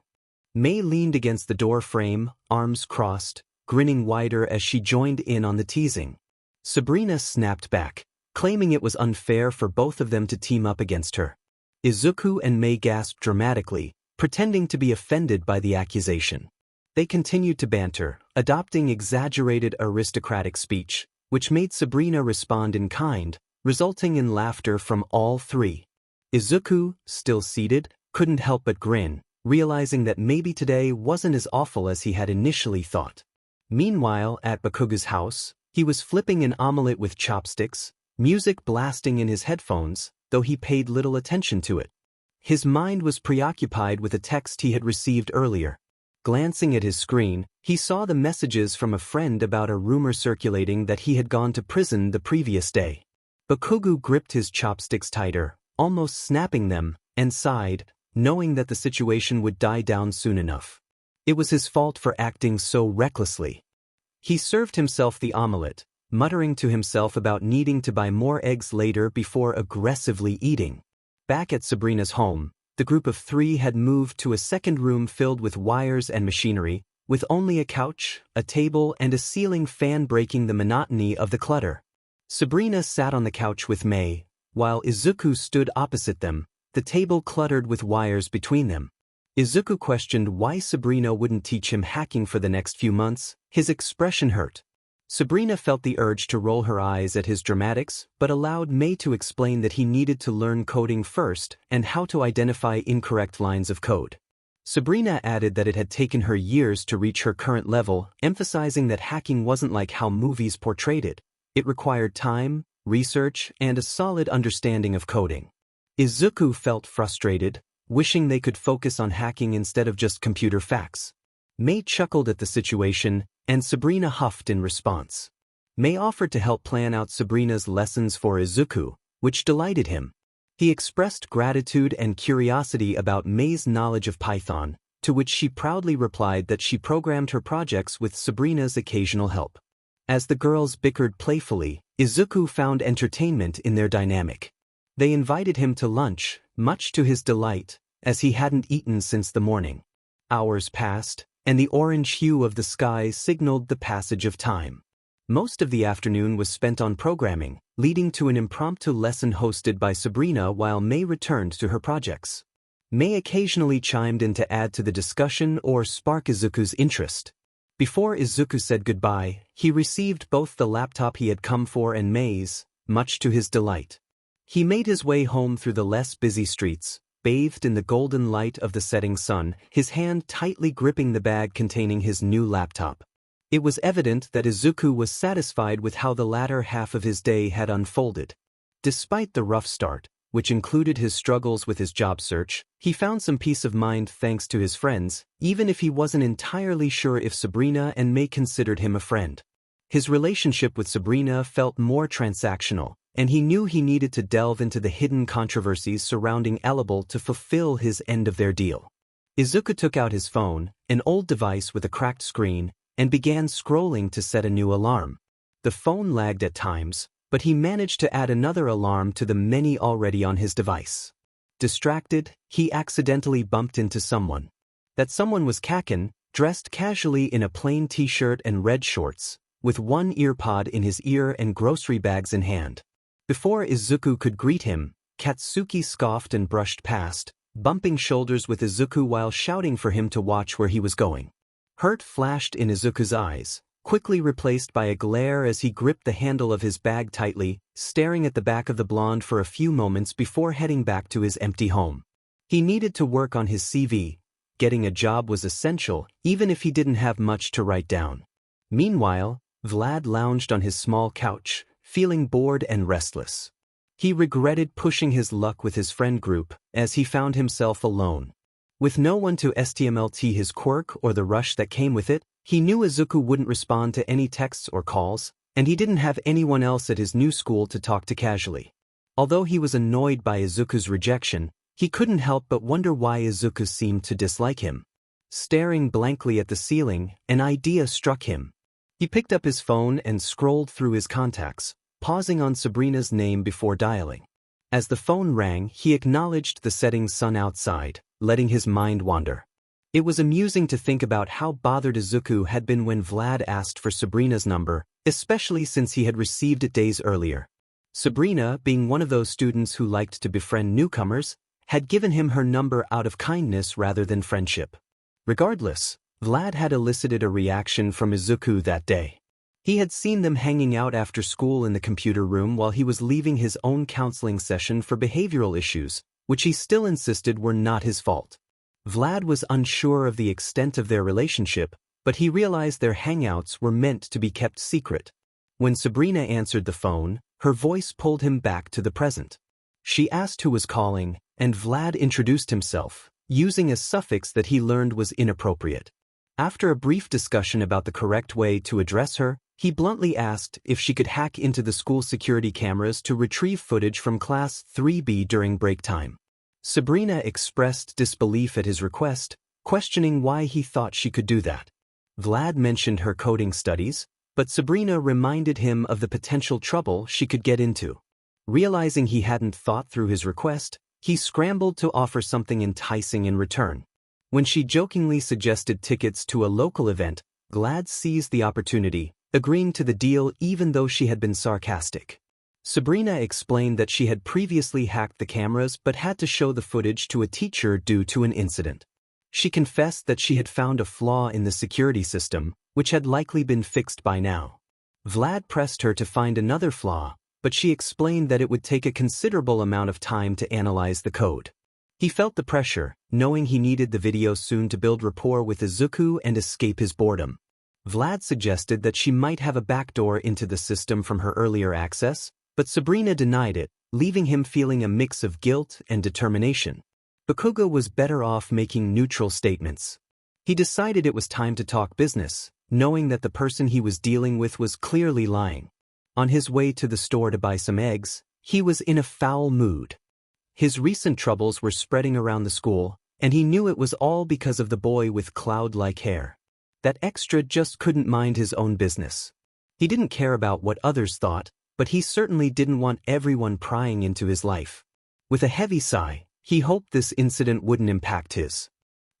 May leaned against the door frame, arms crossed, grinning wider as she joined in on the teasing. Sabrina snapped back, claiming it was unfair for both of them to team up against her. Izuku and May gasped dramatically, pretending to be offended by the accusation. They continued to banter, adopting exaggerated aristocratic speech, which made Sabrina respond in kind, resulting in laughter from all three. Izuku, still seated, couldn't help but grin, realizing that maybe today wasn't as awful as he had initially thought. Meanwhile, at Bakuga's house, he was flipping an omelette with chopsticks, music blasting in his headphones, though he paid little attention to it. His mind was preoccupied with a text he had received earlier. Glancing at his screen, he saw the messages from a friend about a rumor circulating that he had gone to prison the previous day. Bakugo gripped his chopsticks tighter, almost snapping them, and sighed, knowing that the situation would die down soon enough. It was his fault for acting so recklessly. He served himself the omelette, muttering to himself about needing to buy more eggs later before aggressively eating. Back at Sabrina's home, the group of three had moved to a second room filled with wires and machinery, with only a couch, a table, and a ceiling fan breaking the monotony of the clutter. Sabrina sat on the couch with May, while Izuku stood opposite them, the table cluttered with wires between them. Izuku questioned why Sabrina wouldn't teach him hacking for the next few months. His expression hurt. Sabrina felt the urge to roll her eyes at his dramatics, but allowed May to explain that he needed to learn coding first and how to identify incorrect lines of code. Sabrina added that it had taken her years to reach her current level, emphasizing that hacking wasn't like how movies portrayed it. It required time, research, and a solid understanding of coding. Izuku felt frustrated, wishing they could focus on hacking instead of just computer facts. May chuckled at the situation, and Sabrina huffed in response. May offered to help plan out Sabrina's lessons for Izuku, which delighted him. He expressed gratitude and curiosity about May's knowledge of Python, to which she proudly replied that she programmed her projects with Sabrina's occasional help. As the girls bickered playfully, Izuku found entertainment in their dynamic. They invited him to lunch, much to his delight, as he hadn't eaten since the morning. Hours passed, and the orange hue of the sky signaled the passage of time. Most of the afternoon was spent on programming, leading to an impromptu lesson hosted by Sabrina while May returned to her projects. May occasionally chimed in to add to the discussion or spark Izuku's interest. Before Izuku said goodbye, he received both the laptop he had come for and May's, much to his delight. He made his way home through the less busy streets, bathed in the golden light of the setting sun, his hand tightly gripping the bag containing his new laptop. It was evident that Izuku was satisfied with how the latter half of his day had unfolded. Despite the rough start, which included his struggles with his job search, he found some peace of mind thanks to his friends, even if he wasn't entirely sure if Sabrina and May considered him a friend. His relationship with Sabrina felt more transactional, and he knew he needed to delve into the hidden controversies surrounding 𝗬𝗏 to fulfill his end of their deal. Izuku took out his phone, an old device with a cracked screen, and began scrolling to set a new alarm. The phone lagged at times, but he managed to add another alarm to the many already on his device. Distracted, he accidentally bumped into someone. That someone was Kaken, dressed casually in a plain t-shirt and red shorts, with one earpod in his ear and grocery bags in hand. Before Izuku could greet him, Katsuki scoffed and brushed past, bumping shoulders with Izuku while shouting for him to watch where he was going. Hurt flashed in Izuku's eyes, quickly replaced by a glare as he gripped the handle of his bag tightly, staring at the back of the blonde for a few moments before heading back to his empty home. He needed to work on his CV. Getting a job was essential, even if he didn't have much to write down. Meanwhile, Vlad lounged on his small couch, feeling bored and restless. He regretted pushing his luck with his friend group, as he found himself alone. With no one to 𝗬𝗵𝗲 his quirk or the rush that came with it, he knew Izuku wouldn't respond to any texts or calls, and he didn't have anyone else at his new school to talk to casually. Although he was annoyed by Izuku's rejection, he couldn't help but wonder why Izuku seemed to dislike him. Staring blankly at the ceiling, an idea struck him. He picked up his phone and scrolled through his contacts, pausing on Sabrina's name before dialing. As the phone rang, he acknowledged the setting sun outside, letting his mind wander. It was amusing to think about how bothered Izuku had been when Vlad asked for Sabrina's number, especially since he had received it days earlier. Sabrina, being one of those students who liked to befriend newcomers, had given him her number out of kindness rather than friendship. Regardless, Vlad had elicited a reaction from Izuku that day. He had seen them hanging out after school in the computer room while he was leaving his own counseling session for behavioral issues, which he still insisted were not his fault. Vlad was unsure of the extent of their relationship, but he realized their hangouts were meant to be kept secret. When Sabrina answered the phone, her voice pulled him back to the present. She asked who was calling, and Vlad introduced himself, using a suffix that he learned was inappropriate. After a brief discussion about the correct way to address her, he bluntly asked if she could hack into the school security cameras to retrieve footage from Class 3B during break time. Sabrina expressed disbelief at his request, questioning why he thought she could do that. Vlad mentioned her coding studies, but Sabrina reminded him of the potential trouble she could get into. Realizing he hadn't thought through his request, he scrambled to offer something enticing in return. When she jokingly suggested tickets to a local event, Vlad seized the opportunity, agreeing to the deal even though she had been sarcastic. Sabrina explained that she had previously hacked the cameras but had to show the footage to a teacher due to an incident. She confessed that she had found a flaw in the security system, which had likely been fixed by now. Vlad pressed her to find another flaw, but she explained that it would take a considerable amount of time to analyze the code. He felt the pressure, knowing he needed the video soon to build rapport with Izuku and escape his boredom. Vlad suggested that she might have a backdoor into the system from her earlier access, but Sabrina denied it, leaving him feeling a mix of guilt and determination. 𝗬𝗏𝗃 was better off making neutral statements. He decided it was time to talk business, knowing that the person he was dealing with was clearly lying. On his way to the store to buy some eggs, he was in a foul mood. His recent troubles were spreading around the school, and he knew it was all because of the boy with cloud-like hair. That extra just couldn't mind his own business. He didn't care about what others thought, but he certainly didn't want everyone prying into his life. With a heavy sigh, he hoped this incident wouldn't impact his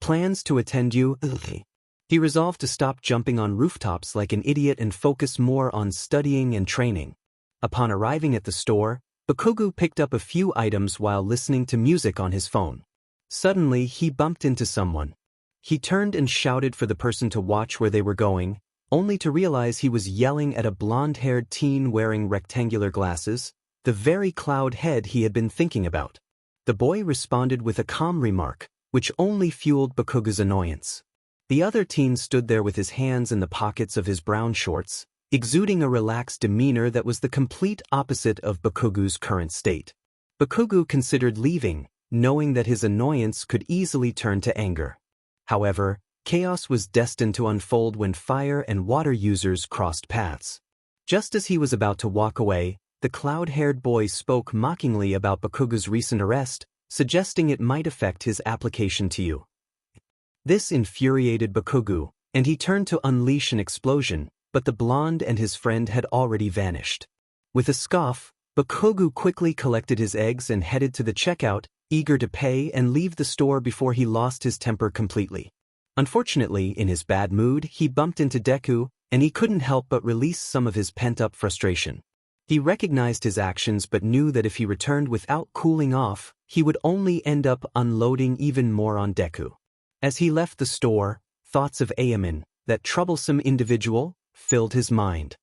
plans to attend 𝗬𝗏𝗃. He resolved to stop jumping on rooftops like an idiot and focus more on studying and training. Upon arriving at the store, 𝗬𝗏𝗃 picked up a few items while listening to music on his phone. Suddenly, he bumped into someone. He turned and shouted for the person to watch where they were going, only to realize he was yelling at a blonde-haired teen wearing rectangular glasses, the very cloud head he had been thinking about. The boy responded with a calm remark, which only fueled 𝗬𝗏𝗃's annoyance. The other teen stood there with his hands in the pockets of his brown shorts, exuding a relaxed demeanor that was the complete opposite of 𝗬𝗏𝗃's current state. 𝗬𝗏𝗃 considered leaving, knowing that his annoyance could easily turn to anger. However, Chaos was destined to unfold when fire and water users crossed paths. Just as he was about to walk away, the cloud-haired boy spoke mockingly about Bakuga's recent arrest, suggesting it might affect his application to you. This infuriated Bakugu, and he turned to unleash an explosion, but the blonde and his friend had already vanished. With a scoff, Bakugu quickly collected his eggs and headed to the checkout, eager to pay and leave the store before he lost his temper completely. Unfortunately, in his bad mood, he bumped into Deku, and he couldn't help but release some of his pent-up frustration. He recognized his actions but knew that if he returned without cooling off, he would only end up unloading even more on Deku. As he left the store, thoughts of 𝗂𝗵𝗲, that troublesome individual, filled his mind.